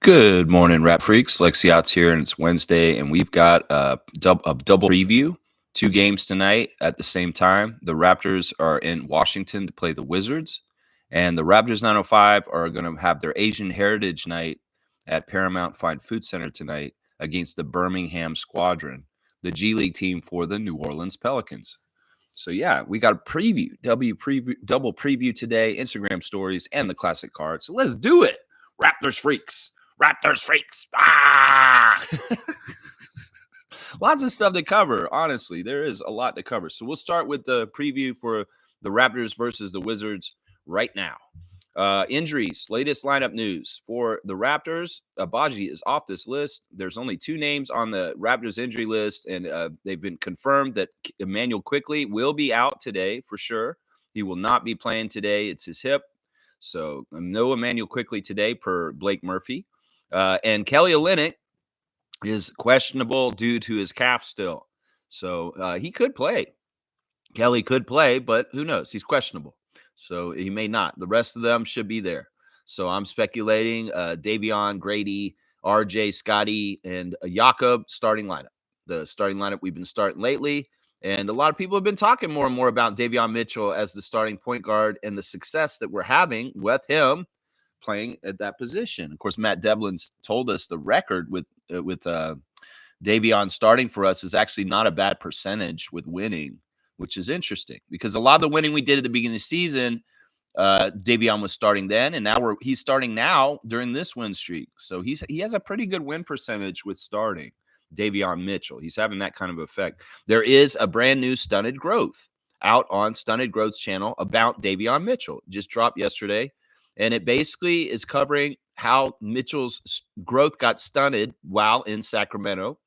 Good morning, Rap Freaks. Lexi Out's here, and it's Wednesday, and we've got a double preview. Two games tonight at the same time. The Raptors are in Washington to play the Wizards, and the Raptors 905 are going to have their Asian Heritage Night at Paramount Fine Food Center tonight against the Birmingham Squadron, the G League team for the New Orleans Pelicans. So yeah, we got a double preview today, Instagram stories, and the classic card. So let's do it, Raptors Freaks. Raptors freaks. Ah! Lots of stuff to cover. Honestly, there is a lot to cover. So we'll start with the preview for the Raptors versus the Wizards right now. Injuries, latest lineup news for the Raptors. Abaji is off this list. There's only two names on the Raptors injury list, and they've been confirmed that Emmanuel Quickly will be out today for sure. He will not be playing today. It's his hip. So no Emmanuel Quickly today per Blake Murphy. And Kelly Olynyk is questionable due to his calf still. So he could play. Kelly could play, but who knows? He's questionable. So he may not. The rest of them should be there. So I'm speculating Davion, Grady, RJ, Scotty, and Jakob starting lineup. The starting lineup we've been starting lately. And a lot of people have been talking more and more about Davion Mitchell as the starting point guard and the success that we're having with him playing at that position. Of course, Matt Devlin's told us the record with Davion starting for us is actually not a bad percentage with winning, which is interesting because a lot of the winning we did at the beginning of the season, Davion was starting then, and now he's starting now during this win streak. So he has a pretty good win percentage with starting Davion Mitchell. He's having that kind of effect. There is a brand new Stunted Growth out on Stunted Growth's channel about Davion Mitchell. Just dropped yesterday. And it basically is covering how Mitchell's growth got stunted while in Sacramento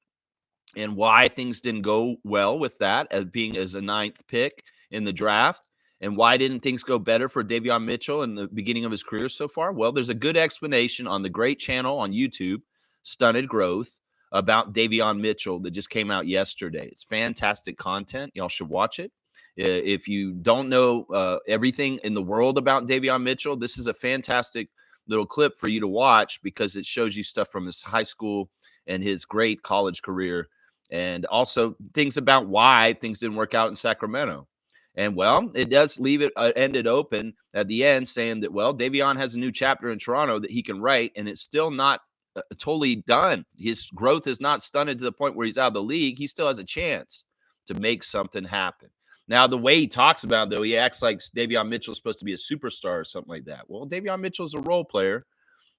and why things didn't go well with that as being as a ninth pick in the draft. And why didn't things go better for Davion Mitchell in the beginning of his career so far? Well, there's a good explanation on the great channel on YouTube, Stunted Growth, about Davion Mitchell that just came out yesterday. It's fantastic content. Y'all should watch it. If you don't know everything in the world about Davion Mitchell, this is a fantastic little clip for you to watch because it shows you stuff from his high school and his great college career, and also things about why things didn't work out in Sacramento. And, well, it does leave it ended open at the end saying that, well, Davion has a new chapter in Toronto that he can write, and it's still not totally done. His growth is not stunted to the point where he's out of the league. He still has a chance to make something happen. Now, the way he talks about it, though, he acts like Davion Mitchell is supposed to be a superstar or something like that. Well, Davion Mitchell's a role player.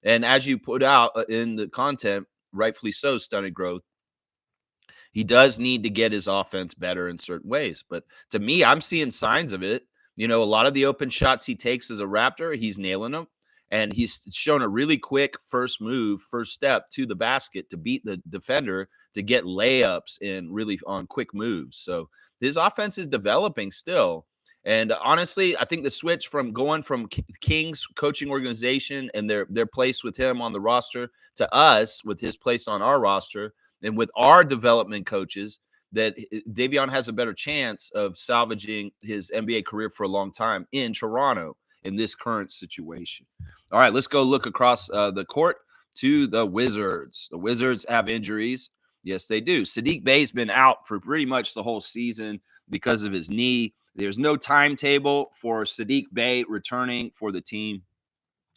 And as you put out in the content, rightfully so, Stunted Growth, he does need to get his offense better in certain ways. But to me, I'm seeing signs of it. You know, a lot of the open shots he takes as a Raptor, he's nailing them. And he's shown a really quick first step to the basket to beat the defender to get layups and really on quick moves. So his offense is developing still. And honestly, I think the switch from going from King's coaching organization and their place with him on the roster to us with his place on our roster and with our development coaches, that Davion has a better chance of salvaging his NBA career for a long time in Toronto in this current situation. All right, let's go look across the court to the Wizards. The Wizards have injuries. Yes, they do. Saddiq Bey's been out for pretty much the whole season because of his knee. There's no timetable for Saddiq Bey returning for the team.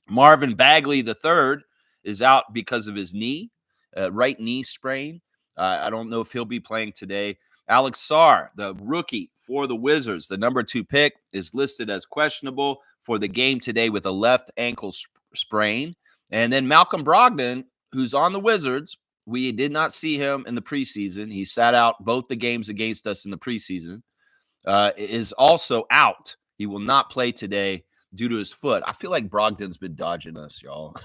Marvin Bagley III is out because of his knee, right knee sprain. I don't know if he'll be playing today. Alex Sarr, the rookie for the Wizards, the number 2 pick, is listed as questionable for the game today with a left ankle sprain. And then Malcolm Brogdon, who's on the Wizards, we did not see him in the preseason. He sat out both the games against us in the preseason, is also out. He will not play today due to his foot. I feel like Brogdon's been dodging us, y'all.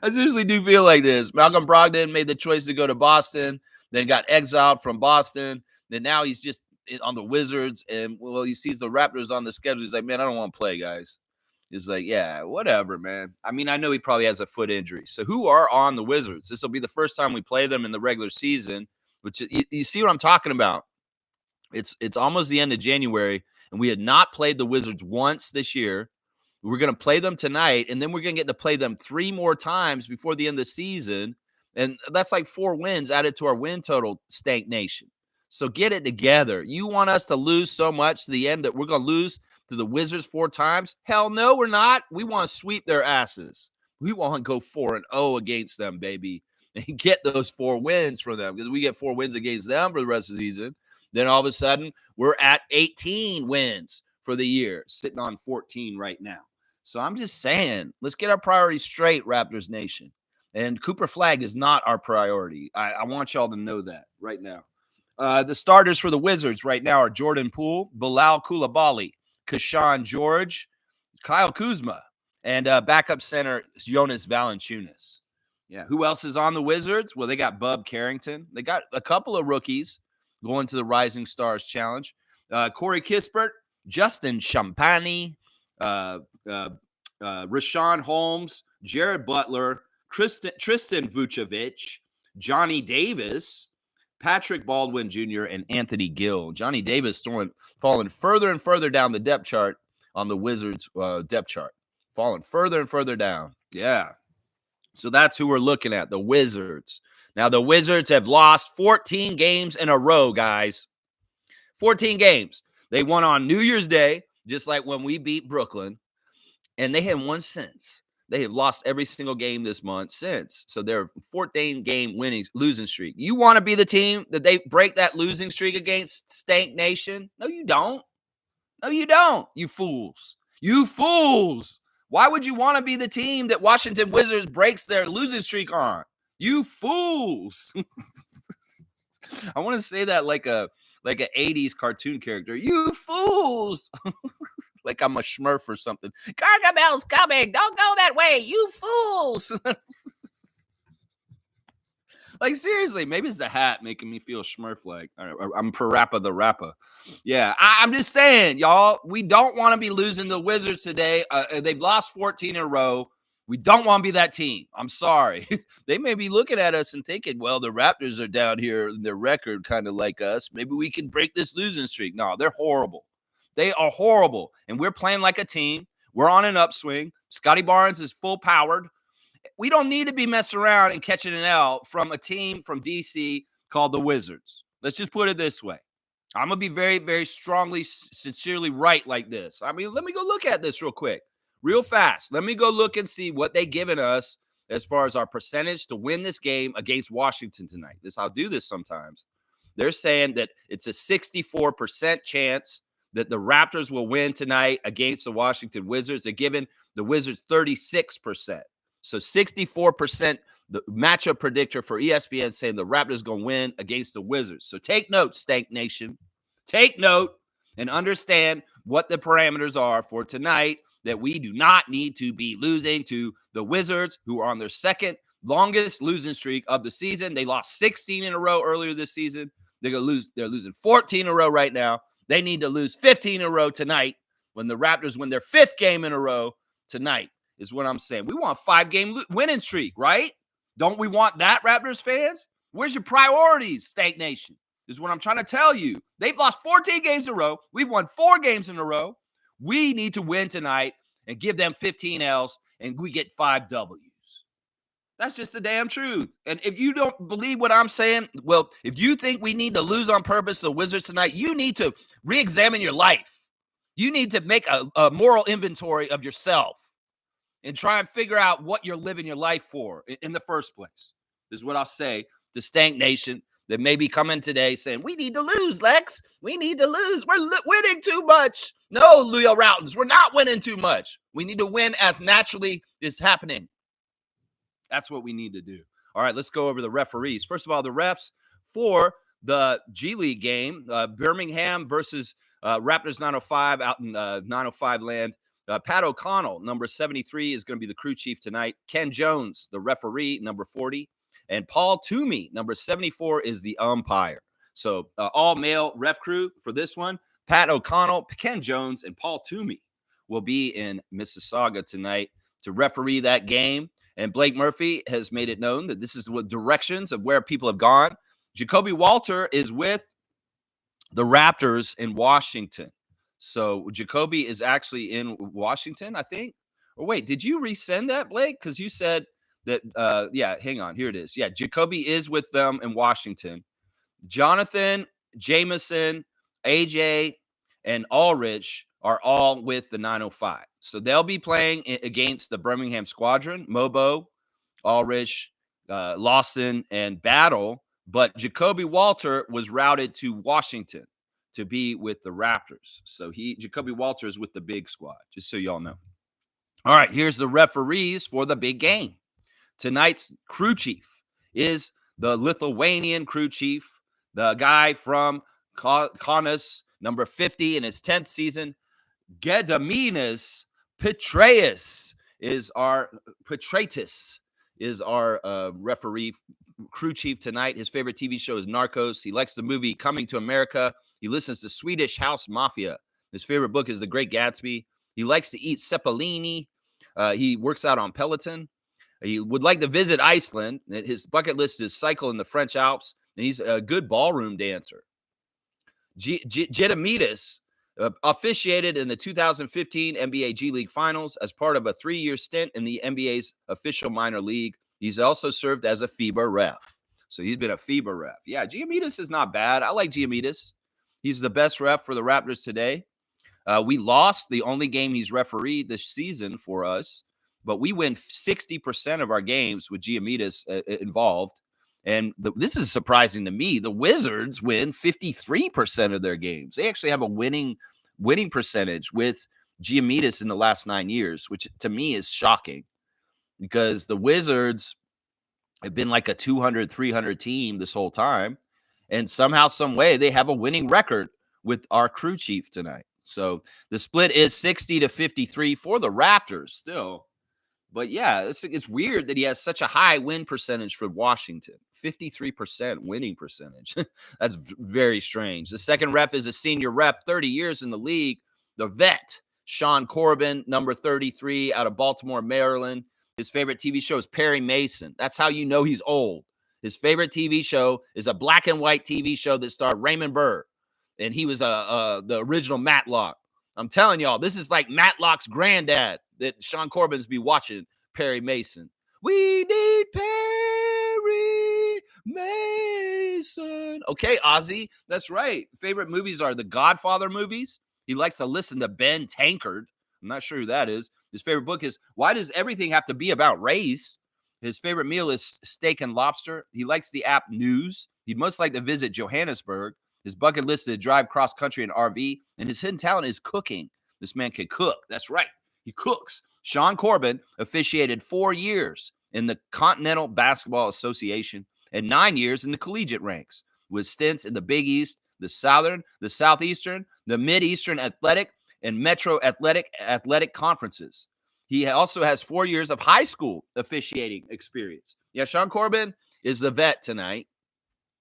I seriously do feel like this. Malcolm Brogdon made the choice to go to Boston, then got exiled from Boston. Then now he's just on the Wizards, and, well, he sees the Raptors on the schedule. He's like, man, I don't want to play, guys. He's like, yeah, whatever, man. I mean, I know he probably has a foot injury. So who are on the Wizards? This will be the first time we play them in the regular season, which you see what I'm talking about. It's almost the end of January, and we had not played the Wizards once this year. We're going to play them tonight, and then we're going to get to play them 3 more times before the end of the season. And that's like 4 wins added to our win total, Stank Nation. So get it together. You want us to lose so much to the end that we're going to lose to the Wizards 4 times? Hell no, we're not. We want to sweep their asses. We want to go 4-0 against them, baby, and get those 4 wins for them, because we get 4 wins against them for the rest of the season. Then all of a sudden, we're at 18 wins for the year, sitting on 14 right now. So I'm just saying, let's get our priorities straight, Raptors Nation. And Cooper Flag is not our priority. I want y'all to know that right now. The starters for the Wizards right now are Jordan Poole, Bilal Coulibaly, Kashawn George, Kyle Kuzma, and backup center Jonas Valanciunas. Yeah, who else is on the Wizards? Well, they got Bub Carrington. They got a couple of rookies going to the Rising Stars Challenge. Corey Kispert, Justin Champagny, Rashawn Holmes, Jared Butler, Tristan Vucevic, Johnny Davis, Patrick Baldwin Jr., and Anthony Gill. Johnny Davis falling further and further down the depth chart on the Wizards depth chart. Falling further and further down. Yeah. So that's who we're looking at, the Wizards. Now, the Wizards have lost 14 games in a row, guys. 14 games. They won on New Year's Day, just like when we beat Brooklyn, and they haven't won since. They have lost every single game this month since. So they're 14-game losing streak. You want to be the team that they break that losing streak against, Stank Nation? No, you don't. No, you don't, you fools. You fools. Why would you want to be the team that Washington Wizards breaks their losing streak on? You fools. I want to say that like an 80s cartoon character. You fools. Like I'm a Smurf or something. Gargamel's coming. Don't go that way. You fools. Like, seriously, maybe it's the hat making me feel Smurf-like. I'm Parappa the Rapper. Yeah, I'm just saying, y'all, we don't want to be losing the Wizards today. They've lost 14 in a row. We don't want to be that team. I'm sorry. They may be looking at us and thinking, well, the Raptors are down here in their record kind of like us. Maybe we can break this losing streak. No, they're horrible. They are horrible. And we're playing like a team. We're on an upswing. Scotty Barnes is full-powered. We don't need to be messing around and catching an L from a team from D.C. called the Wizards. Let's just put it this way. I'm going to be very, very strongly, sincerely right like this. I mean, let me go look at this real quick, real fast. Let me go look and see what they've given us as far as our percentage to win this game against Washington tonight. I'll do this sometimes. They're saying that it's a 64% chance that the Raptors will win tonight against the Washington Wizards. They're giving the Wizards 36%. So 64%, the matchup predictor for ESPN saying the Raptors going to win against the Wizards. So take note, Stank Nation. Take note and understand what the parameters are for tonight, that we do not need to be losing to the Wizards, who are on their second longest losing streak of the season. They lost 16 in a row earlier this season. They're losing 14 in a row right now. They need to lose 15 in a row tonight when the Raptors win their 5th game in a row tonight. Is what I'm saying. We want a 5-game winning streak, right? Don't we want that, Raptors fans? Where's your priorities, Stank Nation? Is what I'm trying to tell you. They've lost 14 games in a row. We've won 4 games in a row. We need to win tonight and give them 15 L's, and we get 5 W's. That's just the damn truth. And if you don't believe what I'm saying, well, if you think we need to lose on purpose to the Wizards tonight, you need to re-examine your life. You need to make a moral inventory of yourself and try and figure out what you're living your life for in the first place. This is what I'll say to Stank Nation that may be coming today saying, we need to lose, Lex. We need to lose. We're winning too much. No, Leo Routins, we're not winning too much. We need to win as naturally is happening. That's what we need to do. All right, let's go over the referees. First of all, the refs for the G League game, Birmingham versus Raptors 905 out in 905 land. Pat O'Connell, number 73, is going to be the crew chief tonight. Ken Jones, the referee, number 40. And Paul Toomey, number 74, is the umpire. So all-male ref crew for this one. Pat O'Connell, Ken Jones, and Paul Toomey will be in Mississauga tonight to referee that game. And Blake Murphy has made it known that this is what directions of where people have gone. Jacoby Walter is with the Raptors in Washington. So Jacoby is actually in Washington, I think. Or wait, did you resend that, Blake? Because you said that. Yeah, hang on. Here it is. Yeah, Jacoby is with them in Washington. Jonathan, Jameson, AJ, and Ulrich are all with the 905. So they'll be playing against the Birmingham Squadron, Mobo, Ulrich, Lawson, and Battle. But Jacoby Walter was routed to Washington to be with the Raptors. So Jacoby Walter is with the big squad, just so y'all know. All right, here's the referees for the big game. Tonight's crew chief is the Lithuanian crew chief, the guy from Kaunas, number 50 in his 10th season. Gediminas Petraeus is our referee crew chief tonight. His favorite TV show is Narcos. He likes the movie Coming to America. He listens to Swedish House Mafia. His favorite book is The Great Gatsby. He likes to eat cepalini. He works out on Peloton. He would like to visit Iceland. His bucket list is cycle in the French Alps, and he's a good ballroom dancer. Gediminas officiated in the 2015 NBA G League Finals as part of a 3-year stint in the NBA's official minor league. He's also served as a FIBA ref. So he's been a FIBA ref. Yeah, Giamidis is not bad. I like Giamidis. He's the best ref for the Raptors today. We lost the only game he's refereed this season for us, but we win 60% of our games with Giamidis involved. And this is surprising to me. The Wizards win 53% of their games. They actually have a winning percentage with Giamidis in the last 9 years, which to me is shocking because the Wizards have been like a 200, 300 team this whole time. And somehow, some way, they have a winning record with our crew chief tonight. So the split is 60 to 53 for the Raptors still. But yeah, it's weird that he has such a high win percentage for Washington. 53% winning percentage. That's very strange. The second ref is a senior ref, 30 years in the league. The vet, Sean Corbin, number 33 out of Baltimore, Maryland. His favorite TV show is Perry Mason. That's how you know he's old. His favorite TV show is a black and white TV show that starred Raymond Burr. And he was the original Matlock. I'm telling y'all, this is like Matlock's granddad that Sean Corbin's be watching, Perry Mason. We need Perry Mason. Okay, Ozzy, that's right. Favorite movies are the Godfather movies. He likes to listen to Ben Tankard. I'm not sure who that is. His favorite book is Why Does Everything Have to Be About Race? His favorite meal is steak and lobster. He likes the app News. He'd most like to visit Johannesburg. His bucket list is to drive cross country in RV, and his hidden talent is cooking. This man can cook. That's right. He cooks. Sean Corbin officiated 4 years in the Continental Basketball Association and 9 years in the collegiate ranks, with stints in the Big East, the Southern, the Southeastern, the Mid-Eastern Athletic, and Metro Athletic conferences. He also has 4 years of high school officiating experience. Yeah, Sean Corbin is the vet tonight.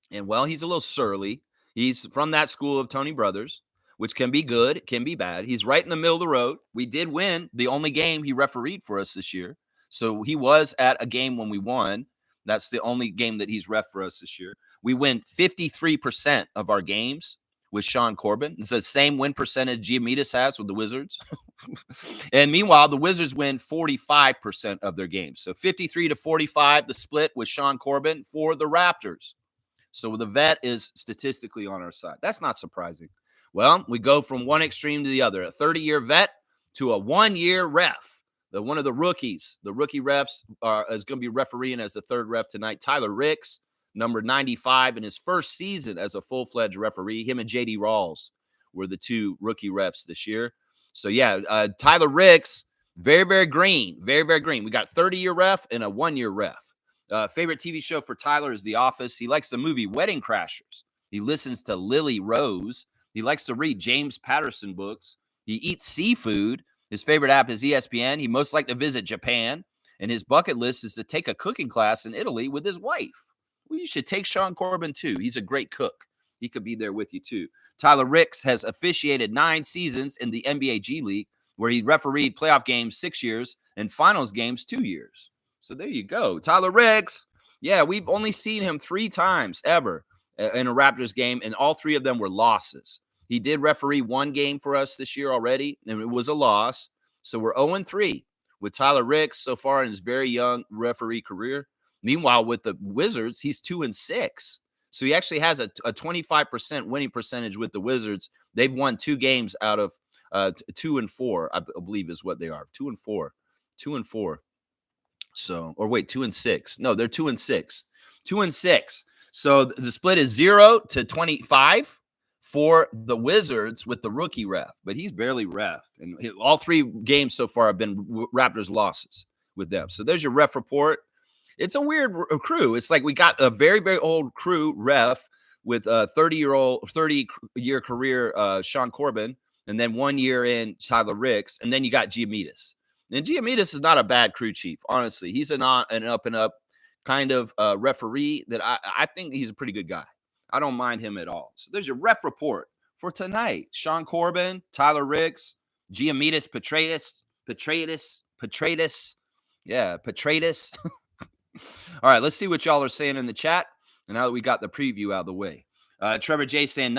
And, well, he's a little surly. He's from that school of Tony Brothers, which can be good, it can be bad. He's right in the middle of the road. We did win the only game he refereed for us this year. So he was at a game when we won. That's the only game that he's ref for us this year. We win 53% of our games with Sean Corbin. It's the same win percentage Giamidis has with the Wizards. And meanwhile, the Wizards win 45% of their games. So 53 to 45, the split with Sean Corbin for the Raptors. So the vet is statistically on our side. That's not surprising. Well, we go from one extreme to the other. A 30-year vet to a 1-year ref. One of the rookies, the rookie refs is going to be refereeing as the third ref tonight. Tyler Ricks, number 95, in his first season as a full-fledged referee. Him and J.D. Rawls were the two rookie refs this year. So, yeah, Tyler Ricks, very, very green. Very, very green. We got 30-year ref and a 1-year ref. Favorite TV show for Tyler is The Office. He likes the movie Wedding Crashers. He listens to Lily Rose. He likes to read James Patterson books. He eats seafood. His favorite app is ESPN. He most like to visit Japan. And his bucket list is to take a cooking class in Italy with his wife. Well, you should take Sean Corbin, too. He's a great cook. He could be there with you, too. Tyler Ricks has officiated 9 seasons in the NBA G League, where he refereed playoff games 6 years and finals games 2 years. So there you go. Tyler Ricks. Yeah, we've only seen him 3 times ever in a Raptors game, and all 3 of them were losses. He did referee one game for us this year already, and it was a loss. So we're 0-3 with Tyler Ricks so far in his very young referee career. Meanwhile, with the Wizards, he's 2-6. So he actually has a 25% winning percentage with the Wizards. They've won 2 games out of 2-4, I believe is what they are. 2-4. 2-4. So, or wait, 2-6. No, they're 2-6. 2-6. So the split is 0-25 for the Wizards with the rookie ref, but he's barely ref. And all 3 games so far have been Raptors losses with them. So there's your ref report. It's a weird crew. It's like we got a very, very old crew ref with a 30-year career, Sean Corbin, and then 1 year in Tyler Ricks, and then you got Giamidis. And Giamidis is not a bad crew chief, honestly. He's an up and up kind of referee that I think he's a pretty good guy. I don't mind him at all. So there's your ref report for tonight. Sean Corbin, Tyler Ricks, Giamidis, Petratus. Yeah, Petratus. All right, let's see what y'all are saying in the chat. And now that we got the preview out of the way. Trevor J saying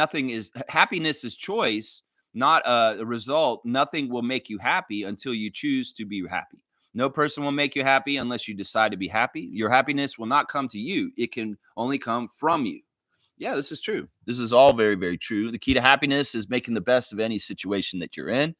happiness is choice, not a result. Nothing will make you happy until you choose to be happy. No person will make you happy unless you decide to be happy. Your happiness will not come to you. It can only come from you. Yeah, this is true. This is all very, very true. The key to happiness is making the best of any situation that you're in.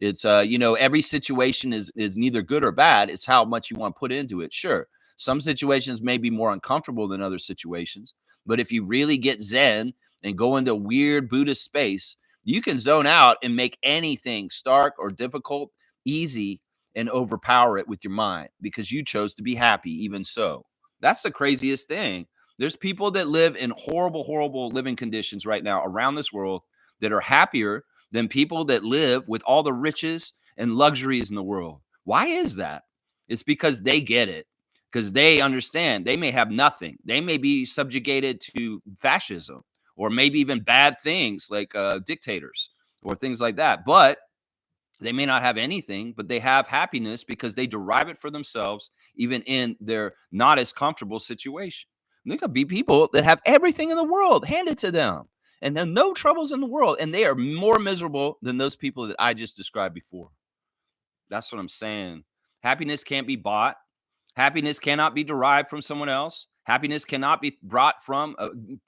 It's, every situation is neither good or bad. It's how much you want to put into it. Sure, some situations may be more uncomfortable than other situations. But if you really get Zen and go into weird Buddhist space, you can zone out and make anything stark or difficult easy and overpower it with your mind because you chose to be happy even so. That's the craziest thing. There's people that live in horrible, horrible living conditions right now around this world that are happier than people that live with all the riches and luxuries in the world. Why is that? It's because they get it, because they understand they may have nothing. They may be subjugated to fascism or maybe even bad things like dictators or things like that. But they may not have anything, but they have happiness because they derive it for themselves, even in their not as comfortable situation. And there could be people that have everything in the world handed to them and then no troubles in the world, and they are more miserable than those people that I just described before. That's what I'm saying. Happiness can't be bought. Happiness cannot be derived from someone else. Happiness cannot be brought from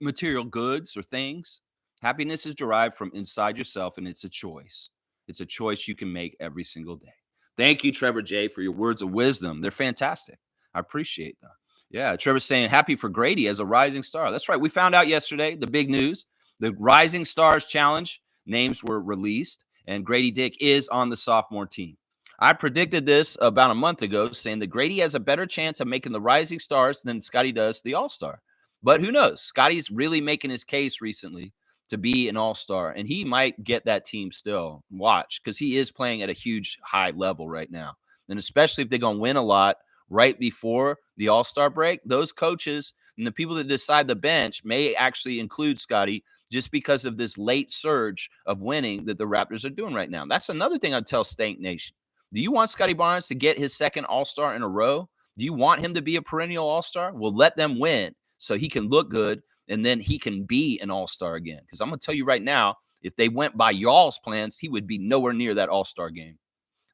material goods or things. Happiness is derived from inside yourself, and it's a choice. It's a choice you can make every single day. Thank you, Trevor J, for your words of wisdom. They're fantastic. I appreciate them. Yeah, Trevor's saying happy for Grady as a rising star. That's right. We found out yesterday the big news. The Rising Stars Challenge names were released, and Grady Dick is on the sophomore team. I predicted this about a month ago, saying that Grady has a better chance of making the Rising Stars than Scotty does the All-Star. But who knows? Scotty's really making his case recently to be an all-star, and he might get that team still. Watch, because he is playing at a huge high level right now. And especially if they're going to win a lot right before the all-star break, those coaches and the people that decide the bench may actually include Scotty just because of this late surge of winning that the Raptors are doing right now. That's another thing I'd tell Stank Nation. Do you want Scotty Barnes to get his second all-star in a row? Do you want him to be a perennial all-star? Well, let them win so he can look good, and then he can be an all-star again. Because I'm going to tell you right now, if they went by y'all's plans, he would be nowhere near that all-star game.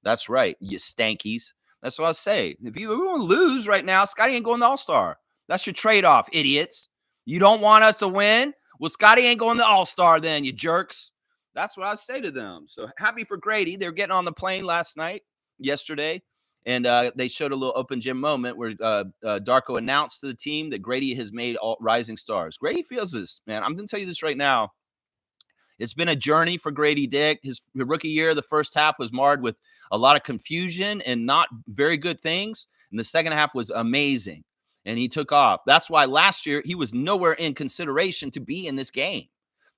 That's right, you stankies. That's what I say. If you want to lose right now, Scotty ain't going to all-star. That's your trade-off, idiots. You don't want us to win? Well, Scotty ain't going to all-star then, you jerks. That's what I say to them. So happy for Grady. They're getting on the plane yesterday, and they showed a little open gym moment where Darko announced to the team that Grady has made all rising stars. Grady feels this, man. I'm going to tell you this right now. It's been a journey for Grady Dick. His rookie year, the first half was marred with a lot of confusion and not very good things. And the second half was amazing, and he took off. That's why last year he was nowhere in consideration to be in this game,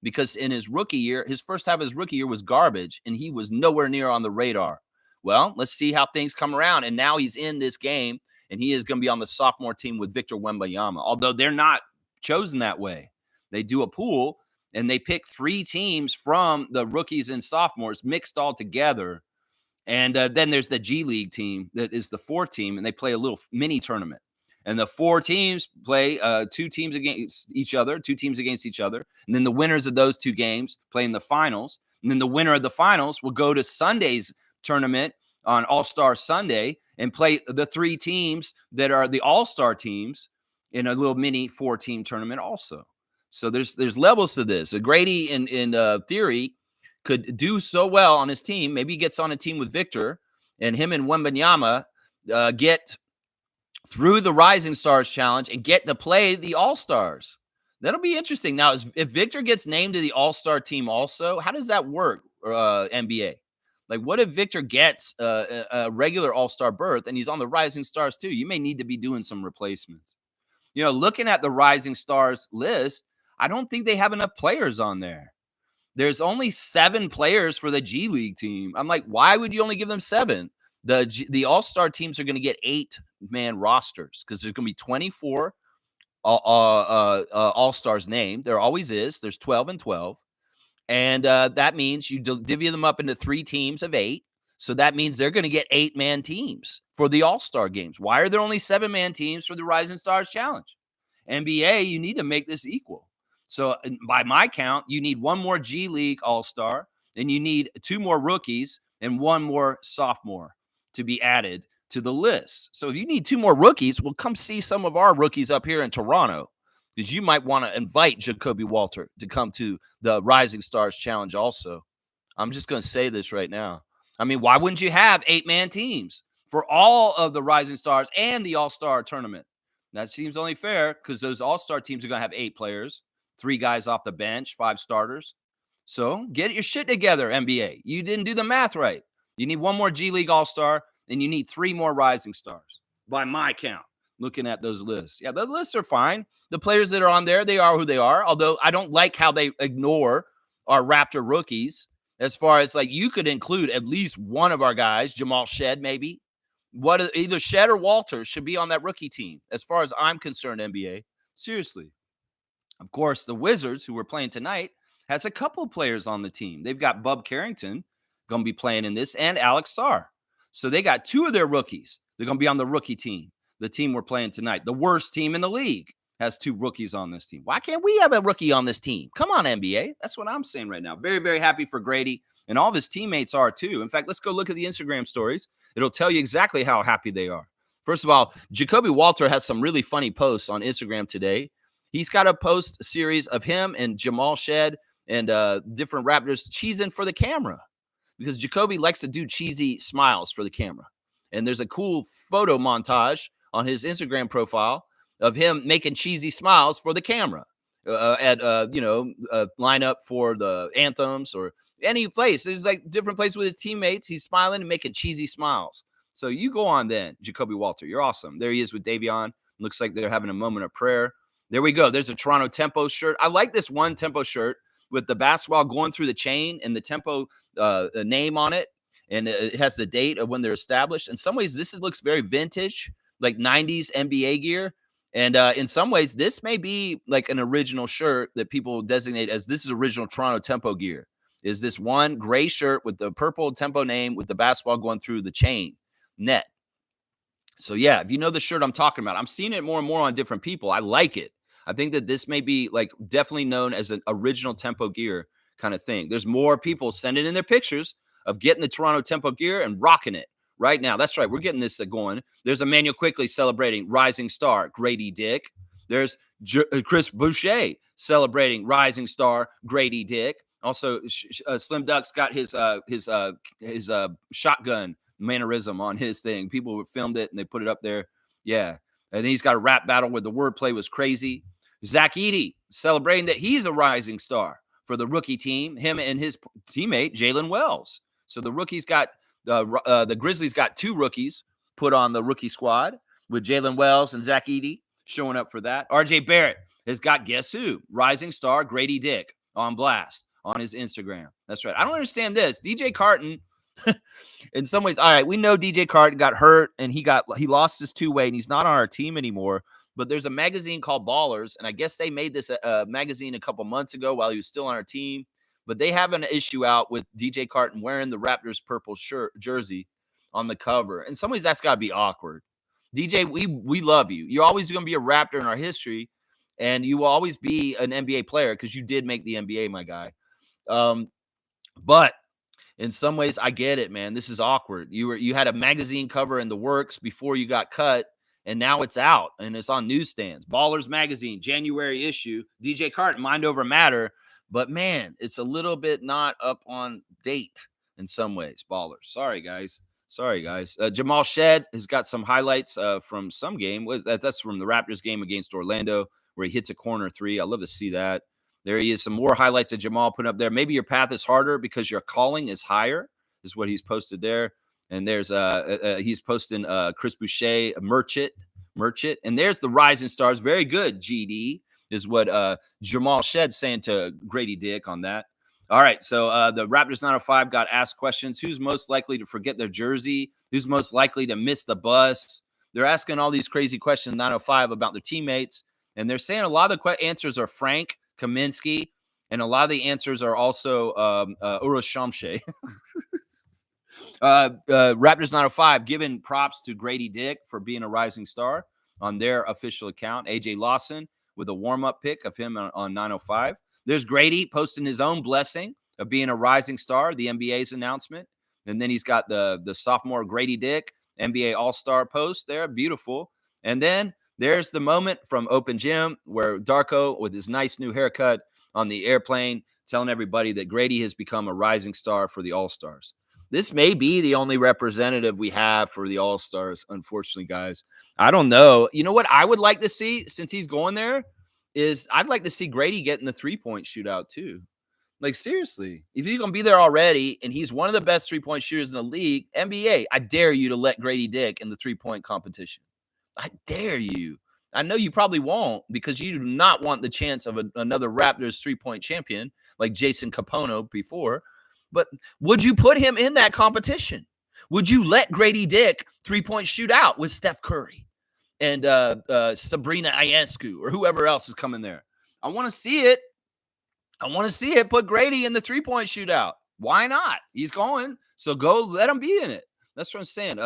because in his rookie year, his first half of his rookie year was garbage, and he was nowhere near on the radar. Well, let's see how things come around. And now he's in this game, and he is going to be on the sophomore team with Victor Wembanyama, although they're not chosen that way. They do a pool, and they pick 3 teams from the rookies and sophomores mixed all together. And then there's the G League team that is the 4th team, and they play a little mini tournament. And the 4 teams play 2 teams against each other, 2 teams against each other. And then the winners of those 2 games play in the finals. And then the winner of the finals will go to Sunday's tournament on All-Star Sunday and play the 3 teams that are the All-Star teams in a little mini 4-team tournament also. So there's levels to this. Grady in theory could do so well on his team. Maybe he gets on a team with Victor, and him and Wembanyama get through the Rising Stars Challenge and get to play the All-Stars. That'll be interesting. Now, if Victor gets named to the All-Star team also, how does that work, NBA? Like, what if Victor gets a regular All-Star berth and he's on the Rising Stars too? You may need to be doing some replacements. Looking at the Rising Stars list, I don't think they have enough players on there. There's only 7 players for the G League team. I'm like, why would you only give them 7? The All-Star teams are going to get 8-man rosters because there's going to be 24 All-Stars named. There always is. There's 12 and 12. And that means you divvy them up into 3 teams of 8. So that means they're going to get 8-man teams for the All-Star games. Why are there only 7-man teams for the Rising Stars Challenge? NBA, you need to make this equal. So by my count, you need 1 more G League All-Star, and you need 2 more rookies and 1 more sophomore to be added to the list. So if you need 2 more rookies, well, come see some of our rookies up here in Toronto, because you might want to invite Jacoby Walter to come to the Rising Stars Challenge also. I'm just going to say this right now. I mean, why wouldn't you have 8-man teams for all of the Rising Stars and the All-Star tournament? That seems only fair because those All-Star teams are going to have 8 players, 3 guys off the bench, 5 starters. So get your shit together, NBA. You didn't do the math right. You need 1 more G League All-Star, and you need 3 more Rising Stars, by my count, looking at those lists. Yeah, the lists are fine. The players that are on there, they are who they are, although I don't like how they ignore our Raptor rookies as far as, like, you could include at least one of our guys, Jamal Shed maybe. Either Shed or Walter should be on that rookie team, as far as I'm concerned, NBA. Seriously. Of course, the Wizards, who we're playing tonight, has a couple players on the team. They've got Bub Carrington going to be playing in this, and Alex Sarr. So they got 2 of their rookies. They're going to be on the rookie team, the team we're playing tonight. The worst team in the league has 2 rookies on this team. Why can't we have a rookie on this team? Come on, NBA. That's what I'm saying right now. Very, very happy for Grady, and all of his teammates are too. In fact, let's go look at the Instagram stories. It'll tell you exactly how happy they are. First of all, Jacoby Walter has some really funny posts on Instagram today. He's got a post series of him and Jamal Shed and different Raptors cheesing for the camera, because Jacoby likes to do cheesy smiles for the camera. And there's a cool photo montage on his Instagram profile of him making cheesy smiles for the camera at lineup for the anthems or any place. There's like different places with his teammates. He's smiling and making cheesy smiles. So you go on then, Jacoby Walter. You're awesome. There he is with Davion. Looks like they're having a moment of prayer. There we go. There's a Toronto Tempo shirt. I like this one Tempo shirt with the basketball going through the chain and the Tempo name on it. And it has the date of when they're established. In some ways, this looks very vintage, like 90s NBA gear. And in some ways, this may be like an original shirt that people designate as this is original Toronto Tempo gear. Is this one gray shirt with the purple Tempo name with the basketball going through the chain net. So, yeah, if you know the shirt I'm talking about, I'm seeing it more and more on different people. I like it. I think that this may be like definitely known as an original Tempo gear kind of thing. There's more people sending in their pictures of getting the Toronto Tempo gear and rocking it right now. That's right. We're getting this going. There's Emmanuel Quickly celebrating Rising Star, Grady Dick. There's Chris Boucher celebrating Rising Star, Grady Dick. Also, Slim Duck's got his shotgun mannerism on his thing. People filmed it and they put it up there. Yeah. And he's got a rap battle where the wordplay was crazy. Zach Edey celebrating that he's a rising star for the rookie team, him and his teammate, Jalen Wells. So the rookies got the Grizzlies got 2 rookies put on the rookie squad with Jalen Wells and Zach Edey showing up for that. RJ Barrett has got, guess who? Rising star Grady Dick on blast on his Instagram. That's right. I don't understand this. DJ Carton, in some ways, all right, we know DJ Carton got hurt and he lost his 2-way and he's not on our team anymore. But there's a magazine called Ballers, and I guess they made this magazine a couple months ago while he was still on our team. But they have an issue out with DJ Carton wearing the Raptors purple jersey on the cover. In some ways, that's got to be awkward. DJ, we love you. You're always going to be a Raptor in our history, and you will always be an NBA player because you did make the NBA, my guy. But in some ways, I get it, man. This is awkward. You had a magazine cover in the works before you got cut, and now it's out and it's on newsstands. Ballers Magazine, January issue. DJ Carton, Mind Over Matter. But man, it's a little bit not up on date in some ways. Ballers. Sorry, guys. Jamal Shed has got some highlights from some game. That's from the Raptors game against Orlando where he hits a corner three. I love to see that. There he is. Some more highlights of Jamal put up there. Maybe your path is harder because your calling is higher, is what he's posted there. And there's he's posting Chris Boucher, Merchant. And there's the Rising Stars. Very good, GD, is what Jamal Shed saying to Grady Dick on that. All right, so the Raptors 905 got asked questions. Who's most likely to forget their jersey? Who's most likely to miss the bus? They're asking all these crazy questions, 905, about their teammates. And they're saying a lot of the answers are Frank Kaminsky, and a lot of the answers are also Uroshamshe. Raptors 905 giving props to Grady Dick for being a rising star on their official account. AJ Lawson with a warm-up pic of him on 905. There's Grady posting his own blessing of being a rising star, the NBA's announcement. And then he's got the sophomore Grady Dick NBA All-Star post there. Beautiful. And then there's the moment from Open Gym where Darko, with his nice new haircut on the airplane, telling everybody that Grady has become a rising star for the All-Stars. This may be the only representative we have for the All-Stars, unfortunately, guys. I don't know. You know what I would like to see, since he's going there, is I'd like to see Grady get in the three-point shootout too. Like, seriously, if he's going to be there already and he's one of the best three-point shooters in the league, NBA, I dare you to let Grady Dick in the three-point competition. I dare you. I know you probably won't because you do not want the chance of another Raptors three-point champion like Jason Capono before. But would you put him in that competition? Would you let Grady Dick three-point shoot out with Steph Curry and Sabrina Ionescu or whoever else is coming there? I want to see it. Put Grady in the three-point shootout. Why not? He's going. So go let him be in it. That's what I'm saying.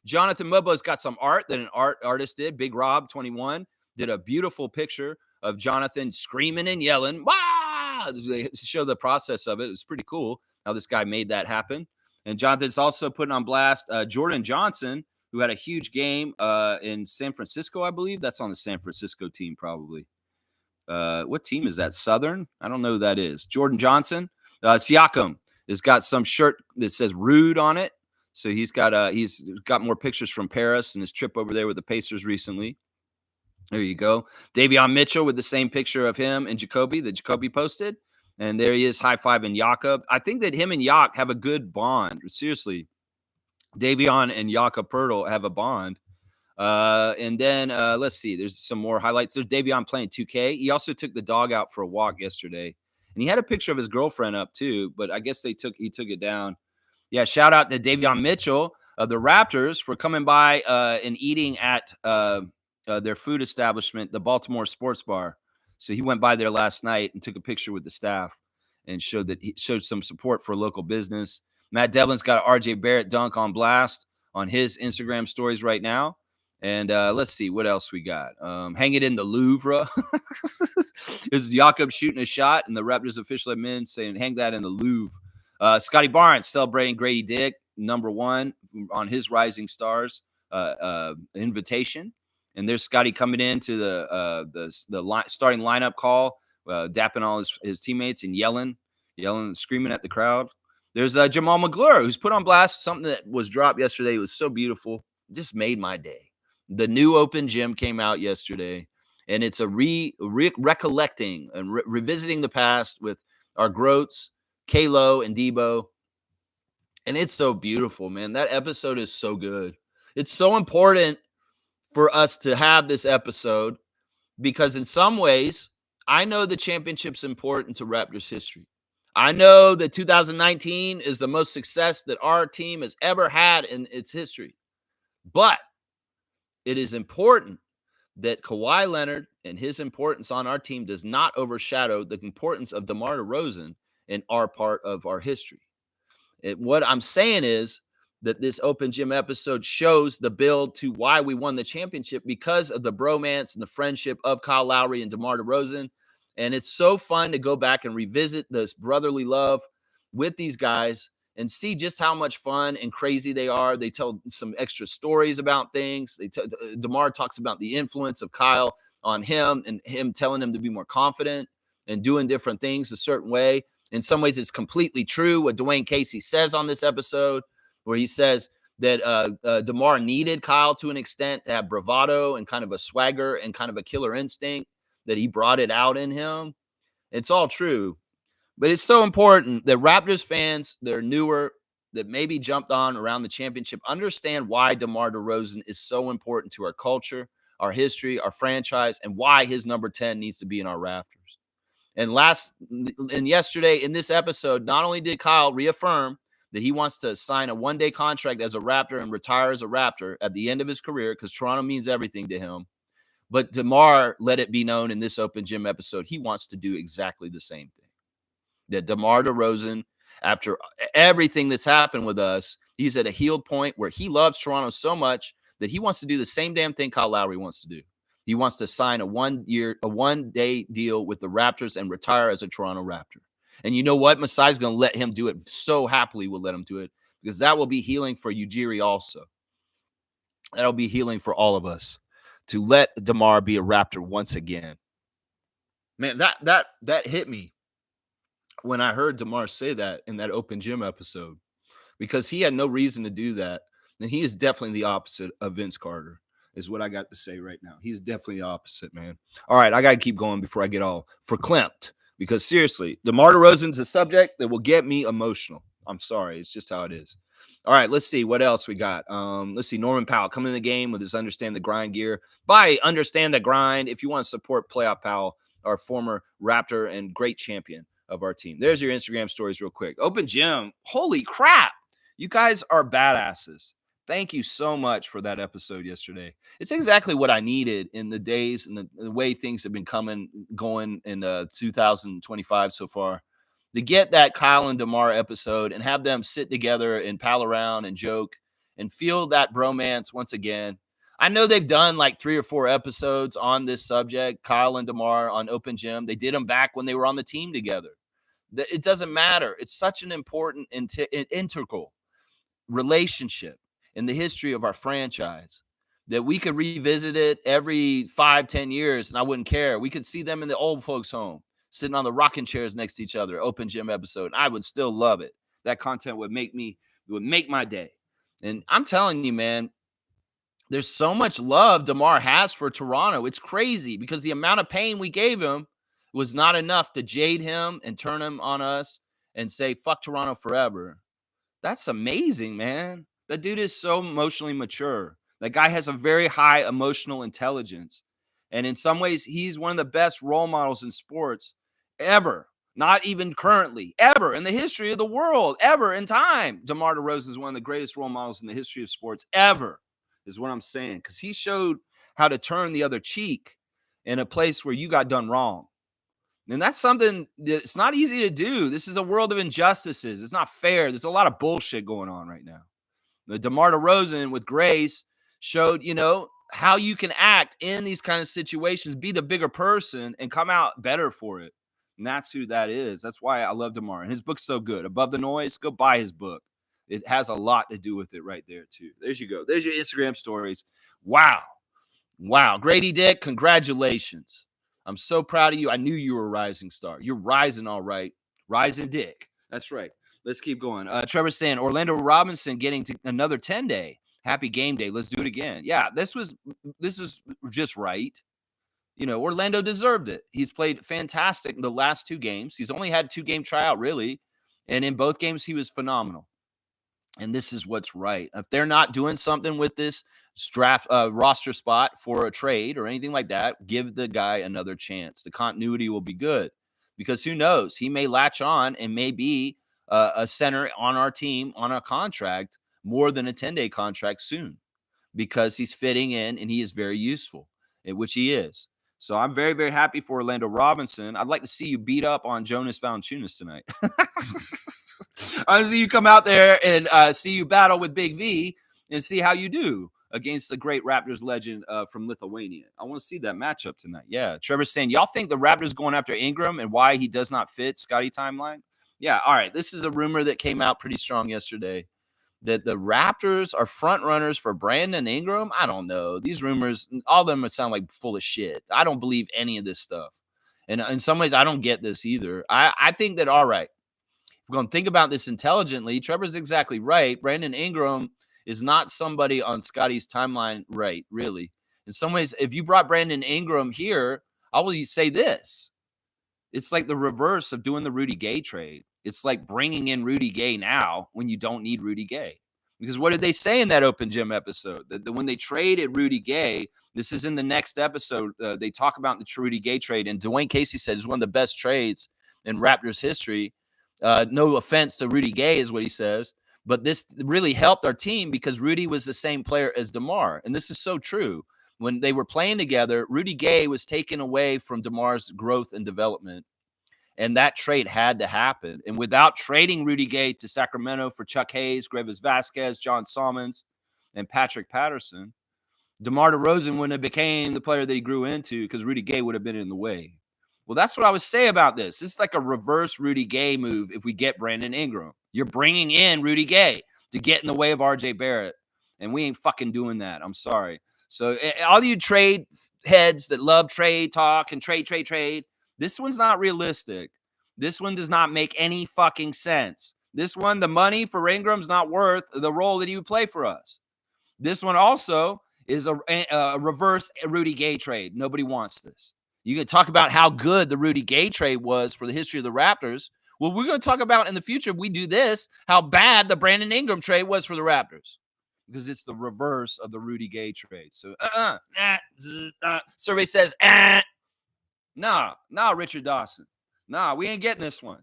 Jonathan Mobo's got some art that an artist did. Big Rob 21 did a beautiful picture of Jonathan screaming and yelling. Wah! They show the process of it. It's pretty cool how this guy made that happen. And Jonathan's also putting on blast Jordan Johnson, who had a huge game in San Francisco, I believe. That's on the San Francisco team, probably. What team is that? Southern? I don't know who that is. Jordan Johnson. Siakam has got some shirt that says Rude on it. So he's got more pictures from Paris and his trip over there with the Pacers recently. There you go. Davion Mitchell with the same picture of him and Jacoby that Jacoby posted. And there he is, high-fiving Jakob. I think that him and Yak have a good bond. Seriously. Davion and Jakob Poeltl have a bond. And then let's see. There's some more highlights. There's Davion playing 2K. He also took the dog out for a walk yesterday. And he had a picture of his girlfriend up too, but I guess he took it down. Yeah, shout out to Davion Mitchell of the Raptors for coming by and eating at their food establishment, the Baltimore Sports Bar. So he went by there last night and took a picture with the staff and showed some support for local business. Matt Devlin's got an RJ Barrett dunk on blast on his Instagram stories right now. And let's see what else we got. Hang it in the Louvre. This is Jakob shooting a shot, and the Raptors official admin saying, hang that in the Louvre. Scotty Barnes celebrating Grady Dick, #1 on his Rising Stars invitation. And there's Scotty coming into the starting lineup call, dapping all his teammates and yelling, screaming at the crowd. There's Jamal McGlure, who's put on blast something that was dropped yesterday. It was so beautiful. It just made my day. The new Open Gym came out yesterday, and it's a recollecting and revisiting the past with our Groats, Kalo, and Debo. And it's so beautiful, man. That episode is so good. It's so important for us to have this episode because in some ways, I know the championship's important to Raptors history. I know that 2019 is the most success that our team has ever had in its history. But it is important that Kawhi Leonard and his importance on our team does not overshadow the importance of DeMar DeRozan in our part of our history. What I'm saying is that this open gym episode shows the build to why we won the championship because of the bromance and the friendship of Kyle Lowry and DeMar DeRozan. And it's so fun to go back and revisit this brotherly love with these guys and see just how much fun and crazy they are. They tell some extra stories about things. DeMar talks about the influence of Kyle on him and him telling him to be more confident and doing different things a certain way. In some ways, it's completely true what Dwayne Casey says on this episode, where he says that DeMar needed Kyle to an extent to have bravado and kind of a swagger and kind of a killer instinct, that he brought it out in him. It's all true. But it's so important that Raptors fans that are newer, that maybe jumped on around the championship, understand why DeMar DeRozan is so important to our culture, our history, our franchise, and why his number 10 needs to be in our rafters. And yesterday in this episode, not only did Kyle reaffirm that he wants to sign a one-day contract as a Raptor and retire as a Raptor at the end of his career, because Toronto means everything to him, but DeMar let it be known in this open gym episode he wants to do exactly the same thing. That DeMar DeRozan, after everything that's happened with us, he's at a healed point where he loves Toronto so much that he wants to do the same damn thing Kyle Lowry wants to do. He wants to sign a one-day deal with the Raptors and retire as a Toronto Raptor. And you know what? Masai's going to let him do it. So happily will let him do it, because that will be healing for Ujiri also. That'll be healing for all of us to let DeMar be a Raptor once again. Man, that hit me when I heard DeMar say that in that open gym episode, because he had no reason to do that. And he is definitely the opposite of Vince Carter, is what I got to say right now. He's definitely the opposite, man. All right, I got to keep going before I get all verklempt, because seriously, DeMar DeRozan's a subject that will get me emotional. I'm sorry. It's just how it is. All right, let's see what else we got. Let's see. Norman Powell coming in the game with his Understand the Grind gear. Buy Understand the Grind if you want to support Playoff Powell, our former Raptor and great champion of our team. There's your Instagram stories real quick. Open gym. Holy crap. You guys are badasses. Thank you so much for that episode yesterday. It's exactly what I needed in the days and the way things have been going in 2025 so far. To get that Kyle and DeMar episode and have them sit together and pal around and joke and feel that bromance once again. I know they've done like 3 or 4 episodes on this subject, Kyle and DeMar on Open Gym. They did them back when they were on the team together. It doesn't matter. It's such an important integral relationship in the history of our franchise that we could revisit it every 5-10 years and I wouldn't care. We could see them in the old folks home sitting on the rocking chairs next to each other, open gym episode. I would still love it. That content would make my day. And I'm telling you, man, there's so much love DeMar has for Toronto. It's crazy, because the amount of pain we gave him was not enough to jade him and turn him on us and say, fuck Toronto forever. That's amazing, man. That dude is so emotionally mature. That guy has a very high emotional intelligence. And in some ways, he's one of the best role models in sports ever. Not even currently, ever in the history of the world, ever in time. DeMar DeRozan is one of the greatest role models in the history of sports ever, is what I'm saying. Because he showed how to turn the other cheek in a place where you got done wrong. And that's something that's not easy to do. This is a world of injustices. It's not fair. There's a lot of bullshit going on right now. The DeMar DeRozan with grace showed, how you can act in these kind of situations, be the bigger person, and come out better for it. And that's who that is. That's why I love DeMar. And his book's so good. Above the Noise, go buy his book. It has a lot to do with it right there, too. There you go. There's your Instagram stories. Wow. Grady Dick, congratulations. I'm so proud of you. I knew you were a rising star. You're rising all right. Rising Dick. That's right. Let's keep going. Trevor saying, Orlando Robinson getting to another 10-day. Happy game day. Let's do it again. Yeah, this was just right. Orlando deserved it. He's played fantastic in the last 2 games. He's only had 2-game tryout, really. And in both games, he was phenomenal. And this is what's right. If they're not doing something with this draft roster spot for a trade or anything like that, give the guy another chance. The continuity will be good, because who knows? He may latch on and may be a center on our team on a contract, more than a 10-day contract soon, because he's fitting in and he is very useful, which he is. So I'm very, very happy for Orlando Robinson. I'd like to see you beat up on Jonas Valanciunas tonight. I see you come out there and see you battle with Big V and see how you do against the great Raptors legend from Lithuania. I want to see that matchup tonight. Yeah. Trevor's saying, y'all think the Raptors going after Ingram and why he does not fit Scotty timeline? Yeah. All right. This is a rumor that came out pretty strong yesterday that the Raptors are front runners for Brandon Ingram. I don't know. These rumors, all of them sound like full of shit. I don't believe any of this stuff. And in some ways, I don't get this either. I think that, all right, we're going to think about this intelligently. Trevor's exactly right. Brandon Ingram is not somebody on Scotty's timeline, right? Really. In some ways, if you brought Brandon Ingram here, I will say this. It's like the reverse of doing the Rudy Gay trade. It's like bringing in Rudy Gay now when you don't need Rudy Gay. Because what did they say in that open gym episode? That when they traded Rudy Gay, this is in the next episode, they talk about the Rudy Gay trade. And Dwayne Casey said it's one of the best trades in Raptors history. No offense to Rudy Gay is what he says. But this really helped our team because Rudy was the same player as DeMar. And this is so true. When they were playing together, Rudy Gay was taken away from DeMar's growth and development. And that trade had to happen. And without trading Rudy Gay to Sacramento for Chuck Hayes, Gravis Vasquez, John Salmons, and Patrick Patterson, DeMar DeRozan wouldn't have became the player that he grew into because Rudy Gay would have been in the way. Well, that's what I would say about this. This is like a reverse Rudy Gay move if we get Brandon Ingram. You're bringing in Rudy Gay to get in the way of RJ Barrett. And we ain't fucking doing that. I'm sorry. So all you trade heads that love trade talk and trade, this one's not realistic. This one does not make any fucking sense. This one, the money for Ingram's not worth the role that he would play for us. This one also is a reverse Rudy Gay trade. Nobody wants this. You can talk about how good the Rudy Gay trade was for the history of the Raptors. Well, we're going to talk about in the future, if we do this, how bad the Brandon Ingram trade was for the Raptors. Because it's the reverse of the Rudy Gay trade. So, survey says, Nah, Richard Dawson. Nah, we ain't getting this one.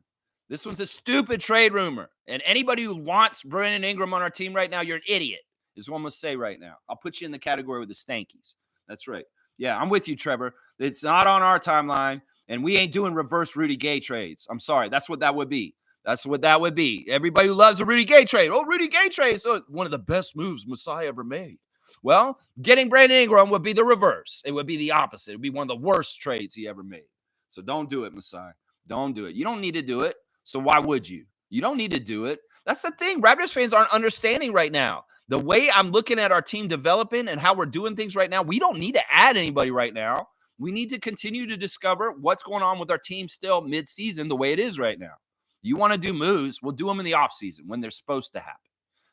This one's a stupid trade rumor. And anybody who wants Brandon Ingram on our team right now, you're an idiot, is what I'm going to say right now. I'll put you in the category with the stankies. That's right. Yeah, I'm with you, Trevor. It's not on our timeline, and we ain't doing reverse Rudy Gay trades. I'm sorry. That's what that would be. That's what that would be. Everybody who loves a Rudy Gay trade. Oh, Rudy Gay trade. So one of the best moves Masai ever made. Well, getting Brandon Ingram would be the reverse. It would be the opposite. It would be one of the worst trades he ever made. So don't do it, Masai. Don't do it. You don't need to do it. So why would you? You don't need to do it. That's the thing. Raptors fans aren't understanding right now. The way I'm looking at our team developing and how we're doing things right now, we don't need to add anybody right now. We need to continue to discover what's going on with our team still mid-season the way it is right now. You want to do moves, we'll do them in the offseason when they're supposed to happen.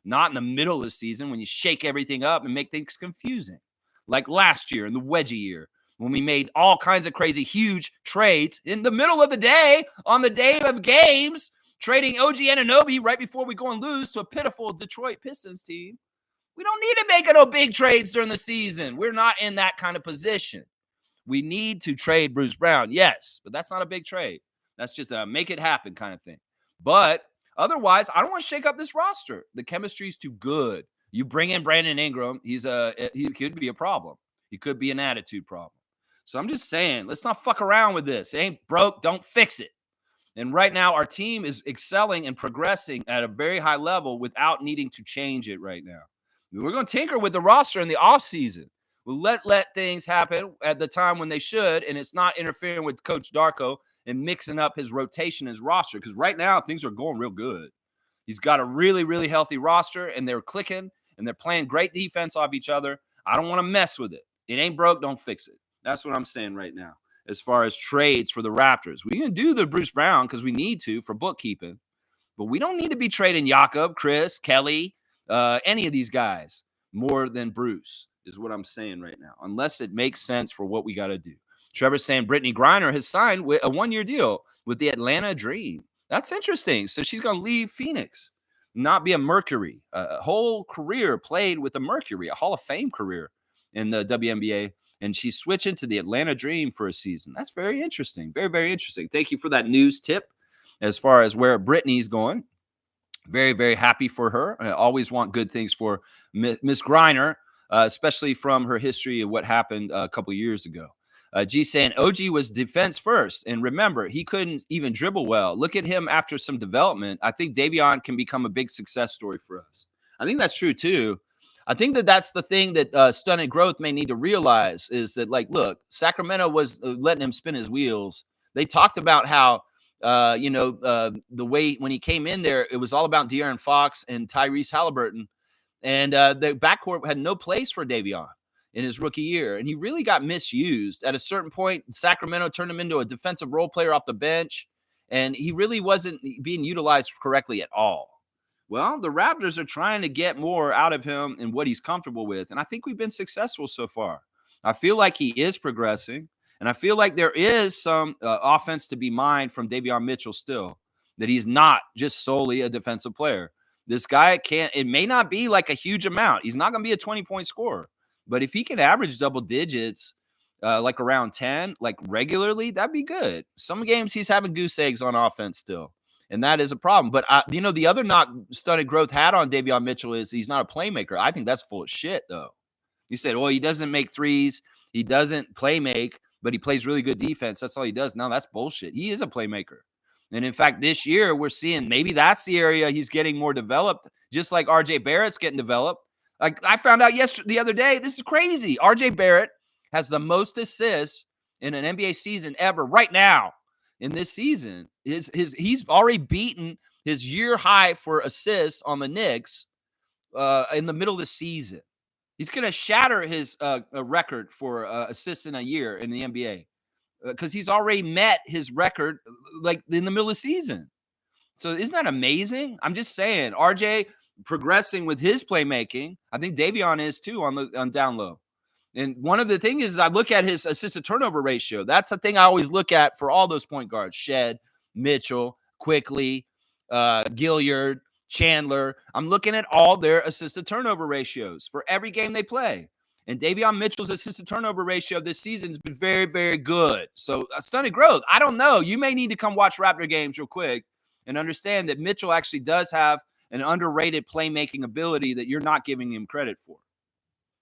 Not in the middle of the season when you shake everything up and make things confusing. Like last year in the wedgie year when we made all kinds of crazy, huge trades in the middle of the day on the day of games, trading OG Anunoby right before we go and lose to a pitiful Detroit Pistons team. We don't need to make no big trades during the season. We're not in that kind of position. We need to trade Bruce Brown, yes, but that's not a big trade. That's just a make it happen kind of thing. But otherwise, I don't want to shake up this roster. The chemistry is too good. You bring in Brandon Ingram, he could be a problem. He could be an attitude problem. So I'm just saying, let's not fuck around with this. It ain't broke, don't fix it. And right now, our team is excelling and progressing at a very high level without needing to change it right now. We're going to tinker with the roster in the offseason. We'll let things happen at the time when they should, and it's not interfering with Coach Darko and mixing up his rotation, his roster, because right now things are going real good. He's got a really, really healthy roster, and they're clicking, and they're playing great defense off each other. I don't want to mess with it. It ain't broke, don't fix it. That's what I'm saying right now as far as trades for the Raptors. We can do the Bruce Brown because we need to for bookkeeping, but we don't need to be trading Jakob, Chris, Kelly, any of these guys more than Bruce is what I'm saying right now, unless it makes sense for what we got to do. Trevor's saying Brittany Griner has signed with a one-year deal with the Atlanta Dream. That's interesting. So she's going to leave Phoenix, not be a Mercury. A whole career played with the Mercury, a Hall of Fame career in the WNBA. And she's switching to the Atlanta Dream for a season. That's very interesting. Very, very interesting. Thank you for that news tip as far as where Brittany's going. Very, very happy for her. I always want good things for Miss Griner, especially from her history of what happened a couple years ago. G saying OG was defense first. And remember, he couldn't even dribble well. Look at him after some development. I think Davion can become a big success story for us. I think that's true too. I think that that's the thing that stunted growth may need to realize is that, like, look, Sacramento was letting him spin his wheels. They talked about how, the way when he came in there, it was all about De'Aaron Fox and Tyrese Halliburton. And the backcourt had no place for Davion in his rookie year. And he really got misused. At a certain point, Sacramento turned him into a defensive role player off the bench. And he really wasn't being utilized correctly at all. Well, the Raptors are trying to get more out of him and what he's comfortable with. And I think we've been successful so far. I feel like he is progressing. And I feel like there is some offense to be mined from Davion Mitchell still, that he's not just solely a defensive player. This guy can't, it may not be like a huge amount. He's not going to be a 20-point scorer. But if he can average double digits, like around 10, like regularly, that'd be good. Some games he's having goose eggs on offense still. And that is a problem. But, the other knock stunted growth had on Davion Mitchell is he's not a playmaker. I think that's full of shit, though. You said, well, he doesn't make threes. He doesn't play make, but he plays really good defense. That's all he does. No, that's bullshit. He is a playmaker. And in fact, this year we're seeing maybe that's the area he's getting more developed, just like RJ Barrett's getting developed. Like I found out the other day, this is crazy. RJ Barrett has the most assists in an NBA season ever right now in this season. He's already beaten his year high for assists on the Knicks in the middle of the season. He's going to shatter his record for assists in a year in the NBA. Because he's already met his record like in the middle of the season. So isn't that amazing? I'm just saying, RJ progressing with his playmaking. I think Davion is too on down low. And one of the things is I look at his assist to turnover ratio. That's the thing I always look at for all those point guards: Shed, Mitchell, Quickly, Gilliard, Chandler. I'm looking at all their assist to turnover ratios for every game they play. And Davion Mitchell's assist to turnover ratio this season has been very, very good. So stunted growth. I don't know. You may need to come watch Raptor games real quick and understand that Mitchell actually does have an underrated playmaking ability that you're not giving him credit for.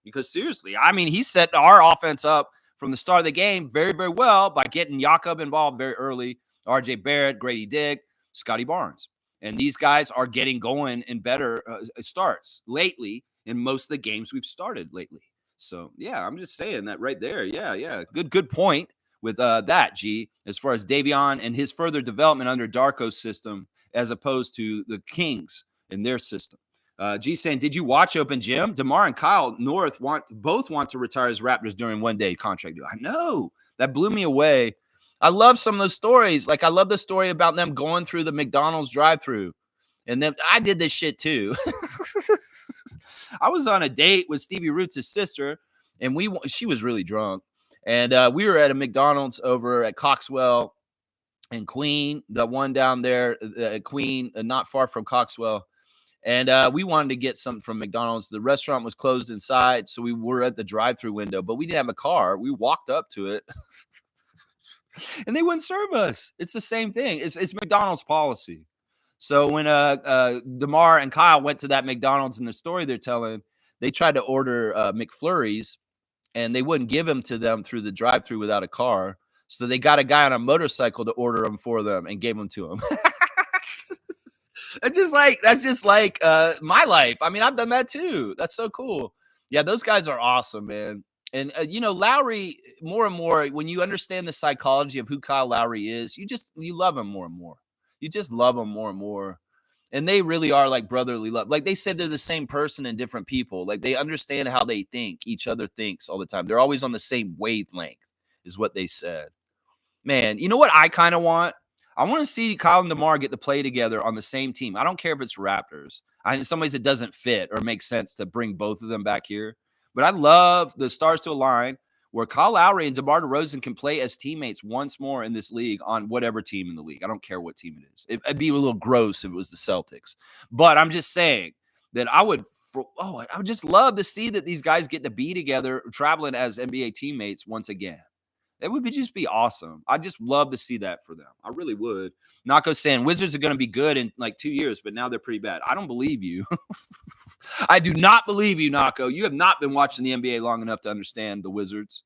Because seriously, I mean, he set our offense up from the start of the game very, very well by getting Jakob involved very early, RJ Barrett, Grady Dick, Scotty Barnes. And these guys are getting going in better starts lately in most of the games we've started lately. So, yeah, I'm just saying that right there. Yeah. Good point with that, G, as far as Davion and his further development under Darko's system as opposed to the Kings in their system. G saying, did you watch Open Gym? DeMar and Kyle North both want to retire as Raptors during one-day contract deal. I know. That blew me away. I love some of those stories. Like, I love the story about them going through the McDonald's drive-thru. And then I did this shit too. I was on a date with Stevie Roots' sister, and she was really drunk. And we were at a McDonald's over at Coxwell and Queen, the one down there at Queen, not far from Coxwell. And we wanted to get something from McDonald's. The restaurant was closed inside, so we were at the drive-thru window, but we didn't have a car. We walked up to it, and they wouldn't serve us. It's the same thing. It's McDonald's policy. So when DeMar and Kyle went to that McDonald's in the story they're telling, they tried to order McFlurries, and they wouldn't give them to them through the drive-thru without a car. So they got a guy on a motorcycle to order them for them and gave them to them. That's just like my life. I mean, I've done that too. That's so cool. Yeah, those guys are awesome, man. And Lowry, more and more, when you understand the psychology of who Kyle Lowry is, you love him more and more. You just love them more and more. And they really are like brotherly love. Like they said, they're the same person and different people. Like they understand how they think, each other thinks all the time. They're always on the same wavelength is what they said. Man, you know what I kind of want? I want to see Kyle and DeMar get to play together on the same team. I don't care if it's Raptors. In some ways it doesn't fit or make sense to bring both of them back here. But I love the stars to align where Kyle Lowry and DeMar DeRozan can play as teammates once more in this league on whatever team in the league. I don't care what team it is. It'd be a little gross if it was the Celtics. But I'm just saying that I would just love to see that these guys get to be together traveling as NBA teammates once again. It would just be awesome. I'd just love to see that for them. I really would. Nako saying Wizards are going to be good in like 2 years, but now they're pretty bad. I don't believe you. I do not believe you, Nako. You have not been watching the NBA long enough to understand the Wizards.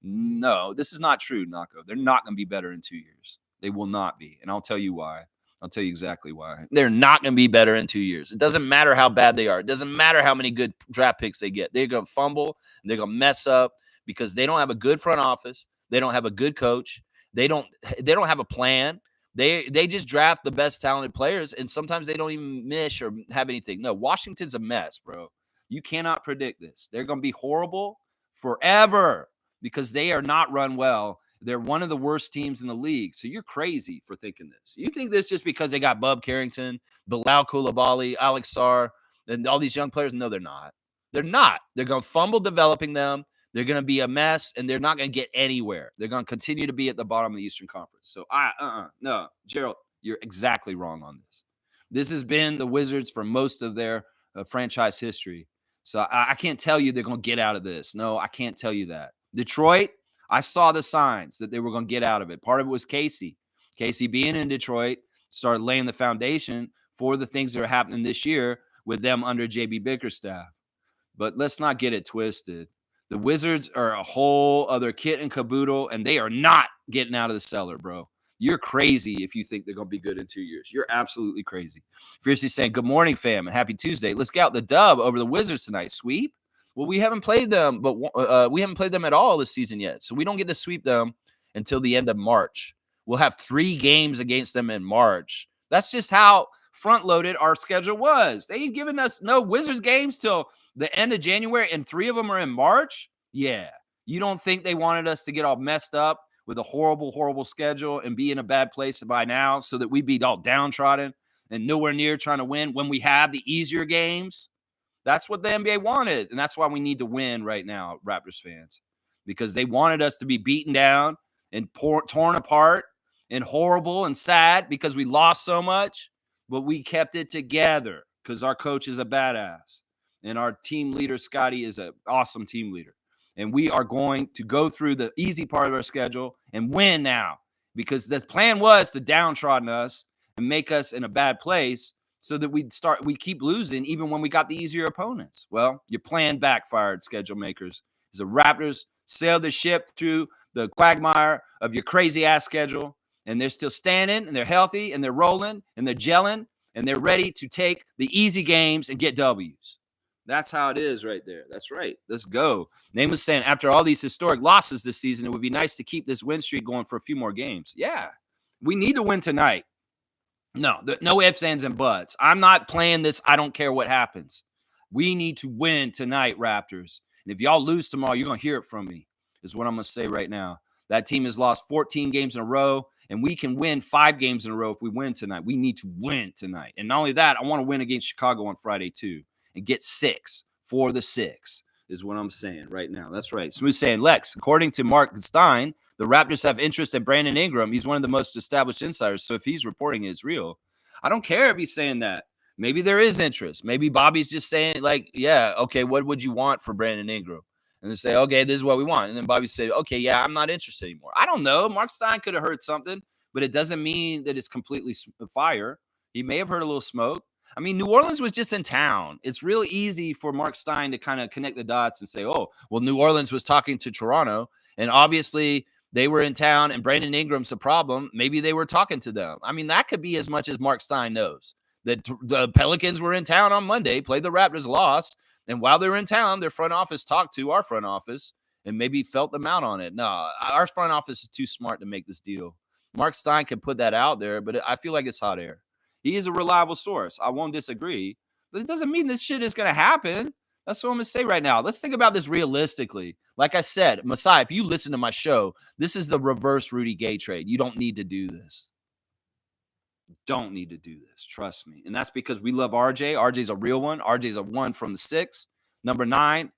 No, this is not true, Nako. They're not going to be better in 2 years. They will not be. And I'll tell you why. I'll tell you exactly why. They're not going to be better in 2 years. It doesn't matter how bad they are. It doesn't matter how many good draft picks they get. They're going to fumble and they're going to mess up because they don't have a good front office. They don't have a good coach. They don't have a plan. They just draft the best talented players, and sometimes they don't even miss or have anything. No, Washington's a mess, bro. You cannot predict this. They're going to be horrible forever because they are not run well. They're one of the worst teams in the league. So you're crazy for thinking this. You think this just because they got Bub Carrington, Bilal Coulibaly, Alex Sarr, and all these young players? No, they're not. They're not. They're going to fumble developing them. They're going to be a mess, and they're not going to get anywhere. They're going to continue to be at the bottom of the Eastern Conference. So, no, Gerald, you're exactly wrong on this. This has been the Wizards for most of their franchise history. So I can't tell you they're going to get out of this. No, I can't tell you that. Detroit, I saw the signs that they were going to get out of it. Part of it was Casey. Casey being in Detroit started laying the foundation for the things that are happening this year with them under JB Bickerstaff. But let's not get it twisted. The Wizards are a whole other kit and caboodle, and they are not getting out of the cellar, bro. You're crazy if you think they're going to be good in 2 years. You're absolutely crazy. Fiercely saying, good morning, fam, and happy Tuesday. Let's get out the dub over the Wizards tonight. Sweep? Well, we haven't played them, but we haven't played them at all this season yet. So we don't get to sweep them until the end of March. We'll have 3 games against them in March. That's just how front-loaded our schedule was. They ain't giving us no Wizards games till the end of January, and 3 of them are in March? Yeah. You don't think they wanted us to get all messed up with a horrible, horrible schedule and be in a bad place by now so that we'd be all downtrodden and nowhere near trying to win when we have the easier games? That's what the NBA wanted, and that's why we need to win right now, Raptors fans, because they wanted us to be beaten down and torn apart and horrible and sad because we lost so much, but we kept it together because our coach is a badass. And our team leader, Scotty, is an awesome team leader. And we are going to go through the easy part of our schedule and win now because the plan was to downtrodden us and make us in a bad place so that we keep losing even when we got the easier opponents. Well, your plan backfired, schedule makers. The Raptors sailed the ship through the quagmire of your crazy-ass schedule, and they're still standing, and they're healthy, and they're rolling, and they're gelling, and they're ready to take the easy games and get W's. That's how it is right there. That's right. Let's go. Name was saying, after all these historic losses this season, it would be nice to keep this win streak going for a few more games. Yeah, we need to win tonight. No ifs, ands, and buts. I'm not playing this. I don't care what happens. We need to win tonight, Raptors. And if y'all lose tomorrow, you're going to hear it from me, is what I'm going to say right now. That team has lost 14 games in a row, and we can win 5 games in a row if we win tonight. We need to win tonight. And not only that, I want to win against Chicago on Friday too and get 6 for the 6 is what I'm saying right now. That's right. Smooth saying, Lex, according to Mark Stein, the Raptors have interest in Brandon Ingram. He's one of the most established insiders. So if he's reporting it's real, I don't care if he's saying that. Maybe there is interest. Maybe Bobby's just saying, like, yeah, okay, what would you want for Brandon Ingram? And they say, okay, this is what we want. And then Bobby said, okay, yeah, I'm not interested anymore. I don't know. Mark Stein could have heard something, but it doesn't mean that it's completely fire. He may have heard a little smoke. I mean, New Orleans was just in town. It's real easy for Mark Stein to kind of connect the dots and say, oh, well, New Orleans was talking to Toronto, and obviously they were in town, and Brandon Ingram's a problem. Maybe they were talking to them. I mean, that could be as much as Mark Stein knows. That the Pelicans were in town on Monday, played the Raptors, lost, and while they were in town, their front office talked to our front office and maybe felt them out on it. No, our front office is too smart to make this deal. Mark Stein can put that out there, but I feel like it's hot air. He is a reliable source. I won't disagree, but it doesn't mean this shit is going to happen. That's what I'm going to say right now. Let's think about this realistically. Like I said, Masai, if you listen to my show, this is the reverse Rudy Gay trade. You don't need to do this. Don't need to do this. Trust me. And that's because we love RJ. RJ's a real one. RJ's a 1 from the 6. Number 9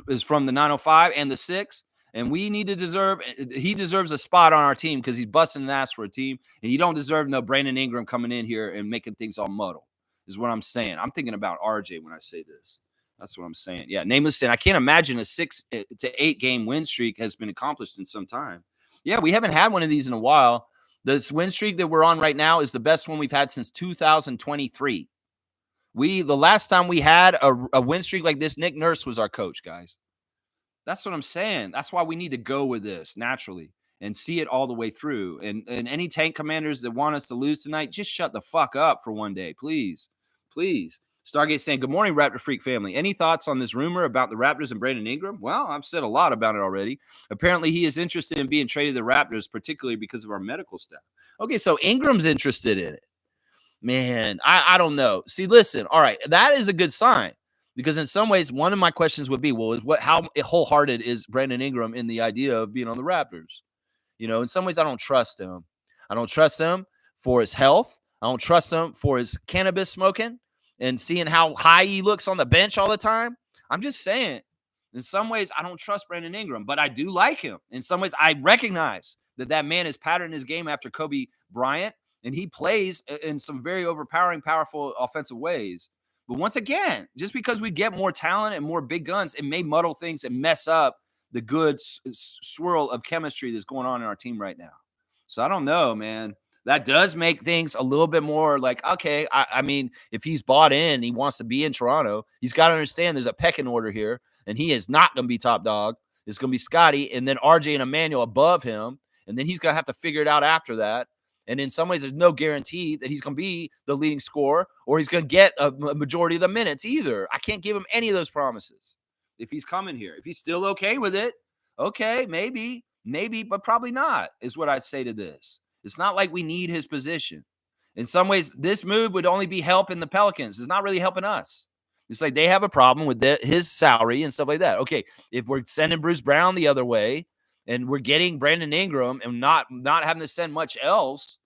is from the 905 and the 6. And he deserves a spot on our team because he's busting an ass for a team. And you don't deserve no Brandon Ingram coming in here and making things all muddle, is what I'm saying. I'm thinking about RJ when I say this. That's what I'm saying. Yeah, Nameless saying, I can't imagine a 6 to 8 game win streak has been accomplished in some time. Yeah, we haven't had one of these in a while. This win streak that we're on right now is the best one we've had since 2023. The last time we had a win streak like this, Nick Nurse was our coach, guys. That's what I'm saying. That's why we need to go with this naturally and see it all the way through. And any tank commanders that want us to lose tonight, just shut the fuck up for one day, please. Please. Stargate saying, "Good morning, Raptor Freak family. Any thoughts on this rumor about the Raptors and Brandon Ingram?" Well, I've said a lot about it already. Apparently, he is interested in being traded to the Raptors, particularly because of our medical staff. Okay, so Ingram's interested in it. Man, I don't know. See, listen, all right, that is a good sign because in some ways, one of my questions would be, well, how wholehearted is Brandon Ingram in the idea of being on the Raptors? You know, in some ways, I don't trust him. I don't trust him for his health. I don't trust him for his cannabis smoking and seeing how high he looks on the bench all the time. I'm just saying, in some ways, I don't trust Brandon Ingram, but I do like him. In some ways, I recognize that that man is patterned his game after Kobe Bryant, and he plays in some very overpowering, powerful offensive ways. But once again, just because we get more talent and more big guns, it may muddle things and mess up the good swirl of chemistry that's going on in our team right now. So I don't know, man. That does make things a little bit more like, okay, I mean, if he's bought in, he wants to be in Toronto, he's got to understand there's a pecking order here, and he is not going to be top dog. It's going to be Scotty, and then RJ and Emmanuel above him, and then he's going to have to figure it out after that. And in some ways, there's no guarantee that he's going to be the leading scorer or he's going to get a majority of the minutes either. I can't give him any of those promises if he's coming here. If he's still okay with it, okay, maybe, but probably not, is what I'd say to this. It's not like we need his position. In some ways, this move would only be helping the Pelicans. It's not really helping us. It's like they have a problem with his salary and stuff like that. Okay, if we're sending Bruce Brown the other way and we're getting Brandon Ingram and not having to send much else,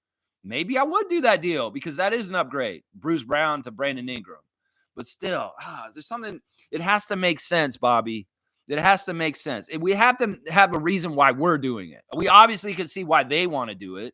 maybe I would do that deal because that is an upgrade. Bruce Brown to Brandon Ingram. But still, there's something, it has to make sense, Bobby. It has to make sense. We have to have a reason why we're doing it. We obviously can see why they want to do it,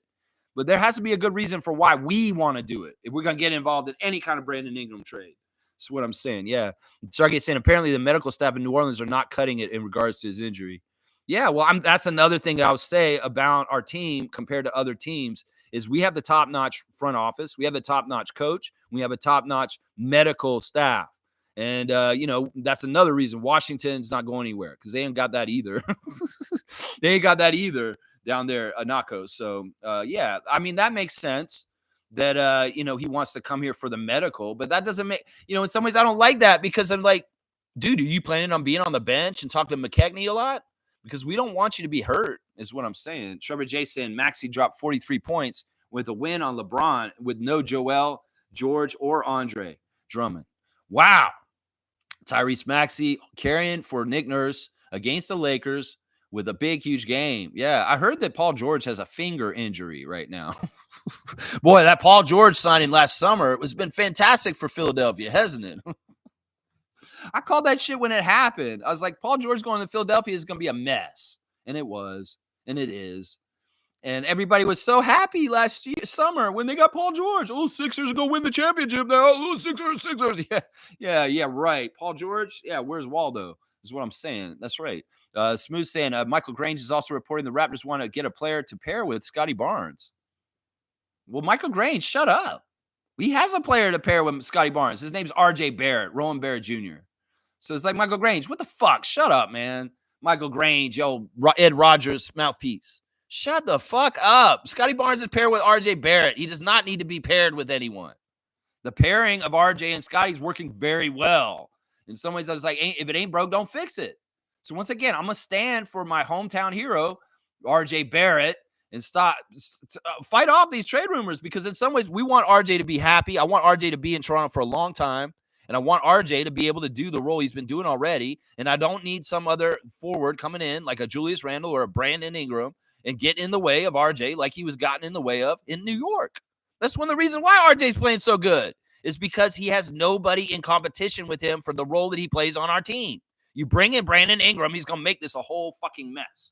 but there has to be a good reason for why we want to do it if we're going to get involved in any kind of Brandon Ingram trade. That's what I'm saying. Yeah. Stargate saying apparently the medical staff in New Orleans are not cutting it in regards to his injury. Yeah, well, that's another thing I'll say about our team compared to other teams is we have the top-notch front office. We have the top-notch coach. We have a top-notch medical staff. And, that's another reason Washington's not going anywhere because they ain't got that either. They ain't got that either down there at Naco. So, yeah, I mean, that makes sense that, he wants to come here for the medical. But that doesn't make, in some ways I don't like that because I'm like, dude, are you planning on being on the bench and talking to McKechnie a lot? Because we don't want you to be hurt, is what I'm saying. Trevor J saying Maxey dropped 43 points with a win on LeBron with no Joel, George, or Andre Drummond. Wow. Tyrese Maxey carrying for Nick Nurse against the Lakers with a big, huge game. Yeah, I heard that Paul George has a finger injury right now. Boy, that Paul George signing last summer, it has been fantastic for Philadelphia, hasn't it? I called that shit when it happened. I was like, Paul George going to Philadelphia is going to be a mess. And it was. And it is. And everybody was so happy last summer when they got Paul George. Oh, Sixers are going to win the championship now. Oh, Sixers. Yeah, right. Paul George. Yeah, where's Waldo? Is what I'm saying. That's right. Smooth saying Michael Grange is also reporting the Raptors want to get a player to pair with Scotty Barnes. Well, Michael Grange, shut up. He has a player to pair with Scotty Barnes. His name's RJ Barrett, Rowan Barrett Jr. So it's like Michael Grange. What the fuck? Shut up, man. Michael Grange, Ed Rogers mouthpiece. Shut the fuck up. Scotty Barnes is paired with RJ Barrett. He does not need to be paired with anyone. The pairing of RJ and Scotty is working very well. In some ways, I was like, if it ain't broke, don't fix it. So once again, I'm going to stand for my hometown hero, RJ Barrett, and fight off these trade rumors because in some ways, we want RJ to be happy. I want RJ to be in Toronto for a long time. And I want RJ to be able to do the role he's been doing already. And I don't need some other forward coming in like a Julius Randle or a Brandon Ingram and get in the way of RJ like he was gotten in the way of in New York. That's one of the reasons why RJ's playing so good is because he has nobody in competition with him for the role that he plays on our team. You bring in Brandon Ingram, he's going to make this a whole fucking mess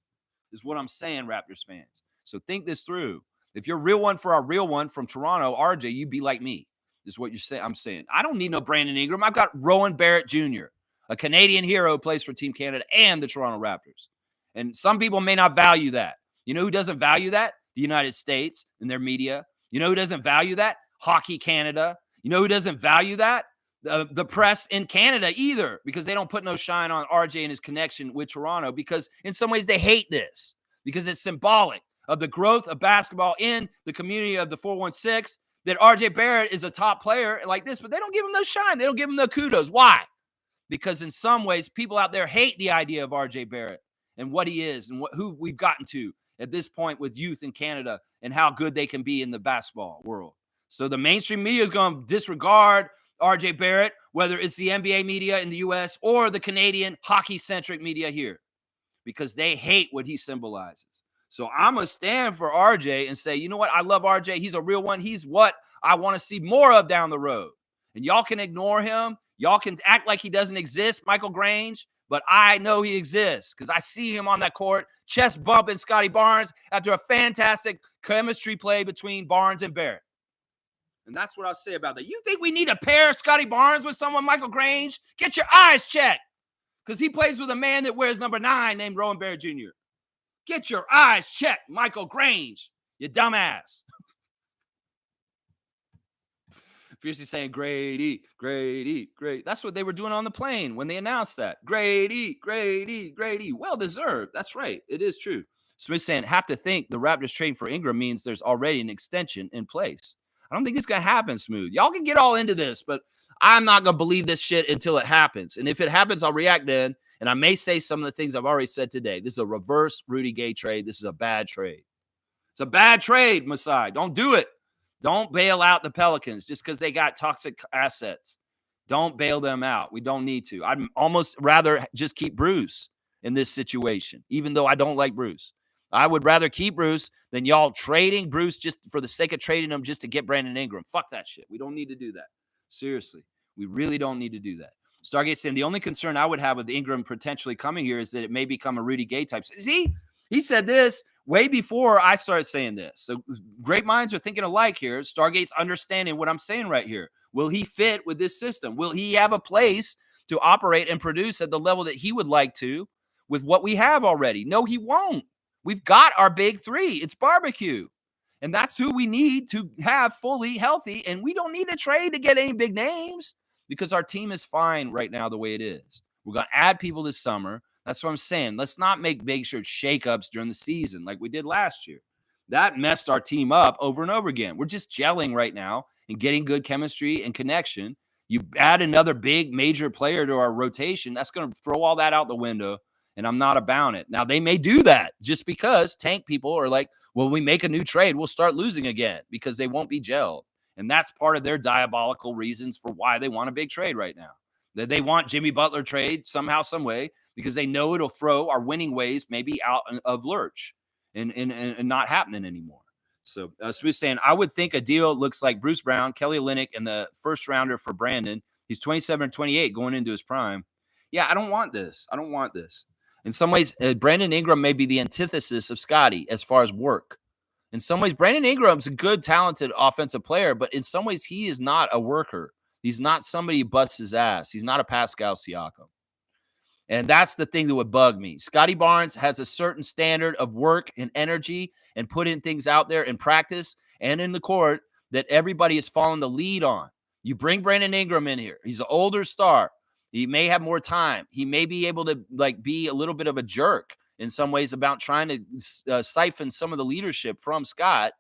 is what I'm saying, Raptors fans. So think this through. If you're real one for our real one from Toronto, RJ, you be like me. Is what you're saying. I'm saying I don't need no Brandon Ingram. I've got Rowan Barrett Jr., a Canadian hero who plays for Team Canada and the Toronto Raptors. And some people may not value that. You know who doesn't value that? The United States and their media. You know who doesn't value that? Hockey Canada. You know who doesn't value that? the press in Canada either, because they don't put no shine on RJ and his connection with Toronto, because in some ways they hate this because it's symbolic of the growth of basketball in the community of the 416, that RJ Barrett is a top player like this, but they don't give him no shine. They don't give him no kudos. Why? Because in some ways, people out there hate the idea of RJ Barrett and what he is and who we've gotten to at this point with youth in Canada and how good they can be in the basketball world. So the mainstream media is going to disregard RJ Barrett, whether it's the NBA media in the US or the Canadian hockey-centric media here, because they hate what he symbolizes. So I'm going to stand for RJ and say, you know what? I love RJ. He's a real one. He's what I want to see more of down the road. And y'all can ignore him. Y'all can act like he doesn't exist, Michael Grange, but I know he exists because I see him on that court, chest bumping Scotty Barnes after a fantastic chemistry play between Barnes and Barrett. And that's what I'll say about that. You think we need to pair Scotty Barnes with someone, Michael Grange? Get your eyes checked, because he plays with a man that wears number 9 named Rowan Barrett Jr. Get your eyes checked, Michael Grange, you dumbass. Fiercely saying, Grady, Grady, Grady. That's what they were doing on the plane when they announced that. Grady, Grady, Grady. Well deserved. That's right. It is true. Smith saying, have to think the Raptors trading for Ingram means there's already an extension in place. I don't think it's going to happen, Smooth. Y'all can get all into this, but I'm not going to believe this shit until it happens. And if it happens, I'll react then. And I may say some of the things I've already said today. This is a reverse Rudy Gay trade. This is a bad trade. It's a bad trade, Masai. Don't do it. Don't bail out the Pelicans just because they got toxic assets. Don't bail them out. We don't need to. I'd almost rather just keep Bruce in this situation, even though I don't like Bruce. I would rather keep Bruce than y'all trading Bruce just for the sake of trading him just to get Brandon Ingram. Fuck that shit. We don't need to do that. Seriously. We really don't need to do that. Stargate saying the only concern I would have with Ingram potentially coming here is that it may become a Rudy Gay type. See, he said this way before I started saying this. So great minds are thinking alike here. Stargate's understanding what I'm saying right here. Will he fit with this system? Will he have a place to operate and produce at the level that he would like to with what we have already? No, he won't. We've got our big 3. It's barbecue. And that's who we need to have fully healthy. And we don't need to trade to get any big names because our team is fine right now the way it is. We're going to add people this summer. That's what I'm saying. Let's not make big shakeups during the season like we did last year. That messed our team up over and over again. We're just gelling right now and getting good chemistry and connection. You add another big major player to our rotation, that's going to throw all that out the window, and I'm not about it. Now, they may do that just because tank people are like, well, we make a new trade, we'll start losing again because they won't be gelled. And that's part of their diabolical reasons for why they want a big trade right now. That they want Jimmy Butler trade somehow, some way, because they know it'll throw our winning ways maybe out of lurch and not happening anymore. So Smooth saying, I would think a deal looks like Bruce Brown, Kelly Olynyk, and the first rounder for Brandon. He's 27 or 28 going into his prime. Yeah, I don't want this. I don't want this. In some ways, Brandon Ingram may be the antithesis of Scotty as far as work. In some ways, Brandon Ingram's a good, talented offensive player, but in some ways, he is not a worker. He's not somebody who busts his ass. He's not a Pascal Siakam. And that's the thing that would bug me. Scotty Barnes has a certain standard of work and energy and putting things out there in practice and in the court that everybody is following the lead on. You bring Brandon Ingram in here. He's an older star. He may have more time. He may be able to be a little bit of a jerk in some ways about trying to siphon some of the leadership from Scott.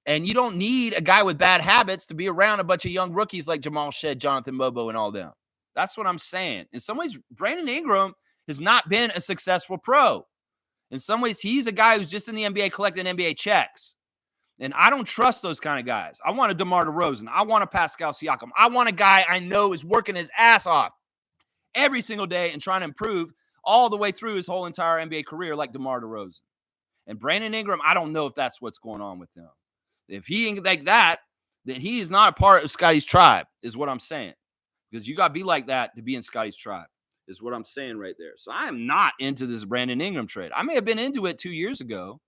And you don't need a guy with bad habits to be around a bunch of young rookies like Jamal Shed, Jonathan Mobo, and all them. That's what I'm saying. In some ways, Brandon Ingram has not been a successful pro. In some ways, he's a guy who's just in the NBA collecting NBA checks. And I don't trust those kind of guys. I want a DeMar DeRozan. I want a Pascal Siakam. I want a guy I know is working his ass off every single day and trying to improve all the way through his whole entire NBA career like DeMar DeRozan. And Brandon Ingram, I don't know if that's what's going on with him. If he ain't like that, then he is not a part of Scotty's tribe, is what I'm saying. Because you got to be like that to be in Scotty's tribe, is what I'm saying right there. So I am not into this Brandon Ingram trade. I may have been into it 2 years ago,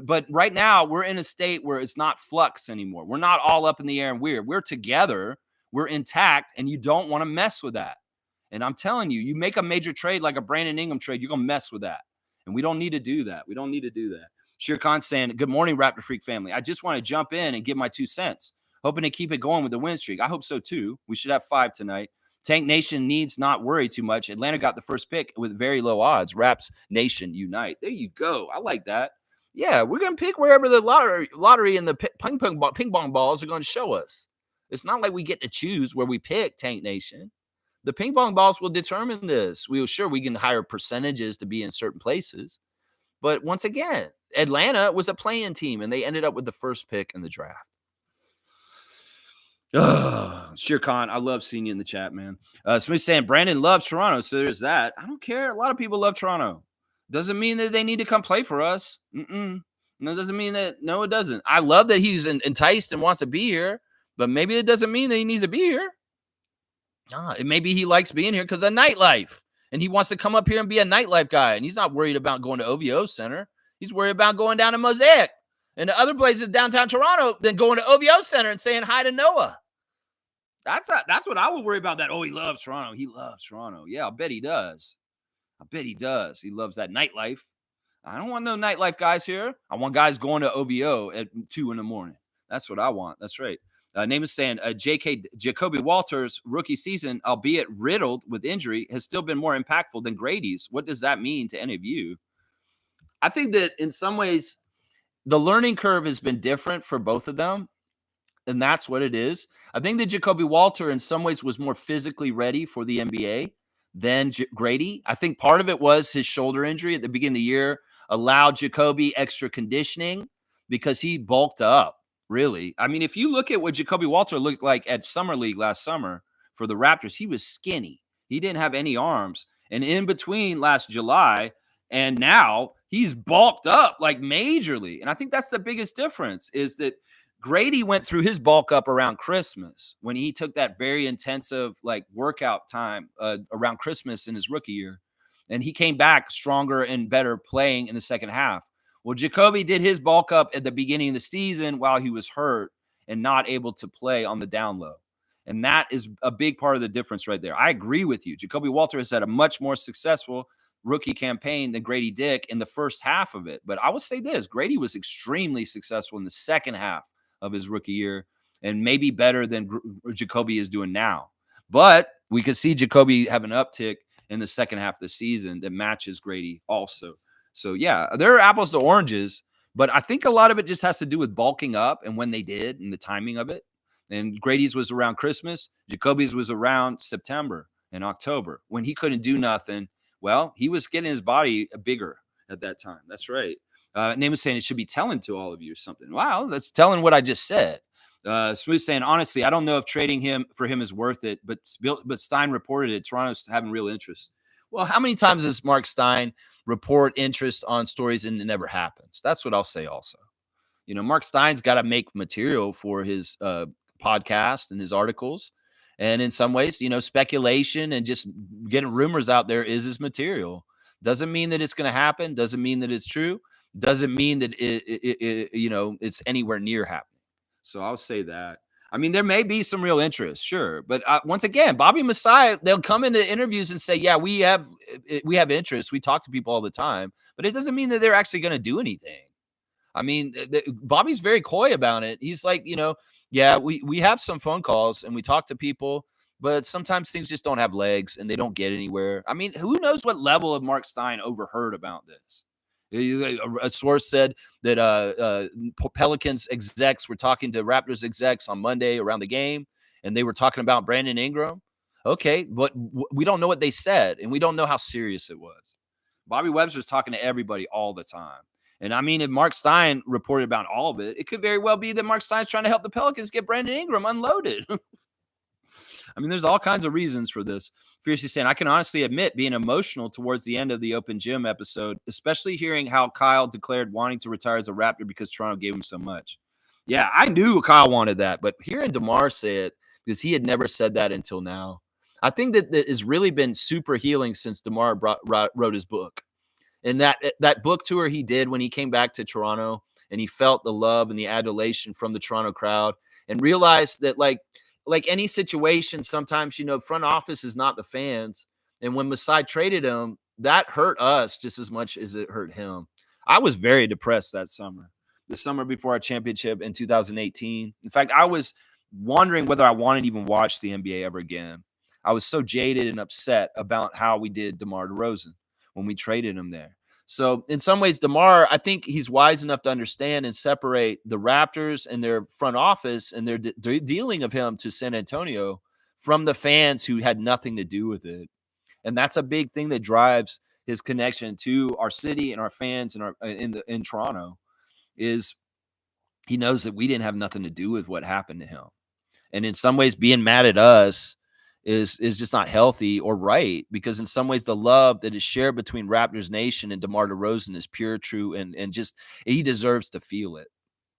but right now we're in a state where it's not flux anymore. We're not all up in the air and weird. We're together. We're intact, and you don't want to mess with that. And I'm telling you, you make a major trade like a Brandon Ingram trade, you're going to mess with that. And we don't need to do that. We don't need to do that. Shere Khan saying, good morning, Raptor Freak family. I just want to jump in and give my 2 cents. hoping to keep it going with the win streak. I hope so too. We should have 5 tonight. Tank Nation needs not worry too much. Atlanta got the first pick with very low odds. Raps Nation unite. There you go. I like that. Yeah, we're gonna pick wherever the lottery and the ping pong balls are going to show us. It's not like we get to choose where we pick, Tank Nation. The ping pong balls will determine this. We can hire percentages to be in certain places, but once again, Atlanta was a play-in team, and they ended up with the first pick in the draft. Shere Khan, I love seeing you in the chat, man. Smith saying Brandon loves Toronto, so there's that. I don't care. A lot of people love Toronto. Doesn't mean that they need to come play for us. No, it doesn't mean that. No, it doesn't. I love that he's enticed and wants to be here, but maybe it doesn't mean that he needs to be here. Maybe he likes being here because of nightlife, and he wants to come up here and be a nightlife guy, and he's not worried about going to OVO Center. He's worried about going down to Mosaic and the other places downtown Toronto than going to OVO Center and saying hi to Noah. That's what I would worry about. That, he loves Toronto. He loves Toronto. Yeah, I bet he does. He loves that nightlife. I don't want no nightlife guys here. I want guys going to OVO at 2 a.m. That's what I want. That's right. Name is saying Jacoby Walters' rookie season, albeit riddled with injury, has still been more impactful than Grady's. What does that mean to any of you? I think that in some ways, the learning curve has been different for both of them. And that's what it is. I think that Jacoby Walter in some ways was more physically ready for the NBA than Grady. I think part of it was his shoulder injury at the beginning of the year allowed Jacoby extra conditioning because he bulked up, really. I mean, if you look at what Jacoby Walter looked like at Summer League last summer for the Raptors, he was skinny. He didn't have any arms. And in between last July and now, he's bulked up like majorly. And I think that's the biggest difference is that Grady went through his bulk up around Christmas when he took that very intensive workout time around Christmas in his rookie year. And he came back stronger and better playing in the second half. Well, Jacoby did his bulk up at the beginning of the season while he was hurt and not able to play on the down low. And that is a big part of the difference right there. I agree with you. Jacoby Walter has had a much more successful rookie campaign than Grady Dick in the first half of it. But I would say this, Grady was extremely successful in the second half of his rookie year, and maybe better than Jacoby is doing now. But we could see Jacoby have an uptick in the second half of the season that matches Grady also. So, yeah, there are apples to oranges, but I think a lot of it just has to do with bulking up and when they did and the timing of it. And Grady's was around Christmas. Jacoby's was around September and October when he couldn't do nothing. Well, he was getting his body bigger at that time. That's right. Name is saying it should be telling to all of you or something. Wow, that's telling what I just said. Smooth saying, honestly, I don't know if trading him for him is worth it, but Stein reported it. Toronto's having real interest. Well, how many times does Mark Stein report interest on stories and it never happens? That's what I'll say also. Mark Stein's got to make material for his podcast and his articles. And in some ways, speculation and just getting rumors out there is his material. Doesn't mean that it's going to happen. Doesn't mean that it's true. Doesn't mean that it's anywhere near happening. So I'll say that. I mean, there may be some real interest, sure, but once again, Bobby Masai, they'll come into interviews and say, "Yeah, we have interest. We talk to people all the time," but it doesn't mean that they're actually going to do anything. I mean, Bobby's very coy about it. He's like, yeah, we have some phone calls and we talk to people, but sometimes things just don't have legs and they don't get anywhere. I mean, who knows what level of Mark Stein overheard about this? A source said that Pelicans execs were talking to Raptors execs on Monday around the game, and they were talking about Brandon Ingram. Okay, but we don't know what they said, and we don't know how serious it was. Bobby Webster's talking to everybody all the time. And I mean, if Mark Stein reported about all of it, it could very well be that Mark Stein's trying to help the Pelicans get Brandon Ingram unloaded. I mean, there's all kinds of reasons for this. Fiercely saying, I can honestly admit being emotional towards the end of the Open Gym episode, especially hearing how Kyle declared wanting to retire as a Raptor because Toronto gave him so much. Yeah, I knew Kyle wanted that, but hearing DeMar say it, because he had never said that until now, I think that has really been super healing since DeMar wrote his book. And that book tour he did when he came back to Toronto and he felt the love and the adulation from the Toronto crowd and realized that like any situation, sometimes, front office is not the fans. And when Masai traded him, that hurt us just as much as it hurt him. I was very depressed that summer, the summer before our championship in 2018. In fact, I was wondering whether I wanted to even watch the NBA ever again. I was so jaded and upset about how we did DeMar DeRozan when we traded him there. So in some ways, DeMar, I think he's wise enough to understand and separate the Raptors and their front office and their dealing of him to San Antonio from the fans who had nothing to do with it. And that's a big thing that drives his connection to our city and our fans and our in Toronto is he knows that we didn't have nothing to do with what happened to him. And in some ways, being mad at us is just not healthy or right, because in some ways the love that is shared between Raptors Nation and DeMar DeRozan is pure, true, and just he deserves to feel it,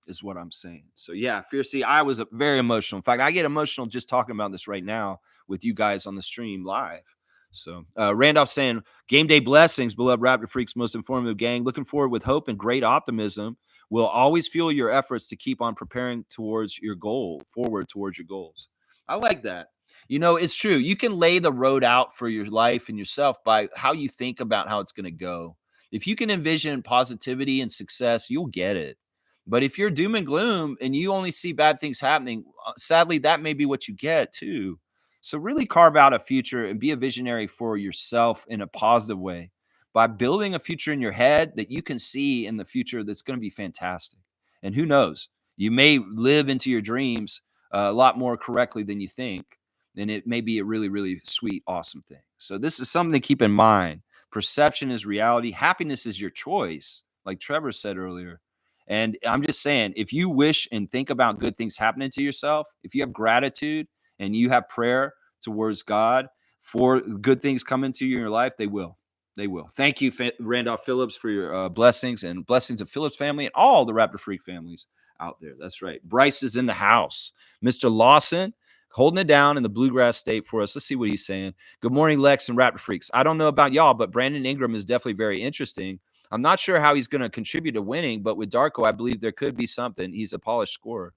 is what I'm saying. So yeah, Fiercey, I was very emotional. In fact, I get emotional just talking about this right now with you guys on the stream live. So Randolph saying, game day blessings, beloved Raptor Freaks, most informative gang. Looking forward with hope and great optimism. Will always fuel your efforts to keep on preparing towards your goal, forward towards your goals. I like that. You know, it's true. You can lay the road out for your life and yourself by how you think about how it's going to go. If you can envision positivity and success, you'll get it. But if you're doom and gloom and you only see bad things happening, sadly, that may be what you get too. So really carve out a future and be a visionary for yourself in a positive way by building a future in your head that you can see in the future that's going to be fantastic. And who knows, you may live into your dreams a lot more correctly than you think. And it may be a really, really sweet, awesome thing. So this is something to keep in mind. Perception is reality. Happiness is your choice, like Trevor said earlier. And I'm just saying, if you wish and think about good things happening to yourself, if you have gratitude and you have prayer towards God for good things coming to you in your life, they will. They will. Thank you, Randolph Phillips, for your blessings and blessings of Phillips family and all the Raptor Freak families out there. That's right. Bryce is in the house. Mr. Lawson holding it down in the Bluegrass State for us. Let's see what he's saying. Good morning, Lex and Raptor Freaks. I don't know about y'all, but Brandon Ingram is definitely very interesting. I'm not sure how he's going to contribute to winning, but with Darko, I believe there could be something. He's a polished scorer.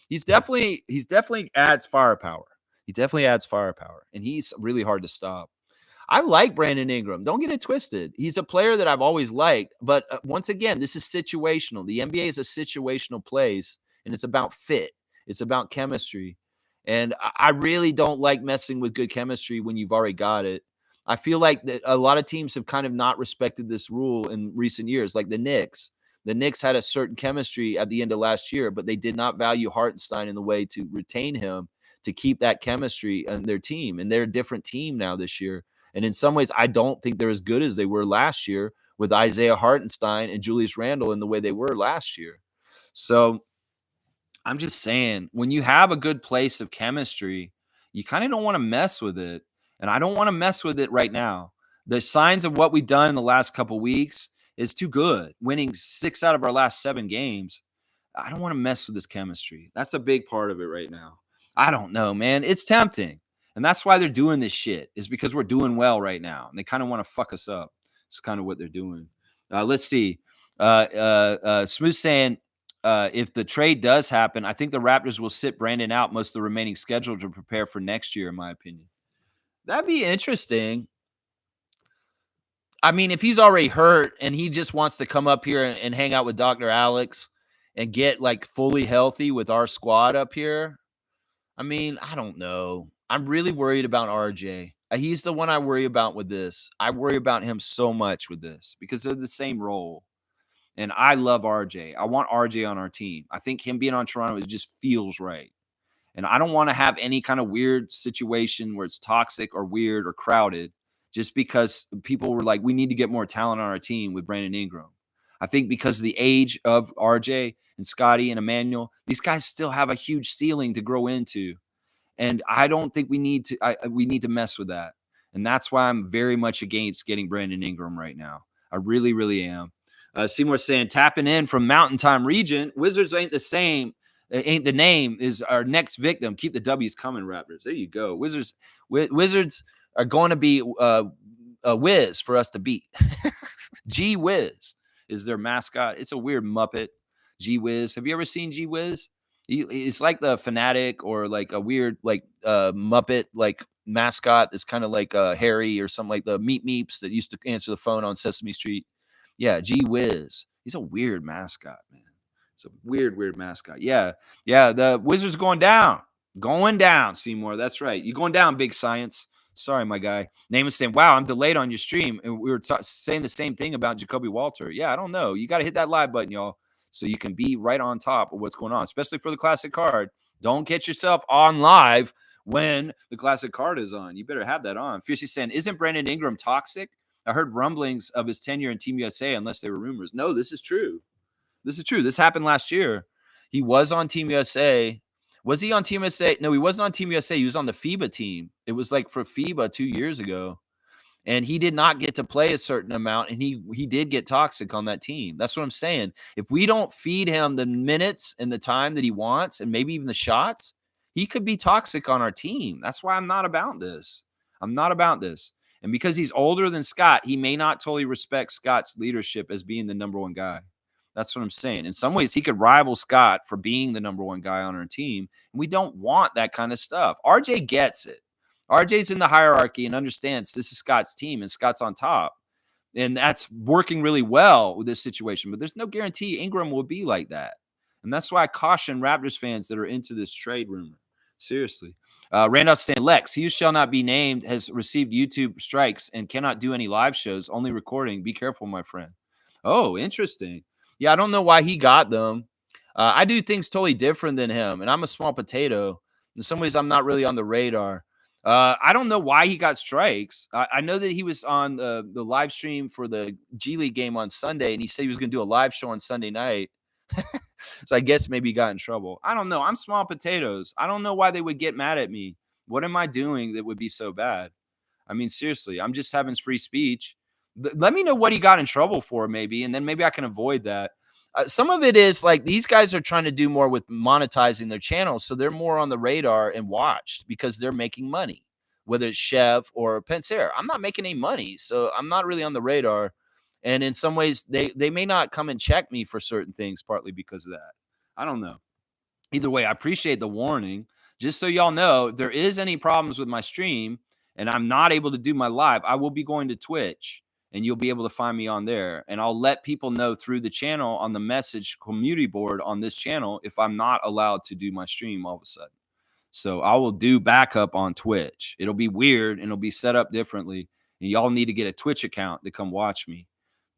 He's definitely adds firepower. He definitely adds firepower, and he's really hard to stop. I like Brandon Ingram. Don't get it twisted. He's a player that I've always liked. But once again, this is situational. The NBA is a situational place, and it's about fit. It's about chemistry. And I really don't like messing with good chemistry when you've already got it. I feel like that a lot of teams have kind of not respected this rule in recent years, like the Knicks. The Knicks had a certain chemistry at the end of last year, but they did not value Hartenstein in the way to retain him to keep that chemistry in their team. And they're a different team now this year. And in some ways, I don't think they're as good as they were last year with Isaiah Hartenstein and Julius Randle in the way they were last year. So I'm just saying, when you have a good place of chemistry, you kind of don't want to mess with it. And I don't want to mess with it right now. The signs of what we've done in the last couple weeks is too good. Winning 6 out of our last 7 games. I don't want to mess with this chemistry. That's a big part of it right now. I don't know, man. It's tempting. And that's why they're doing this shit, is because we're doing well right now. And they kind of want to fuck us up. It's kind of what they're doing. Let's see. Smooth saying, if the trade does happen, I think the Raptors will sit Brandon out most of the remaining schedule to prepare for next year, in my opinion. That'd be interesting. I mean, if he's already hurt and he just wants to come up here and hang out with Dr. Alex and get like fully healthy with our squad up here, I mean, I don't know. I'm really worried about RJ. He's the one I worry about with this. I worry about him so much with this because they're the same role. And I love RJ. I want RJ on our team. I think him being on Toronto, it just feels right. And I don't want to have any kind of weird situation where it's toxic or weird or crowded just because people were like, we need to get more talent on our team with Brandon Ingram. I think because of the age of RJ and Scotty and Emmanuel, these guys still have a huge ceiling to grow into. And I don't think we need to mess with that. And that's why I'm very much against getting Brandon Ingram right now. I really, really am. Seymour saying, tapping in from Mountain Time region. Wizards ain't the same. Ain't the name is our next victim. Keep the W's coming, Raptors. There you go. Wizards are going to be a whiz for us to beat. G Wiz is their mascot. It's a weird Muppet. G Wiz. Have you ever seen G Wiz? It's like the Fanatic or like a weird like Muppet like mascot that's kind of like Harry or something like the Meep Meeps that used to answer the phone on Sesame Street. Yeah, Gee Whiz. He's a weird mascot, man. It's a weird mascot. Yeah. The Wizards going down. Going down, Seymour. That's right. You're going down, big science. Sorry, my guy. Name is saying, wow, I'm delayed on your stream. And we were saying the same thing about Jacoby Walter. Yeah, I don't know. You got to hit that live button, y'all, so you can be right on top of what's going on, especially for the classic card. Don't get yourself on live when the classic card is on. You better have that on. Fiercely saying, isn't Brandon Ingram toxic? I heard rumblings of his tenure in Team USA, unless they were rumors. No, this is true. This is true. This happened last year. He was on Team USA. Was he on Team USA? No, he wasn't on Team USA. He was on the FIBA team. It was like for FIBA 2 years ago. And he did not get to play a certain amount, and he did get toxic on that team. That's what I'm saying. If we don't feed him the minutes and the time that he wants, and maybe even the shots, he could be toxic on our team. That's why I'm not about this. I'm not about this. And because he's older than Scott, he may not totally respect Scott's leadership as being the number one guy. That's what I'm saying. In some ways, he could rival Scott for being the number one guy on our team. And we don't want that kind of stuff. RJ gets it. RJ's in the hierarchy and understands this is Scott's team and Scott's on top. And that's working really well with this situation. But there's no guarantee Ingram will be like that. And that's why I caution Raptors fans that are into this trade rumor. Seriously. Randolph saying, Lex, he who shall not be named has received YouTube strikes and cannot do any live shows, only recording. Be careful, my friend. Oh, interesting. Yeah, I don't know why he got them. I do things totally different than him, and I'm a small potato. In some ways, I'm not really on the radar. I don't know why he got strikes. I know that he was on the live stream for the G League game on Sunday, and he said he was going to do a live show on Sunday night. So I guess maybe he got in trouble. I don't know. I'm small potatoes. I don't know why they would get mad at me. What am I doing that would be so bad? I mean, seriously, I'm just having free speech. Let me know what he got in trouble for, maybe, and then maybe I can avoid that. Some of it is like these guys are trying to do more with monetizing their channels, so they're more on the radar and watched because they're making money, whether it's Chev or Pensair. I'm not making any money, so I'm not really on the radar. And in some ways, they may not come and check me for certain things, partly because of that. I don't know. Either way, I appreciate the warning. Just so y'all know, if there is any problems with my stream and I'm not able to do my live, I will be going to Twitch and you'll be able to find me on there. And I'll let people know through the channel on the message community board on this channel if I'm not allowed to do my stream all of a sudden. So I will do backup on Twitch. It'll be weird and it'll be set up differently. And y'all need to get a Twitch account to come watch me.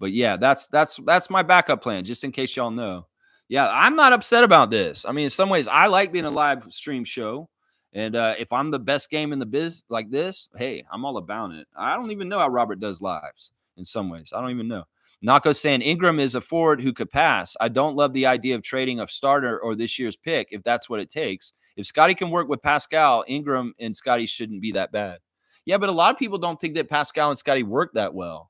But yeah, that's my backup plan, just in case y'all know. Yeah, I'm not upset about this. I mean, in some ways, I like being a live stream show. And if I'm the best game in the biz like this, hey, I'm all about it. I don't even know how Robert does lives in some ways. I don't even know. Nako saying Ingram is a forward who could pass. I don't love the idea of trading a starter or this year's pick if that's what it takes. If Scotty can work with Pascal, Ingram and Scotty shouldn't be that bad. Yeah, but a lot of people don't think that Pascal and Scotty work that well.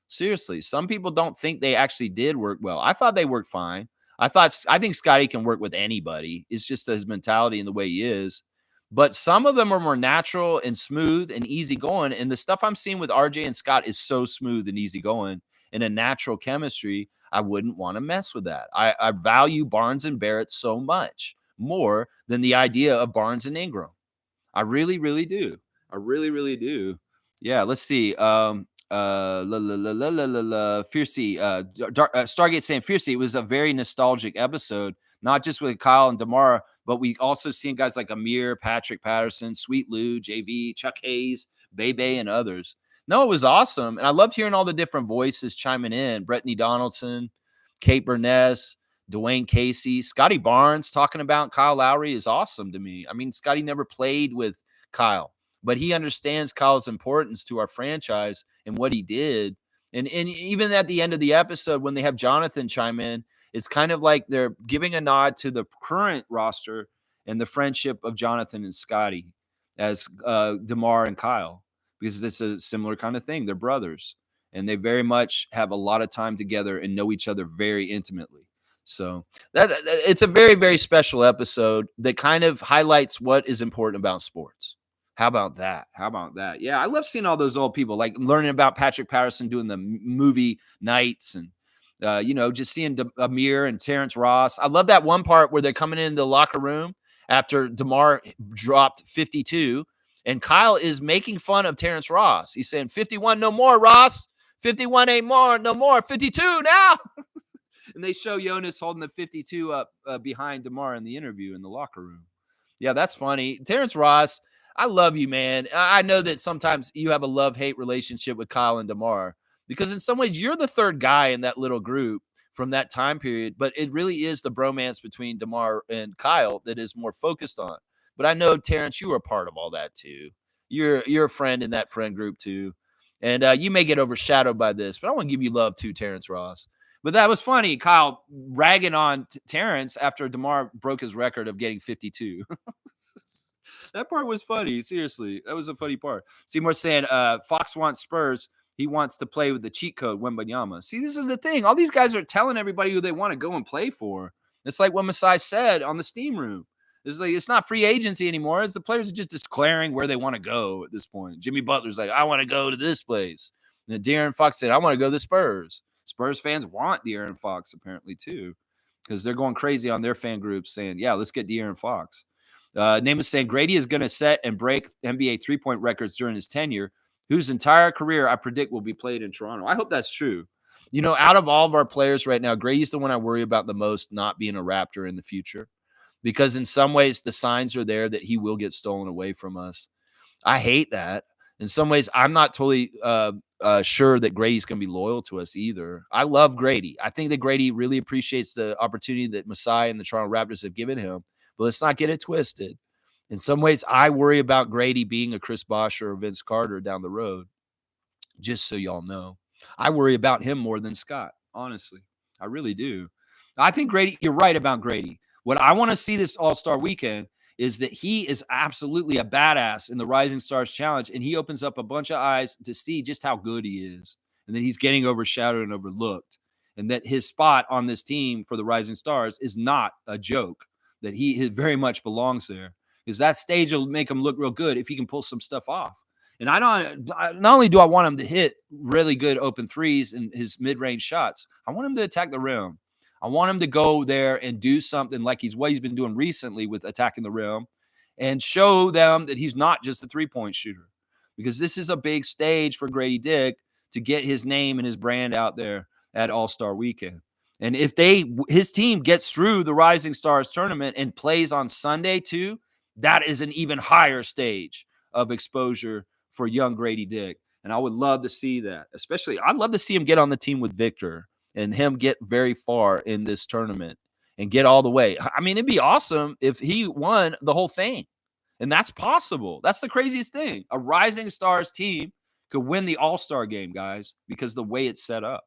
Seriously, some people don't think they actually did work well. I thought they worked fine. I think Scotty can work with anybody. It's just his mentality and the way he is. But some of them are more natural and smooth and easygoing. And the stuff I'm seeing with RJ and Scott is so smooth and easygoing and a natural chemistry. I wouldn't want to mess with that. I value Barnes and Barrett so much more than the idea of Barnes and Ingram. I really, really do. I really, really do. Yeah, let's see. Fiercey, Stargate saying Fiercey, it was a very nostalgic episode, not just with Kyle and DeMar, but we also seen guys like Amir, Patrick Patterson, Sweet Lou, JV, Chuck Hayes, Bebe, and others. No, it was awesome. And I loved hearing all the different voices chiming in. Brittany Donaldson, Kate Burness, Dwayne Casey, Scotty Barnes talking about Kyle Lowry is awesome to me. I mean, Scotty never played with Kyle, but he understands Kyle's importance to our franchise and what he did. And even at the end of the episode, when they have Jonathan chime in, it's kind of like they're giving a nod to the current roster and the friendship of Jonathan and Scotty as DeMar and Kyle, because it's a similar kind of thing. They're brothers, and they very much have a lot of time together and know each other very intimately. So that it's a very, very special episode that kind of highlights what is important about sports. How about that? How about that? Yeah, I love seeing all those old people, like learning about Patrick Patterson doing the movie nights and, just seeing Amir and Terrence Ross. I love that one part where they're coming in the locker room after DeMar dropped 52, and Kyle is making fun of Terrence Ross. He's saying, 51, no more, Ross. 51 ain't more, no more. 52 now. And they show Jonas holding the 52 up behind DeMar in the interview in the locker room. Yeah, that's funny. Terrence Ross, I love you, man. I know that sometimes you have a love-hate relationship with Kyle and DeMar because in some ways you're the third guy in that little group from that time period, but it really is the bromance between DeMar and Kyle that is more focused on. But I know Terrence, you are part of all that too. You're a friend in that friend group too, and you may get overshadowed by this, but I want to give you love too, Terrence Ross. But that was funny, Kyle ragging on Terrence after DeMar broke his record of getting 52. That part was funny. Seriously, that was a funny part. Seymour saying, Fox wants Spurs. He wants to play with the cheat code, Wembanyama. See, this is the thing. All these guys are telling everybody who they want to go and play for. It's like what Masai said on the Steam Room. It's like it's not free agency anymore. It's the players are just declaring where they want to go at this point. Jimmy Butler's like, I want to go to this place. And De'Aaron Fox said, I want to go to the Spurs. Spurs fans want De'Aaron Fox apparently too, because they're going crazy on their fan groups saying, yeah, let's get De'Aaron Fox. Name is saying Grady is going to set and break NBA three-point records during his tenure, whose entire career I predict will be played in Toronto. I hope that's true. You know, out of all of our players right now, Grady's the one I worry about the most not being a Raptor in the future because in some ways the signs are there that he will get stolen away from us. I hate that. In some ways, I'm not totally sure that Grady's going to be loyal to us either. I love Grady. I think that Grady really appreciates the opportunity that Masai and the Toronto Raptors have given him. But let's not get it twisted. In some ways, I worry about Grady being a Chris Bosh or Vince Carter down the road, just so y'all know. I worry about him more than Scott, honestly. I really do. I think Grady, you're right about Grady. What I want to see this All-Star weekend is that he is absolutely a badass in the Rising Stars Challenge, and he opens up a bunch of eyes to see just how good he is, and that he's getting overshadowed and overlooked, and that his spot on this team for the Rising Stars is not a joke, that he very much belongs there, because that stage will make him look real good if he can pull some stuff off. And not only do I want him to hit really good open threes and his mid-range shots, I want him to attack the rim. I want him to go there and do something like what he's been doing recently with attacking the rim and show them that he's not just a three-point shooter, because this is a big stage for Grady Dick to get his name and his brand out there at All-Star Weekend. And if his team gets through the Rising Stars tournament and plays on Sunday too, that is an even higher stage of exposure for young Grady Dick. And I would love to see that. Especially, I'd love to see him get on the team with Victor and him get very far in this tournament and get all the way. I mean, it'd be awesome if he won the whole thing. And that's possible. That's the craziest thing. A Rising Stars team could win the All-Star game, guys, because the way it's set up.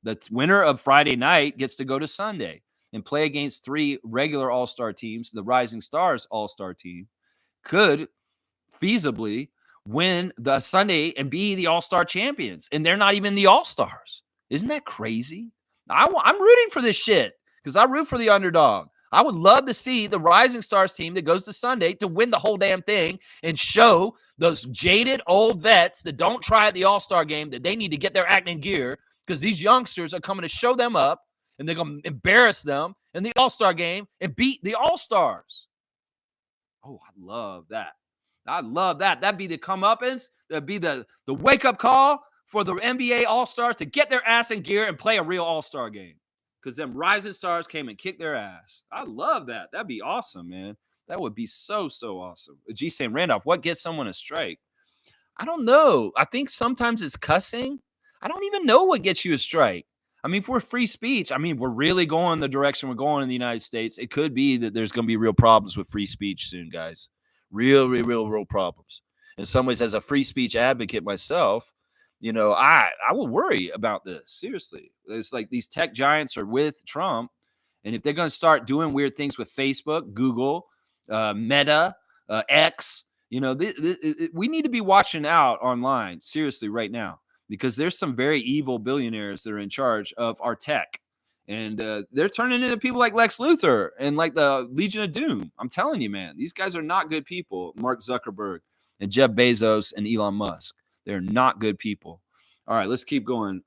The winner of Friday night gets to go to Sunday and play against three regular All-Star teams. The Rising Stars All-Star team could feasibly win the Sunday and be the All-Star champions. And they're not even the All-Stars. Isn't that crazy? I'm rooting for this shit because I root for the underdog. I would love to see the Rising Stars team that goes to Sunday to win the whole damn thing and show those jaded old vets that don't try at the All-Star game that they need to get their act in gear, because these youngsters are coming to show them up and they're going to embarrass them in the All-Star game and beat the All-Stars. Oh, I love that. I love that. That'd be the comeuppance. That'd be the wake-up call for the NBA All-Stars to get their ass in gear and play a real All-Star game, because them Rising Stars came and kicked their ass. I love that. That'd be awesome, man. That would be so, so awesome. G. St. Randolph, what gets someone a strike? I don't know. I think sometimes it's cussing. I don't even know what gets you a strike. I mean, for free speech, I mean, we're really going the direction we're going in the United States. It could be that there's going to be real problems with free speech soon, guys. Real problems. In some ways, as a free speech advocate myself, you know, I will worry about this. Seriously. It's like these tech giants are with Trump. And if they're going to start doing weird things with Facebook, Google, Meta, X, you know, we need to be watching out online, seriously, right now, because there's some very evil billionaires that are in charge of our tech. And they're turning into people like Lex Luthor and like the Legion of Doom. I'm telling you, man, these guys are not good people. Mark Zuckerberg and Jeff Bezos and Elon Musk. They're not good people. All right, let's keep going.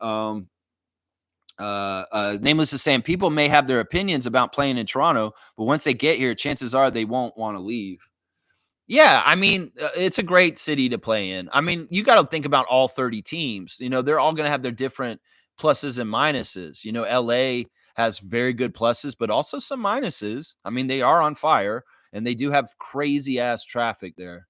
Nameless is saying people may have their opinions about playing in Toronto, but once they get here, chances are they won't want to leave. Yeah, I mean, it's a great city to play in. I mean, you got to think about all 30 teams. You know, they're all going to have their different pluses and minuses. You know, LA has very good pluses, but also some minuses. I mean, they are on fire. and they do have crazy ass traffic there.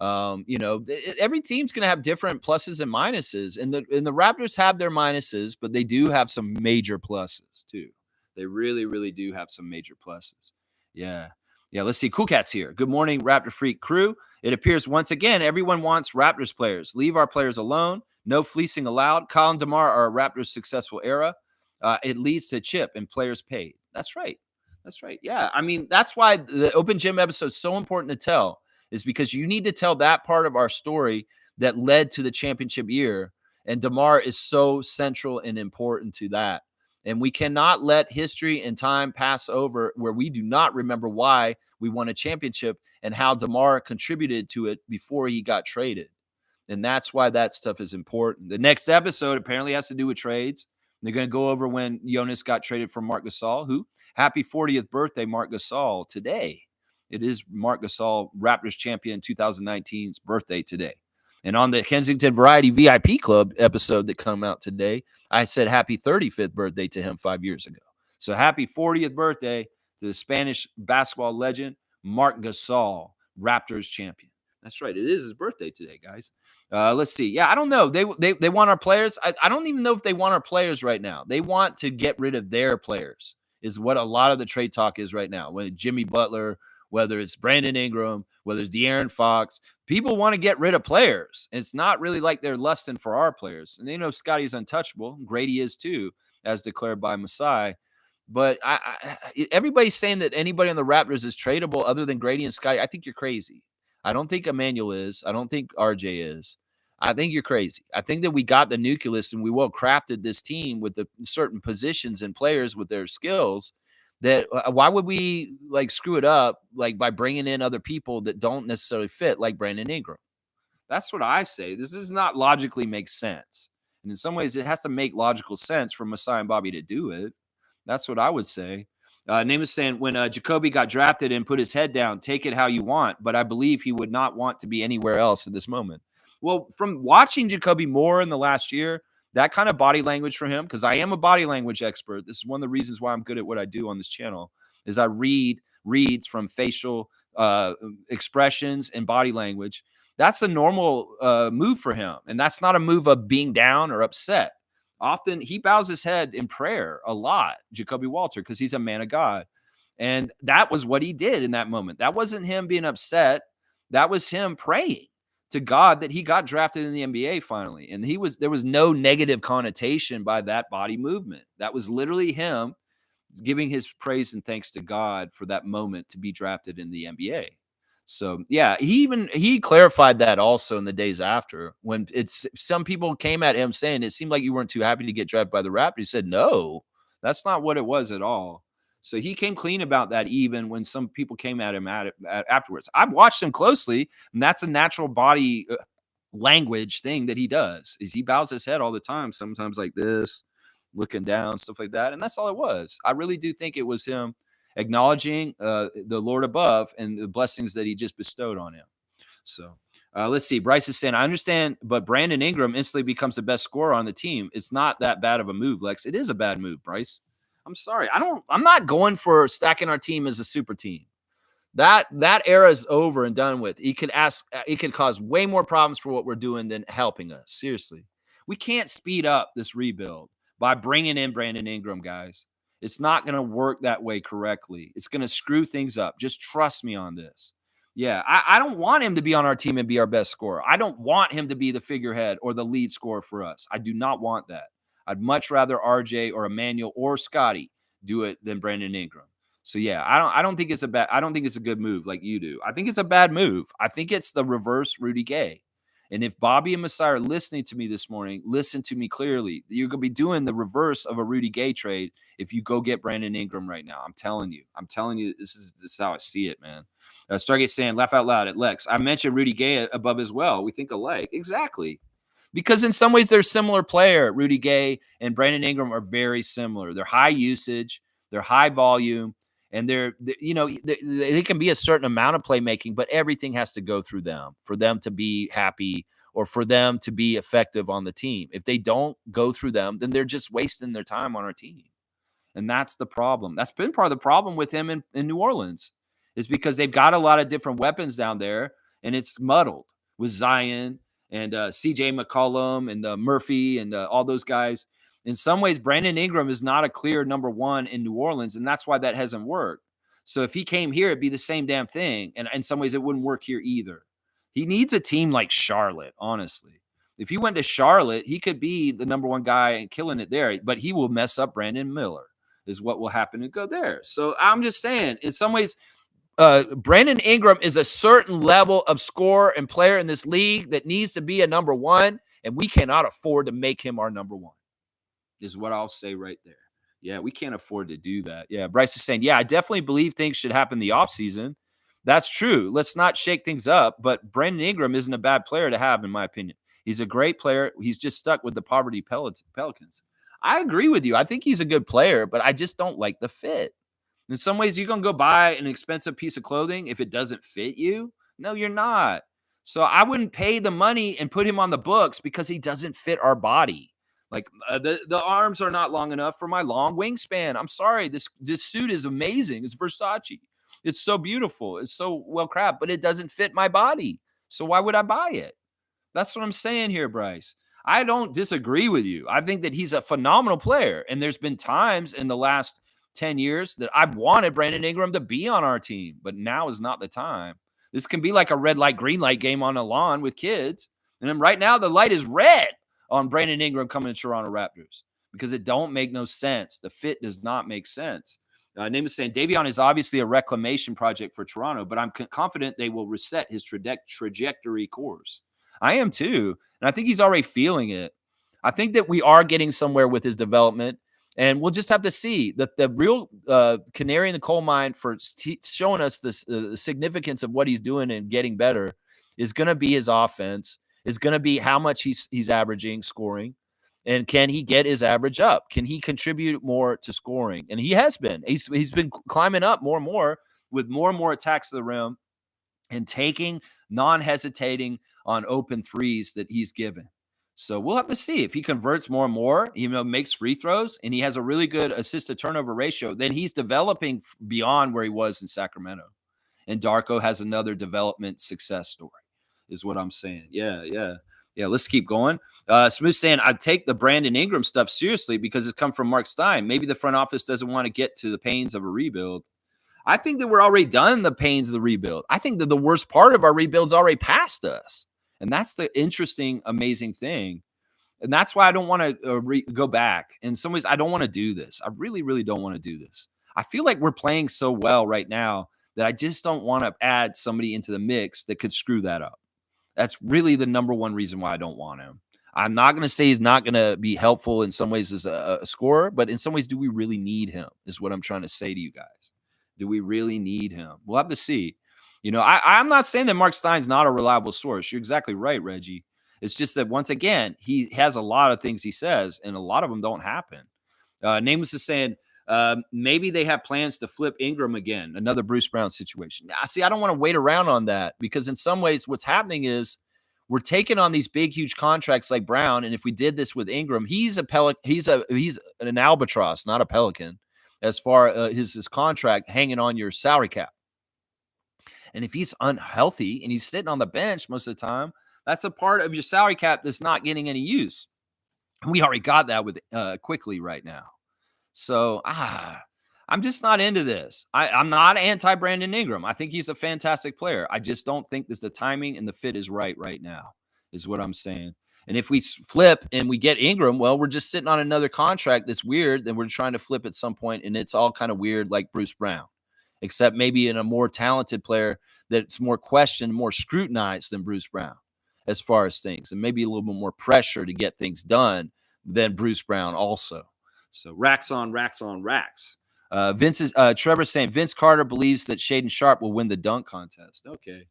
Every team's going to have different pluses and minuses, and the Raptors have their minuses, but they do have some major pluses too. They really, really do have some major pluses. Yeah. Yeah. Let's see. Cool Cat's here. Good morning, Raptor Freak crew. It appears once again, everyone wants Raptors players. Leave our players alone. No fleecing allowed. Kyle and DeMar are a Raptors successful era. It leads to chip and players paid. That's right. That's right. Yeah. I mean, that's why the Open Gym episode is so important to tell, is because you need to tell that part of our story that led to the championship year. And DeMar is so central and important to that. And we cannot let history and time pass over where we do not remember why we won a championship and how DeMar contributed to it before he got traded. And that's why that stuff is important. The next episode apparently has to do with trades. They're going to go over when Jonas got traded from Marc Gasol, who happy 40th birthday, Marc Gasol, today. It is Marc Gasol, Raptors champion 2019's birthday today. And on the Kensington Variety VIP Club episode that come out today, I said happy 35th birthday to him 5 years ago. So happy 40th birthday to the Spanish basketball legend, Marc Gasol, Raptors champion. That's right. It is his birthday today, guys. Let's see. Yeah, I don't know. They want our players. I don't even know if they want our players right now. They want to get rid of their players is what a lot of the trade talk is right now. When Jimmy Butler, whether it's Brandon Ingram, whether it's De'Aaron Fox, people want to get rid of players. It's not really like they're lusting for our players. And they know Scotty's untouchable. Grady is too, as declared by Masai. But everybody's saying that anybody on the Raptors is tradable other than Grady and Scotty. I think you're crazy. I don't think Emmanuel is. I don't think RJ is. I think you're crazy. I think that we got the nucleus and we well crafted this team with the certain positions and players with their skills that why would we like screw it up like by bringing in other people that don't necessarily fit like Brandon Ingram? That's what I say. This does not logically make sense. And in some ways it has to make logical sense for Masai and Bobby to do it. That's what I would say. Name is saying when Jacoby got drafted and put his head down, take it how you want, but I believe he would not want to be anywhere else at this moment. Well, from watching Jacoby more in the last year, that kind of body language for him, because I am a body language expert. This is one of the reasons why I'm good at what I do on this channel, is I reads from facial expressions and body language. That's a normal move for him, and that's not a move of being down or upset. Often he bows his head in prayer a lot, Jacoby Walter, because he's a man of God. And that was what he did in that moment. That wasn't him being upset. That was him praying to God that he got drafted in the NBA finally. And there was no negative connotation by that body movement. That was literally him giving his praise and thanks to God for that moment to be drafted in the NBA. So yeah, he clarified that also in the days after when some people came at him saying it seemed like you weren't too happy to get drafted by the Raptors. He said, no, that's not what it was at all. So he came clean about that even when some people came at him afterwards. I've watched him closely, and that's a natural body language thing that he does is he bows his head all the time, sometimes like this, looking down, stuff like that. And that's all it was. I really do think it was him acknowledging the Lord above and the blessings that he just bestowed on him. So let's see. Bryce is saying, I understand, but Brandon Ingram instantly becomes the best scorer on the team. It's not that bad of a move, Lex. It is a bad move, Bryce. I'm sorry. I'm not going for stacking our team as a super team. That era is over and done with. It could cause way more problems for what we're doing than helping us. Seriously. We can't speed up this rebuild by bringing in Brandon Ingram, guys. It's not going to work that way correctly. It's going to screw things up. Just trust me on this. Yeah, I don't want him to be on our team and be our best scorer. I don't want him to be the figurehead or the lead scorer for us. I do not want that. I'd much rather RJ or Emmanuel or Scotty do it than Brandon Ingram. So yeah, I don't think it's a good move like you do. I think it's a bad move. I think it's the reverse Rudy Gay. And if Bobby and Masai are listening to me this morning, listen to me clearly. You're going to be doing the reverse of a Rudy Gay trade if you go get Brandon Ingram right now. I'm telling you, this is how I see it, man. Stargate saying, laugh out loud at Lex. I mentioned Rudy Gay above as well. We think alike. Exactly. Because in some ways they're similar player. Rudy Gay and Brandon Ingram are very similar. They're high usage. They're high volume. And they can be a certain amount of playmaking, but everything has to go through them for them to be happy or for them to be effective on the team. If they don't go through them, then they're just wasting their time on our team. And that's the problem. That's been part of the problem with him in New Orleans is because they've got a lot of different weapons down there, and it's muddled with Zion and CJ McCollum and Murphy and all those guys. In some ways, Brandon Ingram is not a clear number one in New Orleans, and that's why that hasn't worked. So if he came here, it'd be the same damn thing. And in some ways, it wouldn't work here either. He needs a team like Charlotte, honestly. If he went to Charlotte, he could be the number one guy and killing it there, but he will mess up Brandon Miller, is what will happen to go there. So I'm just saying, in some ways, Brandon Ingram is a certain level of scorer and player in this league that needs to be a number one, and we cannot afford to make him our number one, is what I'll say right there. Yeah, we can't afford to do that. Yeah, Bryce is saying, yeah, I definitely believe things should happen in the offseason. That's true. Let's not shake things up, but Brandon Ingram isn't a bad player to have, in my opinion. He's a great player. He's just stuck with the poverty Pelicans. I agree with you. I think he's a good player, but I just don't like the fit. In some ways, you're going to go buy an expensive piece of clothing if it doesn't fit you. No, you're not. So I wouldn't pay the money and put him on the books because he doesn't fit our body. Like the arms are not long enough for my long wingspan. I'm sorry. This suit is amazing. It's Versace. It's so beautiful. It's so well crafted, but it doesn't fit my body. So why would I buy it? That's what I'm saying here, Bryce. I don't disagree with you. I think that he's a phenomenal player. And there's been times in the last 10 years that I've wanted Brandon Ingram to be on our team, but now is not the time. This can be like a red light, green light game on a lawn with kids. And then right now the light is red on Brandon Ingram coming to Toronto Raptors because it don't make no sense. The fit does not make sense. Name is saying Davion is obviously a reclamation project for Toronto, but I'm confident they will reset his trajectory course. I am too. And I think he's already feeling it. I think that we are getting somewhere with his development. And we'll just have to see that the real canary in the coal mine for showing us this significance of what he's doing and getting better is going to be his offense, is going to be how much he's averaging scoring. And can he get his average up? Can he contribute more to scoring? And he has been. He's been climbing up more and more attacks to the rim and taking non-hesitating on open threes that he's given. So we'll have to see if he converts more and more, makes free throws, and he has a really good assist to turnover ratio, then he's developing beyond where he was in Sacramento. And Darko has another development success story, is what I'm saying. Yeah. Let's keep going. Smooth saying, I'd take the Brandon Ingram stuff seriously because it's come from Mark Stein. Maybe the front office doesn't want to get to the pains of a rebuild. I think that we're already done the pains of the rebuild. I think that the worst part of our rebuild's already past us. And that's the interesting, amazing thing. And that's why I don't want to go back. In some ways, I don't want to do this. I really, really don't want to do this. I feel like we're playing so well right now that I just don't want to add somebody into the mix that could screw that up. That's really the number one reason why I don't want him. I'm not going to say he's not going to be helpful in some ways as a scorer, but in some ways, do we really need him is what I'm trying to say to you guys. Do we really need him? We'll have to see. I'm not saying that Mark Stein's not a reliable source. You're exactly right, Reggie. It's just that, once again, he has a lot of things he says, and a lot of them don't happen. Nameless is saying, maybe they have plans to flip Ingram again, another Bruce Brown situation. See, I don't want to wait around on that because in some ways what's happening is we're taking on these big, huge contracts like Brown, and if we did this with Ingram, he's an albatross, not a pelican, as far as his contract hanging on your salary cap. And if he's unhealthy and he's sitting on the bench most of the time, that's a part of your salary cap that's not getting any use. We already got that with Quickly right now. So I'm just not into this. I'm not anti-Brandon Ingram. I think he's a fantastic player. I just don't think the timing and the fit is right now, is what I'm saying. And if we flip and we get Ingram, well, we're just sitting on another contract that's weird. Then we're trying to flip at some point, and it's all kind of weird like Bruce Brown, except maybe in a more talented player that's more questioned, more scrutinized than Bruce Brown as far as things, and maybe a little bit more pressure to get things done than Bruce Brown also. So racks on racks on racks. Trevor's saying Vince Carter believes that Shaden Sharp will win the dunk contest. Okay.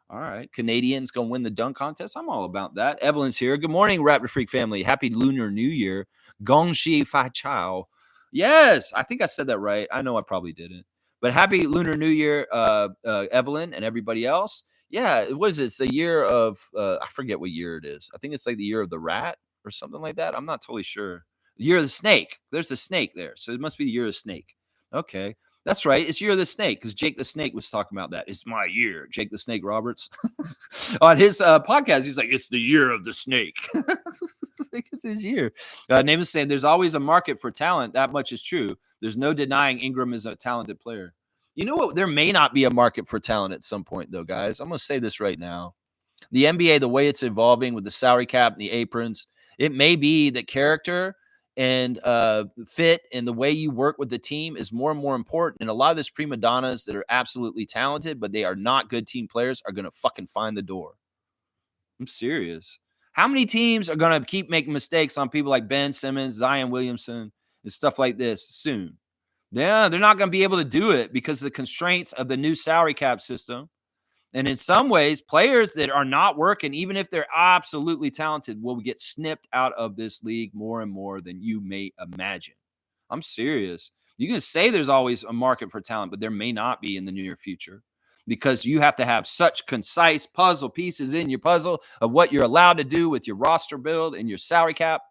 All right. Canadians going to win the dunk contest. I'm all about that. Evelyn's here. Good morning, Raptor Freak family. Happy Lunar New Year. Gong Shi Fa Chao. Yes. I think I said that right. I know I probably didn't. But happy Lunar New Year, Evelyn and everybody else. Yeah. What is it? It's the year of, I forget what year it is. I think it's like the year of the rat or something like that. I'm not totally sure. The year of the snake. There's a snake there. So it must be the year of the snake. Okay. That's right. It's Year of the Snake because Jake the Snake was talking about that. It's my year. Jake the Snake Roberts. On his podcast, he's like, it's the year of the snake. It's his year. Name is saying there's always a market for talent. That much is true. There's no denying Ingram is a talented player. You know what? There may not be a market for talent at some point, though, guys. I'm going to say this right now. The NBA, the way it's evolving with the salary cap and the aprons, it may be that character and fit and the way you work with the team is more and more important. And a lot of these prima donnas that are absolutely talented, but they are not good team players, are going to fucking find the door. I'm serious. How many teams are going to keep making mistakes on people like Ben Simmons, Zion Williamson, and stuff like this soon? Yeah, they're not going to be able to do it because of the constraints of the new salary cap system. And in some ways, players that are not working, even if they're absolutely talented, will get snipped out of this league more and more than you may imagine. I'm serious. You can say there's always a market for talent, but there may not be in the near future because you have to have such concise puzzle pieces in your puzzle of what you're allowed to do with your roster build and your salary cap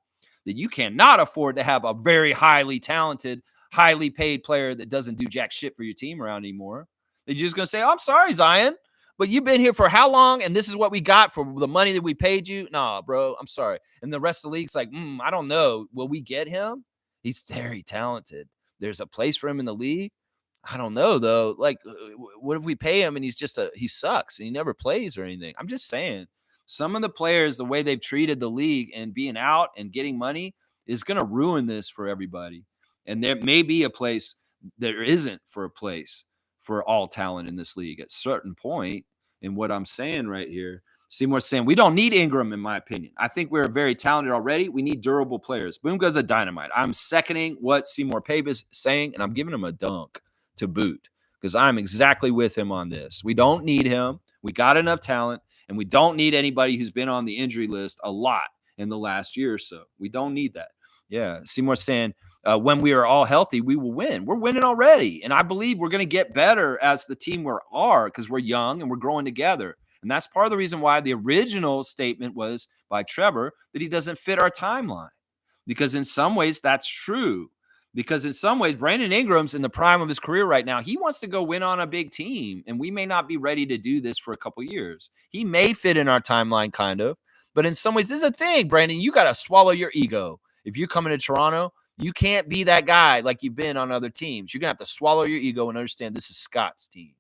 that you cannot afford to have a very highly talented, highly paid player that doesn't do jack shit for your team around anymore. They're just going to say, oh, I'm sorry, Zion, but you've been here for how long? And this is what we got for the money that we paid you? Nah, bro, I'm sorry. And the rest of the league's like, I don't know. Will we get him? He's very talented. There's a place for him in the league. I don't know, though. Like, what if we pay him and he sucks and he never plays or anything? I'm just saying some of the players, the way they've treated the league and being out and getting money is going to ruin this for everybody. And there may be a place there isn't for a place for all talent in this league at a certain point. And what I'm saying right here, Seymour's saying we don't need Ingram, in my opinion. I think we're very talented already. We need durable players. Boom goes a dynamite. I'm seconding what Seymour Pape is saying, and I'm giving him a dunk to boot because I'm exactly with him on this. We don't need him. We got enough talent, and we don't need anybody who's been on the injury list a lot in the last year or so. We don't need that. Yeah, Seymour's saying when we are all healthy, we will win. We're winning already. And I believe we're going to get better as the team we are because we're young and we're growing together. And that's part of the reason why the original statement was by Trevor that he doesn't fit our timeline. Because in some ways, that's true. Because in some ways, Brandon Ingram's in the prime of his career right now. He wants to go win on a big team. And we may not be ready to do this for a couple years. He may fit in our timeline, kind of. But in some ways, this is a thing, Brandon. You got to swallow your ego. If you're coming to Toronto, you can't be that guy like you've been on other teams. You're going to have to swallow your ego and understand this is Scott's team.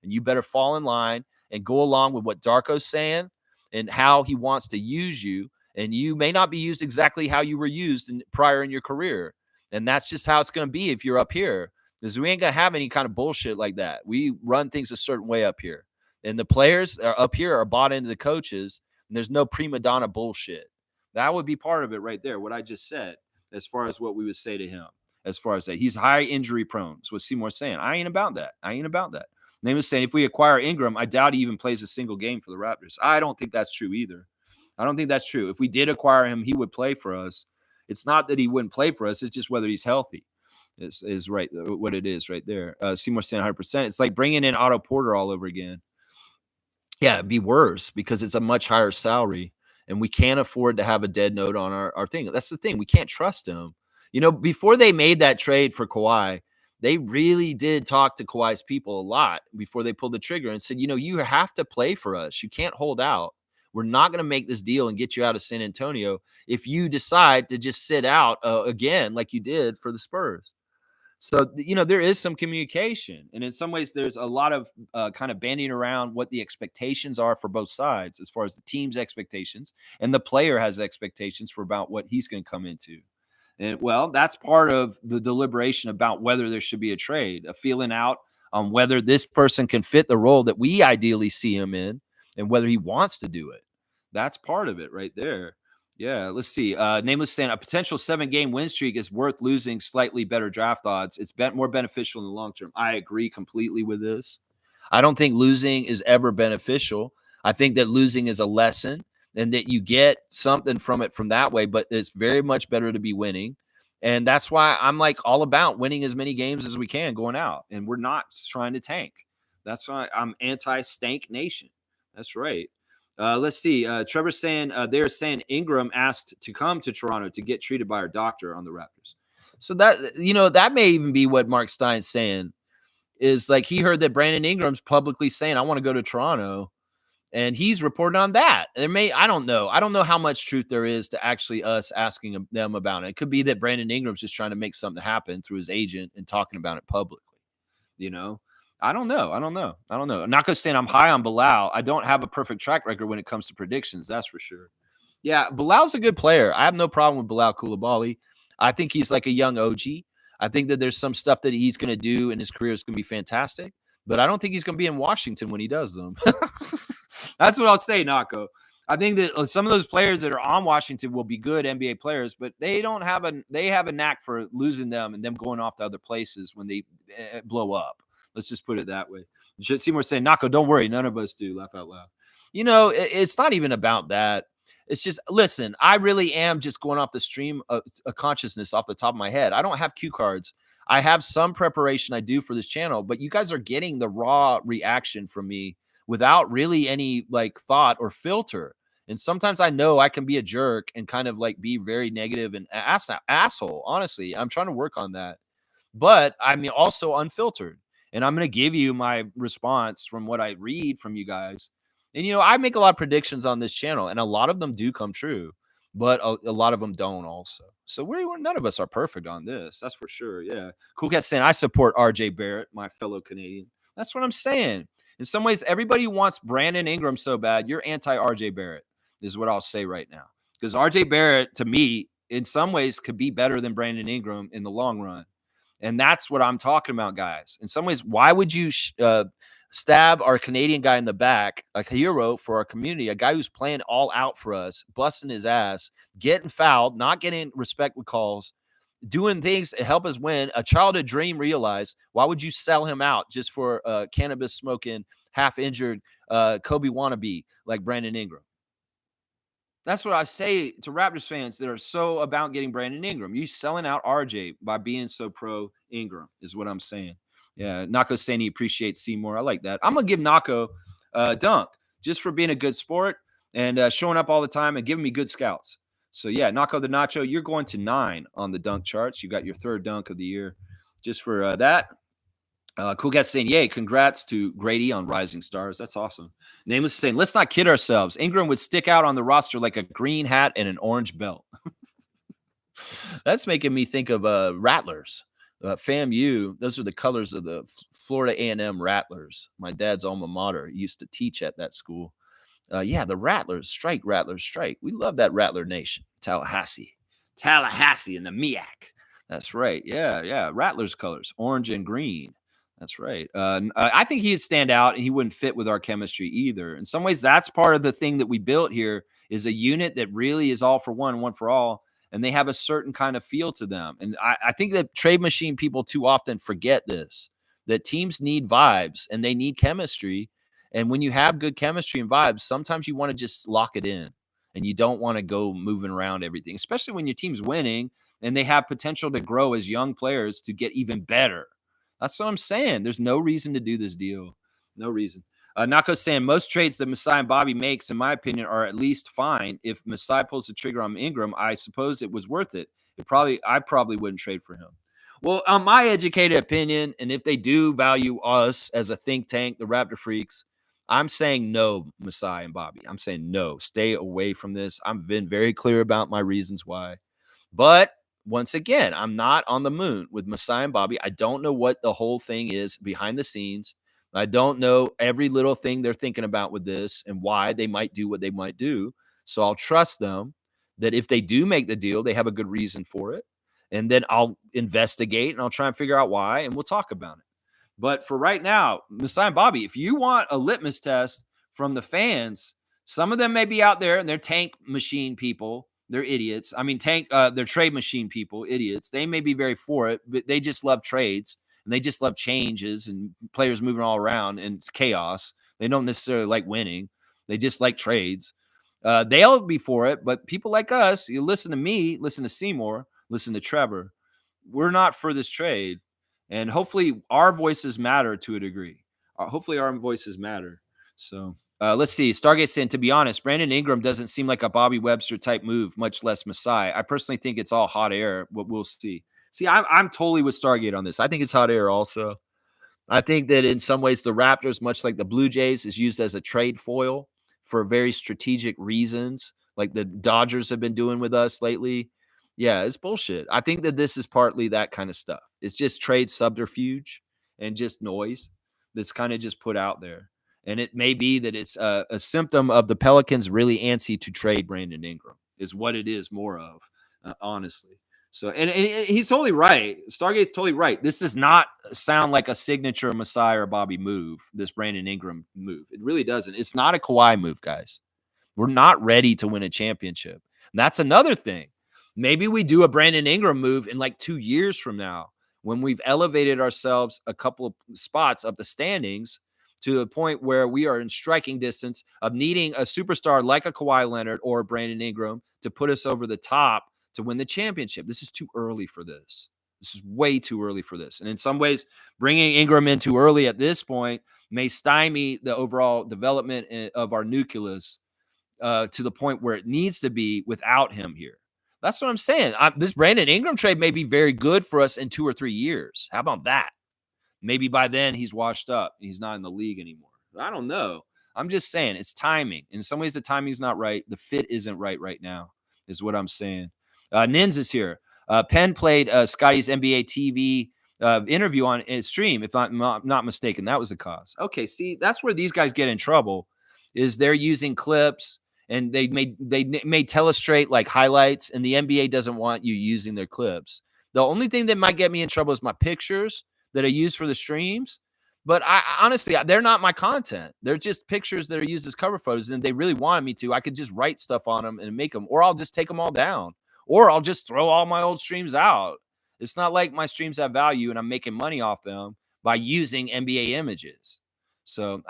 And you better fall in line and go along with what Darko's saying and how he wants to use you. And you may not be used exactly how you were used prior in your career. And that's just how it's going to be if you're up here. Because we ain't going to have any kind of bullshit like that. We run things a certain way up here. And the players up here are bought into the coaches. And there's no prima donna bullshit. That would be part of it right there, what I just said. As far as what we would say to him, as far as that he's high injury prone. That's what Seymour's saying. I ain't about that. Name was saying if we acquire Ingram, I doubt he even plays a single game for the Raptors. I don't think that's true either. I don't think that's true. If we did acquire him, he would play for us. It's not that he wouldn't play for us. It's just whether he's healthy is right. What it is right there. Seymour's saying 100%. It's like bringing in Otto Porter all over again. Yeah, it'd be worse because it's a much higher salary. And we can't afford to have a dead note on our thing. That's the thing. We can't trust him. You know, before they made that trade for Kawhi, they really did talk to Kawhi's people a lot before they pulled the trigger and said, you know, you have to play for us. You can't hold out. We're not going to make this deal and get you out of San Antonio if you decide to just sit out again like you did for the Spurs. So, you know, there is some communication. And in some ways, there's a lot of kind of banding around what the expectations are for both sides as far as the team's expectations. And the player has expectations for about what he's going to come into. And, well, that's part of the deliberation about whether there should be a trade, a feeling out on whether this person can fit the role that we ideally see him in and whether he wants to do it. That's part of it right there. Yeah, let's see. Nameless saying a potential 7-game win streak is worth losing slightly better draft odds. It's more beneficial in the long term. I agree completely with this. I don't think losing is ever beneficial. I think that losing is a lesson and that you get something from it from that way, but it's very much better to be winning. And that's why I'm like all about winning as many games as we can going out. And we're not trying to tank. That's why I'm anti-stank nation. That's right. Let's see. Trevor's saying they're saying Ingram asked to come to Toronto to get treated by our doctor on the Raptors. So that, you know, that may even be what Mark Stein's saying. is like he heard that Brandon Ingram's publicly saying, I want to go to Toronto. And he's reporting on that. I don't know. I don't know how much truth there is to actually us asking them about it. It could be that Brandon Ingram's just trying to make something happen through his agent and talking about it publicly. You know, I don't know. I'm not going to say I'm high on Bilal. I don't have a perfect track record when it comes to predictions. That's for sure. Yeah, Bilal's a good player. I have no problem with Bilal Coulibaly. I think he's like a young OG. I think that there's some stuff that he's going to do in his career is going to be fantastic, but I don't think he's going to be in Washington when he does them. That's what I'll say, Nako. I think that some of those players that are on Washington will be good NBA players, but they have a knack for losing them and them going off to other places when they blow up. Let's just put it that way. Seymour saying, Nako, don't worry. None of us do. Laugh out loud. It's not even about that. It's just, listen, I really am just going off the stream of consciousness off the top of my head. I don't have cue cards. I have some preparation I do for this channel, but you guys are getting the raw reaction from me without really any like thought or filter. And sometimes I know I can be a jerk and kind of like be very negative and asshole. Honestly, I'm trying to work on that, but I mean also unfiltered. And I'm going to give you my response from what I read from you guys. And I make a lot of predictions on this channel, and a lot of them do come true, but a lot of them don't also. So none of us are perfect on this. That's for sure. Yeah. Cool Cat saying, I support RJ Barrett, my fellow Canadian. That's what I'm saying. In some ways, everybody wants Brandon Ingram so bad. You're anti-RJ Barrett is what I'll say right now. Because RJ Barrett, to me, in some ways, could be better than Brandon Ingram in the long run. And that's what I'm talking about, guys. In some ways, why would you stab our Canadian guy in the back, a hero for our community, a guy who's playing all out for us, busting his ass, getting fouled, not getting respect with calls, doing things to help us win, a childhood dream realized? Why would you sell him out just for cannabis smoking, half injured Kobe wannabe like Brandon Ingram? That's what I say to Raptors fans that are so about getting Brandon Ingram. You selling out RJ by being so pro Ingram is what I'm saying. Yeah, Nako saying he appreciates Seymour. I like that. I'm going to give Nako a dunk just for being a good sport and showing up all the time and giving me good scouts. So, yeah, Nako the Nacho, you're going to 9 on the dunk charts. You got your 3rd dunk of the year just for that. Cool Cat saying, yay, congrats to Grady on Rising Stars. That's awesome. Nameless saying, let's not kid ourselves. Ingram would stick out on the roster like a green hat and an orange belt. That's making me think of Rattlers. FAMU, those are the colors of the Florida A&M Rattlers. My dad's alma mater used to teach at that school. Yeah, the Rattlers strike, Rattlers strike. We love that Rattler Nation. Tallahassee and the MEAC. That's right. Yeah. Rattlers colors, orange and green. That's right. I think he'd stand out, and he wouldn't fit with our chemistry either. In some ways, that's part of the thing that we built here is a unit that really is all for one for all, and they have a certain kind of feel to them. And I think that trade machine people too often forget this, that teams need vibes and they need chemistry. And when you have good chemistry and vibes, sometimes you want to just lock it in and you don't want to go moving around everything, especially when your team's winning and they have potential to grow as young players to get even better. That's what I'm saying. There's no reason to do this deal. No reason. Nako's saying most trades that Masai and Bobby makes, in my opinion, are at least fine. If Masai pulls the trigger on Ingram, I suppose it was worth it. I probably wouldn't trade for him. Well, on my educated opinion, and if they do value us as a think tank, the Raptor Freaks, I'm saying no, Masai and Bobby. I'm saying no. Stay away from this. I've been very clear about my reasons why. But once again, I'm not on the moon with Masai and Bobby. I don't know what the whole thing is behind the scenes. I don't know every little thing they're thinking about with this and why they might do what they might do. So I'll trust them that if they do make the deal, they have a good reason for it. And then I'll investigate and I'll try and figure out why, and we'll talk about it. But for right now, Masai and Bobby, if you want a litmus test from the fans, some of them may be out there and they're tank machine people. They're idiots. I mean, they're trade machine people, idiots. They may be very for it, but they just love trades and they just love changes and players moving all around and it's chaos. They don't necessarily like winning. They just like trades. They'll be for it, but people like us, you listen to me, listen to Seymour, listen to Trevor. We're not for this trade. And hopefully our voices matter to a degree. Hopefully our voices matter. So let's see. Stargate saying, to be honest, Brandon Ingram doesn't seem like a Bobby Webster type move, much less Masai. I personally think it's all hot air, but we'll see. See, I'm totally with Stargate on this. I think it's hot air also. I think that in some ways the Raptors, much like the Blue Jays, is used as a trade foil for very strategic reasons, like the Dodgers have been doing with us lately. Yeah, it's bullshit. I think that this is partly that kind of stuff. It's just trade subterfuge and just noise that's kind of just put out there. And it may be that it's a symptom of the Pelicans really antsy to trade Brandon Ingram, is what it is more of, honestly. So, and he's totally right. Stargate's totally right. This does not sound like a signature Messiah or Bobby move, this Brandon Ingram move. It really doesn't. It's not a Kawhi move, guys. We're not ready to win a championship. And that's another thing. Maybe we do a Brandon Ingram move in like 2 years from now when we've elevated ourselves a couple of spots up the standings to a point where we are in striking distance of needing a superstar like a Kawhi Leonard or Brandon Ingram to put us over the top to win the championship. This is too early for this. This is way too early for this. And in some ways, bringing Ingram in too early at this point may stymie the overall development of our nucleus to the point where it needs to be without him here. That's what I'm saying. This Brandon Ingram trade may be very good for us in 2 or 3 years. How about that? Maybe by then he's washed up. He's not in the league anymore. I don't know. I'm just saying it's timing. In some ways, the timing's not right. The fit isn't right now, is what I'm saying. Nins is here. Penn played Scotty's NBA TV interview on his stream, if I'm not mistaken. That was the cause. Okay, see, that's where these guys get in trouble, is they're using clips and they may telestrate like highlights, and the NBA doesn't want you using their clips. The only thing that might get me in trouble is my pictures that I use for the streams. But I honestly, they're not my content. They're just pictures that are used as cover photos. And they really wanted me to. I could just write stuff on them and make them, or I'll just take them all down, or I'll just throw all my old streams out. It's not like my streams have value and I'm making money off them by using NBA images. So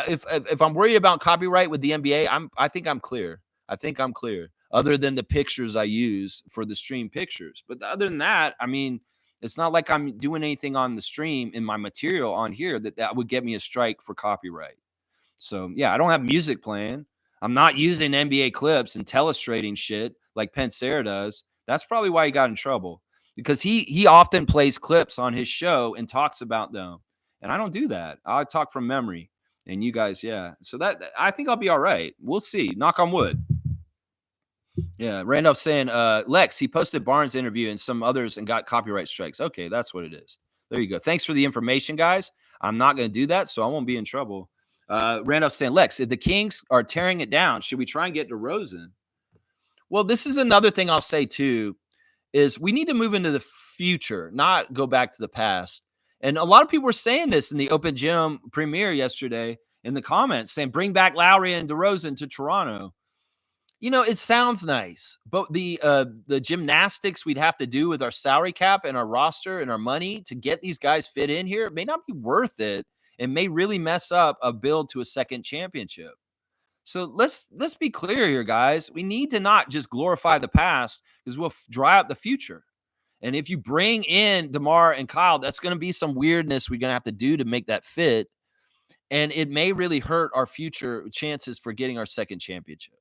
if I'm worried about copyright with the NBA, I think I'm clear. I think I'm clear. Other than the pictures I use for the stream pictures, but other than that, I mean, it's not like I'm doing anything on the stream in my material on here that would get me a strike for copyright. So yeah, I don't have music playing. I'm not using NBA clips and telestrating shit like Pensera does. That's probably why he got in trouble, because he often plays clips on his show and talks about them. And I don't do that. I talk from memory. And you guys, yeah. So that I think I'll be all right. We'll see. Knock on wood. Yeah, Randolph saying, Lex, he posted Barnes' interview and some others and got copyright strikes. Okay, that's what it is. There you go. Thanks for the information, guys. I'm not going to do that, so I won't be in trouble. Randolph saying, Lex, if the Kings are tearing it down, should we try and get DeRozan? Well, this is another thing I'll say, too, is we need to move into the future, not go back to the past. And a lot of people were saying this in the Open Gym premiere yesterday in the comments, saying, bring back Lowry and DeRozan to Toronto. You know, it sounds nice, but the gymnastics we'd have to do with our salary cap and our roster and our money to get these guys fit in here may not be worth it and may really mess up a build to a second championship. So let's be clear here, guys. We need to not just glorify the past, because we'll dry out the future. And if you bring in DeMar and Kyle, that's going to be some weirdness we're going to have to do to make that fit. And it may really hurt our future chances for getting our second championship.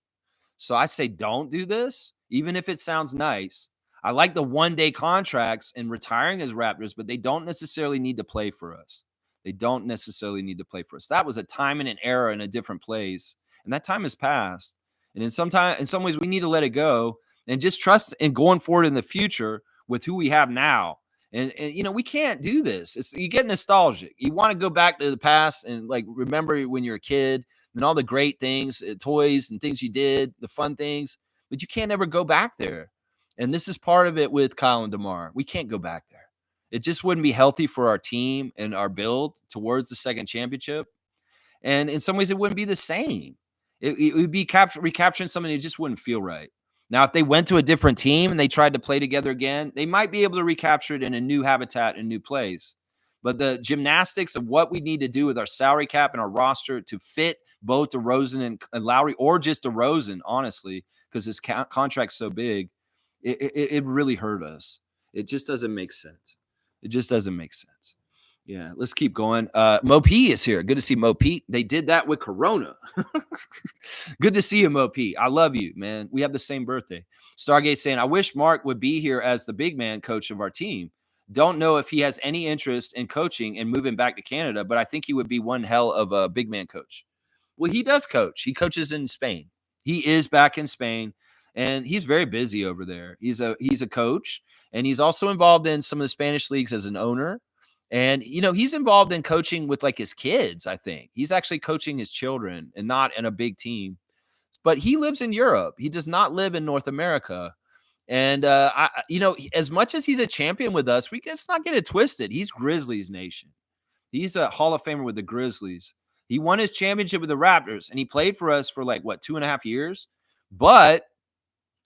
So I say don't do this, even if it sounds nice. I like the one-day contracts and retiring as Raptors, but they don't necessarily need to play for us. They don't necessarily need to play for us. That was a time and an era in a different place, and that time has passed. And in some ways, we need to let it go and just trust in going forward in the future with who we have now. And you know, we can't do this. You get nostalgic. You want to go back to the past and like remember when you're a kid and all the great things, toys and things you did, the fun things, but you can't ever go back there. And this is part of it with Kyle and DeMar. We can't go back there. It just wouldn't be healthy for our team and our build towards the second championship. And in some ways, it wouldn't be the same. It would be recapturing something that just wouldn't feel right. Now, if they went to a different team and they tried to play together again, they might be able to recapture it in a new habitat and new place. But the gymnastics of what we need to do with our salary cap and our roster to fit both DeRozan and Lowry, or just DeRozan, honestly, because his contract's so big, it really hurt us. It just doesn't make sense. It just doesn't make sense. Yeah, let's keep going. Mo P is here. Good to see Mo P. They did that with Corona. Good to see you, Mo P. I love you, man. We have the same birthday. Stargate saying, I wish Mark would be here as the big man coach of our team. Don't know if he has any interest in coaching and moving back to Canada, but I think he would be one hell of a big man coach. Well, he does coach. He coaches in Spain. He is back in Spain, and he's very busy over there. He's a coach, and he's also involved in some of the Spanish leagues as an owner. And he's involved in coaching with like his kids. I think he's actually coaching his children, and not in a big team. But he lives in Europe. He does not live in North America. And as much as he's a champion with us, let's not get it twisted. He's Grizzlies Nation. He's a Hall of Famer with the Grizzlies. He won his championship with the Raptors, and he played for us for like, what, 2.5 years? But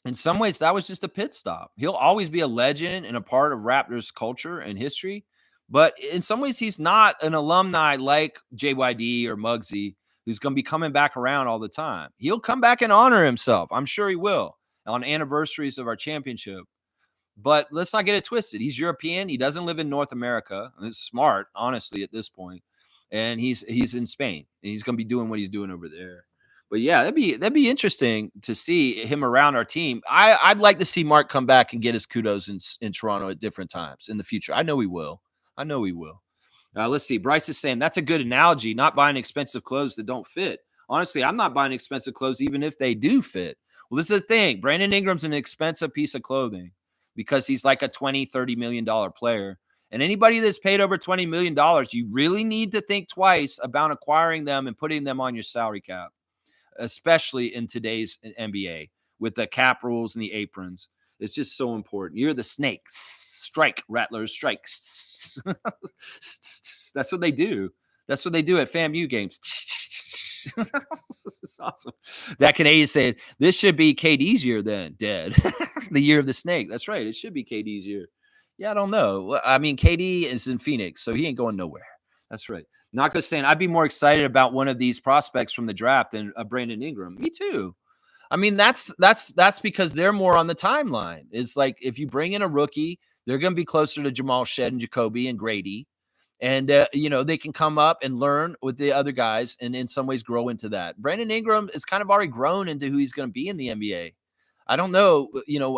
in some ways, that was just a pit stop. He'll always be a legend and a part of Raptors culture and history. But in some ways, he's not an alumni like JYD or Muggsy, who's going to be coming back around all the time. He'll come back and honor himself. I'm sure he will on anniversaries of our championship. But let's not get it twisted. He's European. He doesn't live in North America. It's smart, honestly, at this point. And he's in Spain, and he's going to be doing what he's doing over there. But yeah, that'd be interesting to see him around our team. I'd like to see Mark come back and get his kudos in Toronto at different times in the future. I know he will. Let's see. Bryce is saying that's a good analogy. Not buying expensive clothes that don't fit. Honestly, I'm not buying expensive clothes even if they do fit. Well, this is the thing. Brandon Ingram's an expensive piece of clothing because he's like a $20-30 million player. And anybody that's paid over $20 million, you really need to think twice about acquiring them and putting them on your salary cap, especially in today's NBA with the cap rules and the aprons. It's just so important. You're the snakes. Strike, Rattlers, strikes. That's what they do. That's what they do at FAMU games. It's awesome. That Canadian said, this should be KD's year then, dead. The year of the snake. That's right. It should be KD's year. Yeah, I don't know. I mean, KD is in Phoenix, so he ain't going nowhere. That's right. Naka's saying, I'd be more excited about one of these prospects from the draft than Brandon Ingram. Me too. I mean, that's because they're more on the timeline. It's like if you bring in a rookie, they're going to be closer to Jamal Shed and Jacoby and Grady. And, they can come up and learn with the other guys and in some ways grow into that. Brandon Ingram is kind of already grown into who he's going to be in the NBA. I don't know,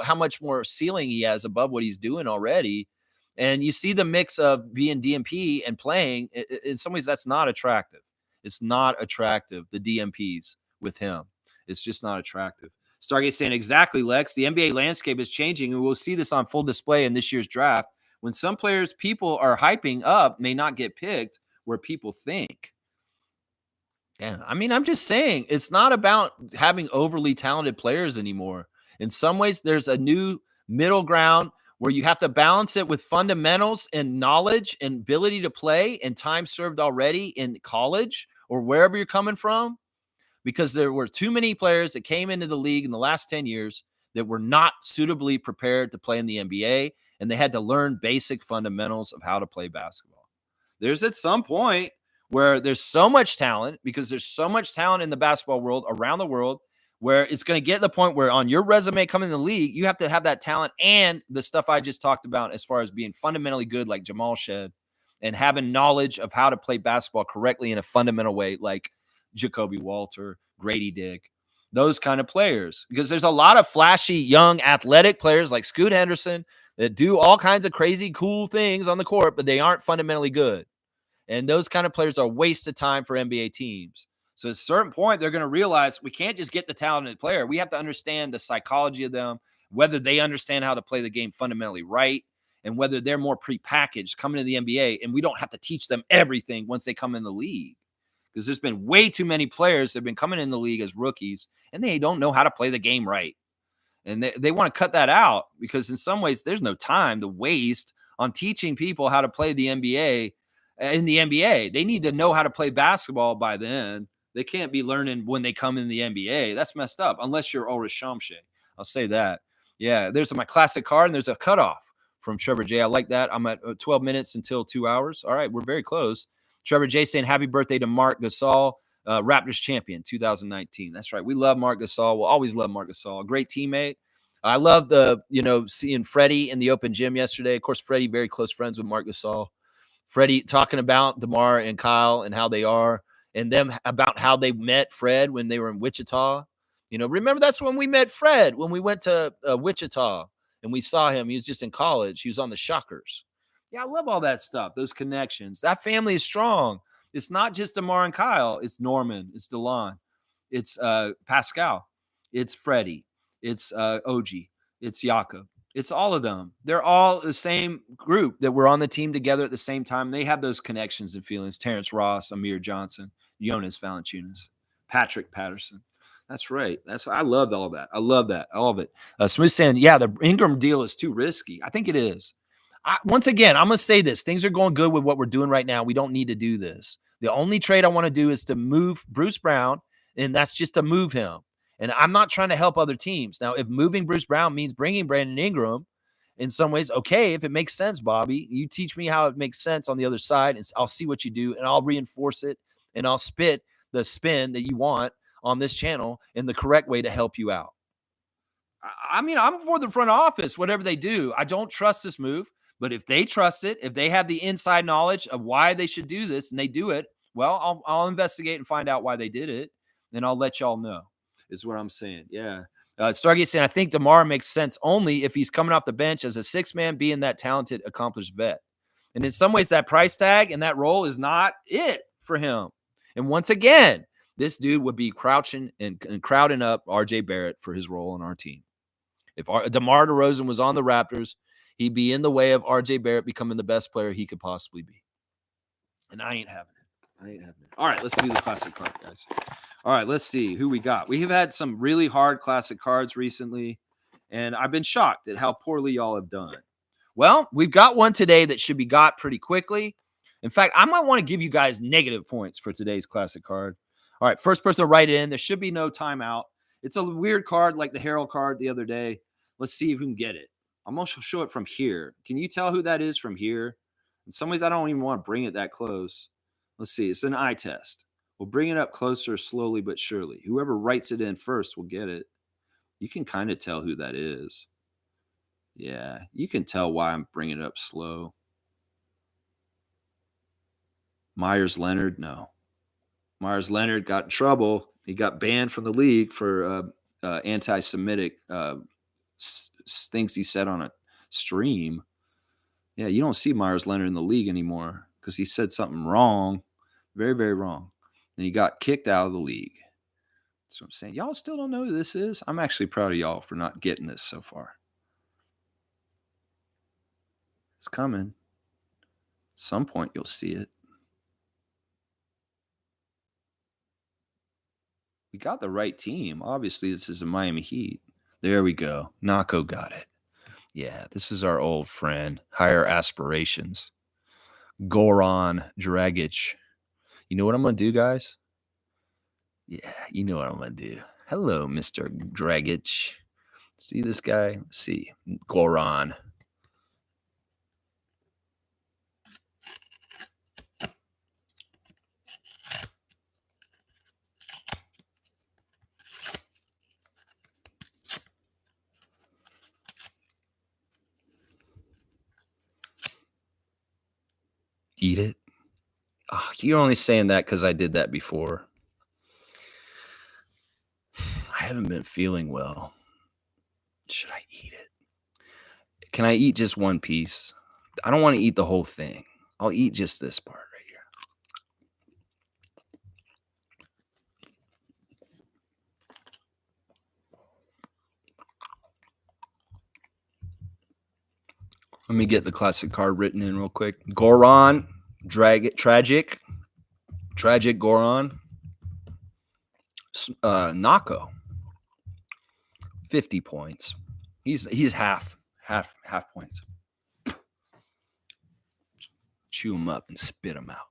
how much more ceiling he has above what he's doing already. And you see the mix of being DMP and playing. In some ways, that's not attractive. It's not attractive, the DMPs with him. It's just not attractive. Stargate saying, exactly, Lex. The NBA landscape is changing, and we'll see this on full display in this year's draft. When some players people are hyping up may not get picked where people think. Yeah, I mean, I'm just saying it's not about having overly talented players anymore. In some ways, there's a new middle ground where you have to balance it with fundamentals and knowledge and ability to play and time served already in college or wherever you're coming from, because there were too many players that came into the league in the last 10 years that were not suitably prepared to play in the NBA, and they had to learn basic fundamentals of how to play basketball. There's at some point where there's so much talent, because there's so much talent in the basketball world around the world, where it's going to get to the point where on your resume coming in the league, you have to have that talent and the stuff I just talked about as far as being fundamentally good like Jamal Shed and having knowledge of how to play basketball correctly in a fundamental way like Jacoby Walter, Grady Dick, those kind of players. Because there's a lot of flashy, young, athletic players like Scoot Henderson that do all kinds of crazy, cool things on the court, but they aren't fundamentally good. And those kind of players are a waste of time for NBA teams. So at a certain point, they're going to realize we can't just get the talented player. We have to understand the psychology of them, whether they understand how to play the game fundamentally right, and whether they're more prepackaged coming to the NBA, and we don't have to teach them everything once they come in the league. Because there's been way too many players that have been coming in the league as rookies, and they don't know how to play the game right. And they want to cut that out because in some ways there's no time to waste on teaching people how to play the NBA in the NBA. They need to know how to play basketball by then. They can't be learning when they come in the NBA. That's messed up, unless you're Ulrich Shamshe. I'll say that. Yeah, there's my classic card, and there's a cutoff from Trevor J. I like that. I'm at 12 minutes until 2 hours. All right, we're very close. Trevor J. saying happy birthday to Mark Gasol, Raptors champion 2019. That's right. We love Mark Gasol. We'll always love Mark Gasol. A great teammate. I love seeing Freddie in the open gym yesterday. Of course, Freddie, very close friends with Mark Gasol. Freddie talking about DeMar and Kyle and how they are, and them about how they met Fred when they were in Wichita. Remember that's when we met Fred, when we went to Wichita and we saw him. He was just in college. He was on the Shockers. Yeah, I love all that stuff, those connections. That family is strong. It's not just Amar and Kyle. It's Norman. It's Delon. It's Pascal. It's Freddie. It's OG. It's Jakob. It's all of them. They're all the same group that were on the team together at the same time. They have those connections and feelings. Terrence Ross, Amir Johnson, Jonas Valanciunas, Patrick Patterson. That's right. I love all that. I love that. All of it. Smooth saying, yeah, the Ingram deal is too risky. I think it is. Once again, I'm going to say this. Things are going good with what we're doing right now. We don't need to do this. The only trade I want to do is to move Bruce Brown, and that's just to move him. And I'm not trying to help other teams. Now, if moving Bruce Brown means bringing Brandon Ingram, in some ways, okay, if it makes sense, Bobby, you teach me how it makes sense on the other side, and I'll see what you do, and I'll reinforce it, and I'll spit the spin that you want on this channel in the correct way to help you out. I mean, I'm for the front office, whatever they do. I don't trust this move. But if they trust it, if they have the inside knowledge of why they should do this and they do it, well, I'll investigate and find out why they did it. And I'll let y'all know, is what I'm saying. Yeah. Stargate saying, I think DeMar makes sense only if he's coming off the bench as a six-man, being that talented, accomplished vet. And in some ways, that price tag and that role is not it for him. And once again, this dude would be crouching and crowding up RJ Barrett for his role on our team. If DeMar DeRozan was on the Raptors, he'd be in the way of RJ Barrett becoming the best player he could possibly be. And I ain't having it. All right, let's do the classic card, guys. All right, let's see who we got. We have had some really hard classic cards recently, and I've been shocked at how poorly y'all have done. Well, we've got one today that should be got pretty quickly. In fact, I might want to give you guys negative points for today's classic card. All right, first person to write it in. There should be no timeout. It's a weird card like the Herald card the other day. Let's see if we can get it. I'm going to show it from here. Can you tell who that is from here? In some ways, I don't even want to bring it that close. Let's see. It's an eye test. We'll bring it up closer slowly but surely. Whoever writes it in first will get it. You can kind of tell who that is. Yeah, you can tell why I'm bringing it up slow. Myers Leonard? No. Myers Leonard got in trouble. He got banned from the league for anti-Semitic things he said on a stream. Yeah, you don't see Myers Leonard in the league anymore because he said something wrong, very, very wrong. And he got kicked out of the league. So I'm saying, y'all still don't know who this is? I'm actually proud of y'all for not getting this so far. It's coming. At some point, you'll see it. We got the right team. Obviously, this is a Miami Heat. There we go. Nako got it. Yeah, this is our old friend. Higher aspirations. Goran Dragic. You know what I'm going to do, guys? Yeah, you know what I'm going to do. Hello, Mr. Dragic. See this guy? Let's see. Goran. Eat it. Oh, you're only saying that because I did that before. I haven't been feeling well. Should I eat it? Can I eat just one piece? I don't want to eat the whole thing. I'll eat just this part right here. Let me get the classic card written in real quick. Goran, tragic Goran, Nako, 50 points. He's half points. Chew him up and spit him out.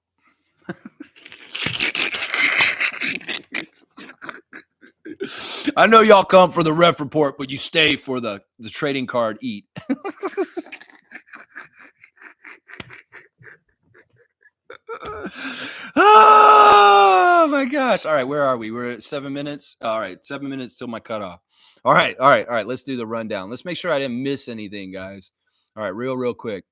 I know y'all come for the ref report, but you stay for the trading card eat. Oh my gosh. All right, where are we? We're at 7 minutes. All right, 7 minutes till my cutoff. All right. Let's do the rundown. Let's make sure I didn't miss anything, guys. All right, real quick.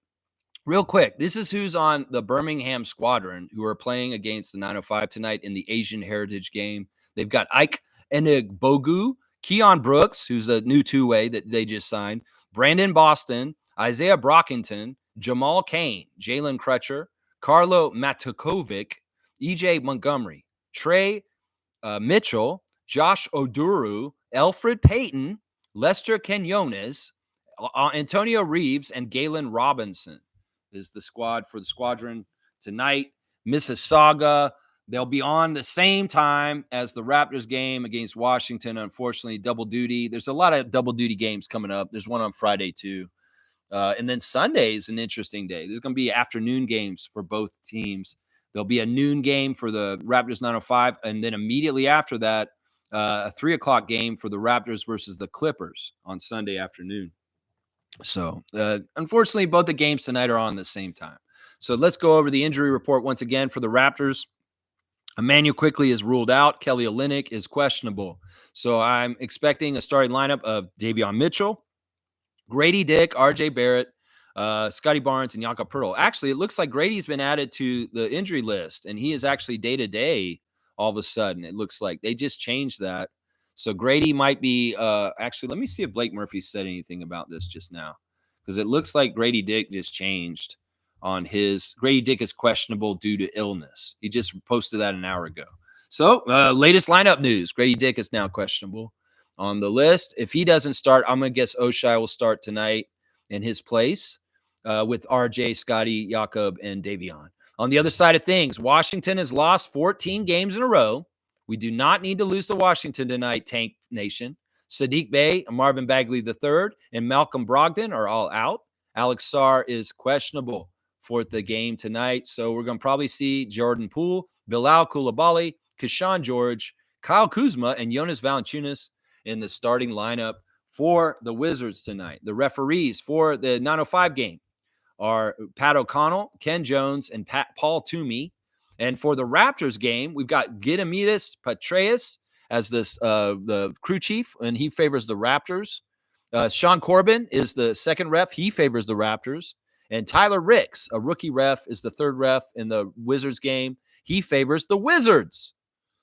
This is who's on the Birmingham Squadron who are playing against the 905 tonight in the Asian Heritage game. They've got Ike Enigbogu, Keon Brooks, who's a new two-way that they just signed, Brandon Boston, Isaiah Brockington, Jamal Cain, Jalen Crutcher, Carlo Matakovic, EJ Montgomery, Trey Mitchell, Josh Oduru, Alfred Payton, Lester Quinones, Antonio Reeves, and Galen Robinson is the squad for the squadron tonight. Mississauga, they'll be on the same time as the Raptors game against Washington. Unfortunately, double duty. There's a lot of double duty games coming up. There's one on Friday too. And then Sunday is an interesting day. There's going to be afternoon games for both teams. There'll be a noon game for the Raptors 905, and then immediately after that, a 3 o'clock game for the Raptors versus the Clippers on Sunday afternoon. So, unfortunately, both the games tonight are on the same time. So let's go over the injury report once again for the Raptors. Emmanuel Quickley is ruled out. Kelly Olynyk is questionable. So I'm expecting a starting lineup of Davion Mitchell, Grady Dick, RJ Barrett, Scotty Barnes, and Jakob Poeltl. Actually, it looks like Grady's been added to the injury list, and he is actually day-to-day all of a sudden. It looks like they just changed that. So Grady might be actually, let me see if Blake Murphy said anything about this just now, because it looks like Grady Dick just changed on his. Grady Dick is questionable due to illness. He just posted that an hour ago. So latest lineup news. Grady Dick is now questionable on the list. If he doesn't start, I'm going to guess Oshai will start tonight in his place with RJ, Scotty, Jakob, and Davion. On the other side of things, Washington has lost 14 games in a row. We do not need to lose to Washington tonight, Tank Nation. Sadiq Bey, Marvin Bagley III, and Malcolm Brogdon are all out. Alex Sarr is questionable for the game tonight. So we're going to probably see Jordan Poole, Bilal Coulibaly, Keshawn George, Kyle Kuzma, and Jonas Valanciunas in the starting lineup for the Wizards tonight. The referees for the 905 game are Pat O'Connell, Ken Jones, and Paul Toomey. And for the Raptors game, we've got Gidamidas Patreus as the crew chief, and he favors the Raptors. Sean Corbin is the second ref. He favors the Raptors. And Tyler Ricks, a rookie ref, is the third ref in the Wizards game. He favors the Wizards.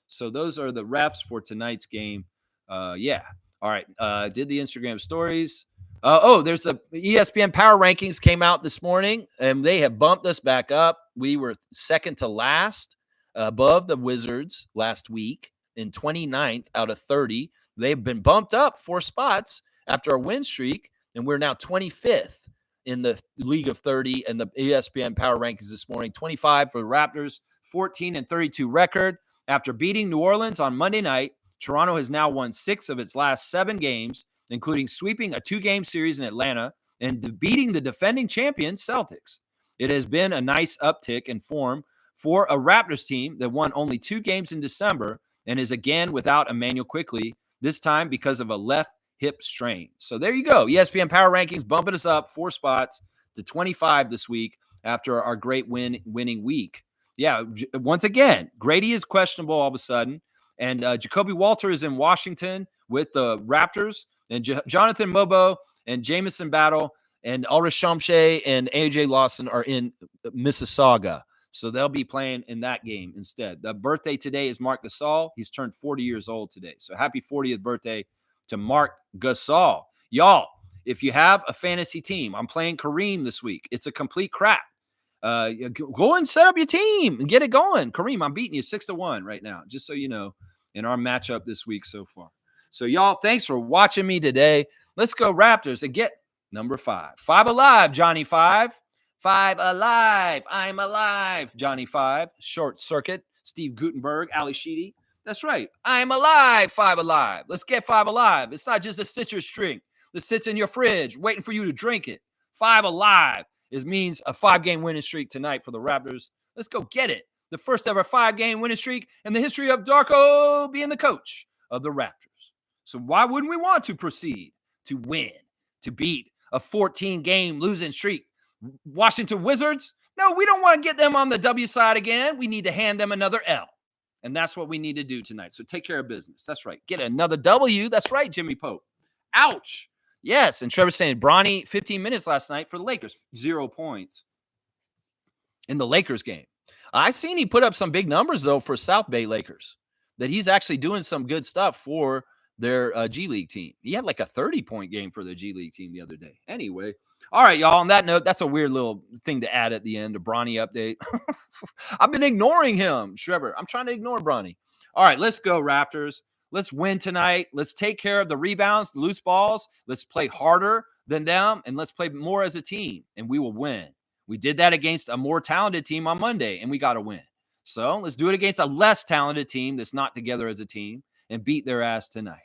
So those are the refs for tonight's game. Yeah. All right. Did the Instagram stories. There's a ESPN Power Rankings came out this morning, and they have bumped us back up. We were second to last above the Wizards last week in 29th out of 30. They've been bumped up 4 spots after a win streak, and we're now 25th in the League of 30 and the ESPN Power Rankings this morning. 25 for the Raptors, 14-32 record. After beating New Orleans on Monday night, Toronto has now won 6 of its last 7 games, including sweeping a 2-game series in Atlanta and beating the defending champion Celtics. It has been a nice uptick in form for a Raptors team that won only 2 games in December and is again without Emmanuel Quickley, this time because of a left hip strain. So there you go. ESPN Power Rankings bumping us up 4 spots to 25 this week after our great winning week. Yeah, once again, Grady is questionable all of a sudden, and Jacoby Walter is in Washington with the Raptors, and Jonathan Mobo and Jamison Battle and Ulrich Shamshay and AJ Lawson are in Mississauga. So they'll be playing in that game instead. The birthday today is Mark Gasol. He's turned 40 years old today. So happy 40th birthday to Mark Gasol. Y'all, if you have a fantasy team, I'm playing Kareem this week. It's a complete crap. Go and set up your team and get it going. Kareem, I'm beating you 6-1 right now, just so you know, in our matchup this week so far. So, y'all, thanks for watching me today. Let's go Raptors and get number 5. 5 alive, Johnny 5. 5 alive. I'm alive, Johnny 5. Short Circuit, Steve Gutenberg, Ali Sheedy. That's right. I'm alive, 5 alive. Let's get 5 alive. It's not just a citrus drink that sits in your fridge waiting for you to drink it. 5 alive. It means a 5-game winning streak tonight for the Raptors. Let's go get it. The first ever 5-game winning streak in the history of Darko being the coach of the Raptors. So why wouldn't we want to proceed to win, to beat a 14-game losing streak? Washington Wizards? No, we don't want to get them on the W side again. We need to hand them another L. And that's what we need to do tonight. So take care of business. That's right. Get another W. That's right, Jimmy Pope. Ouch. Yes, and Trevor's saying Bronny, 15 minutes last night for the Lakers, 0 points in the Lakers game. I've seen he put up some big numbers, though, for South Bay Lakers, that he's actually doing some good stuff for their G League team. He had like a 30-point game for the G League team the other day. Anyway, All right, y'all. On that note, that's a weird little thing to add at the end, a Bronny update. I've been ignoring him, Trevor. I'm trying to ignore Bronny. All right, let's go, Raptors. Let's win tonight. Let's take care of the rebounds, the loose balls. Let's play harder than them, and let's play more as a team, and we will win. We did that against a more talented team on Monday, and we got to win. So let's do it against a less talented team that's not together as a team and beat their ass tonight.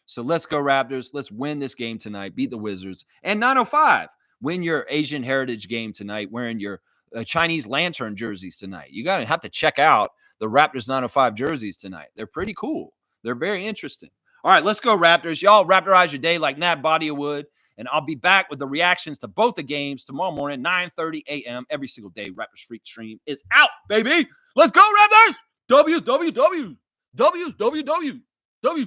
So let's go, Raptors. Let's win this game tonight, beat the Wizards. And 905, win your Asian Heritage game tonight wearing your Chinese lantern jerseys tonight. You got to have to check out the Raptors 905 jerseys tonight. They're pretty cool. They're very interesting. All right, let's go, Raptors. Y'all Raptorize your day like Nat Bodywood. And I'll be back with the reactions to both the games tomorrow morning, 9:30 a.m. every single day. Raptors Freak Stream is out, baby. Let's go, Raptors! W's, W, W. W's, W, W, W.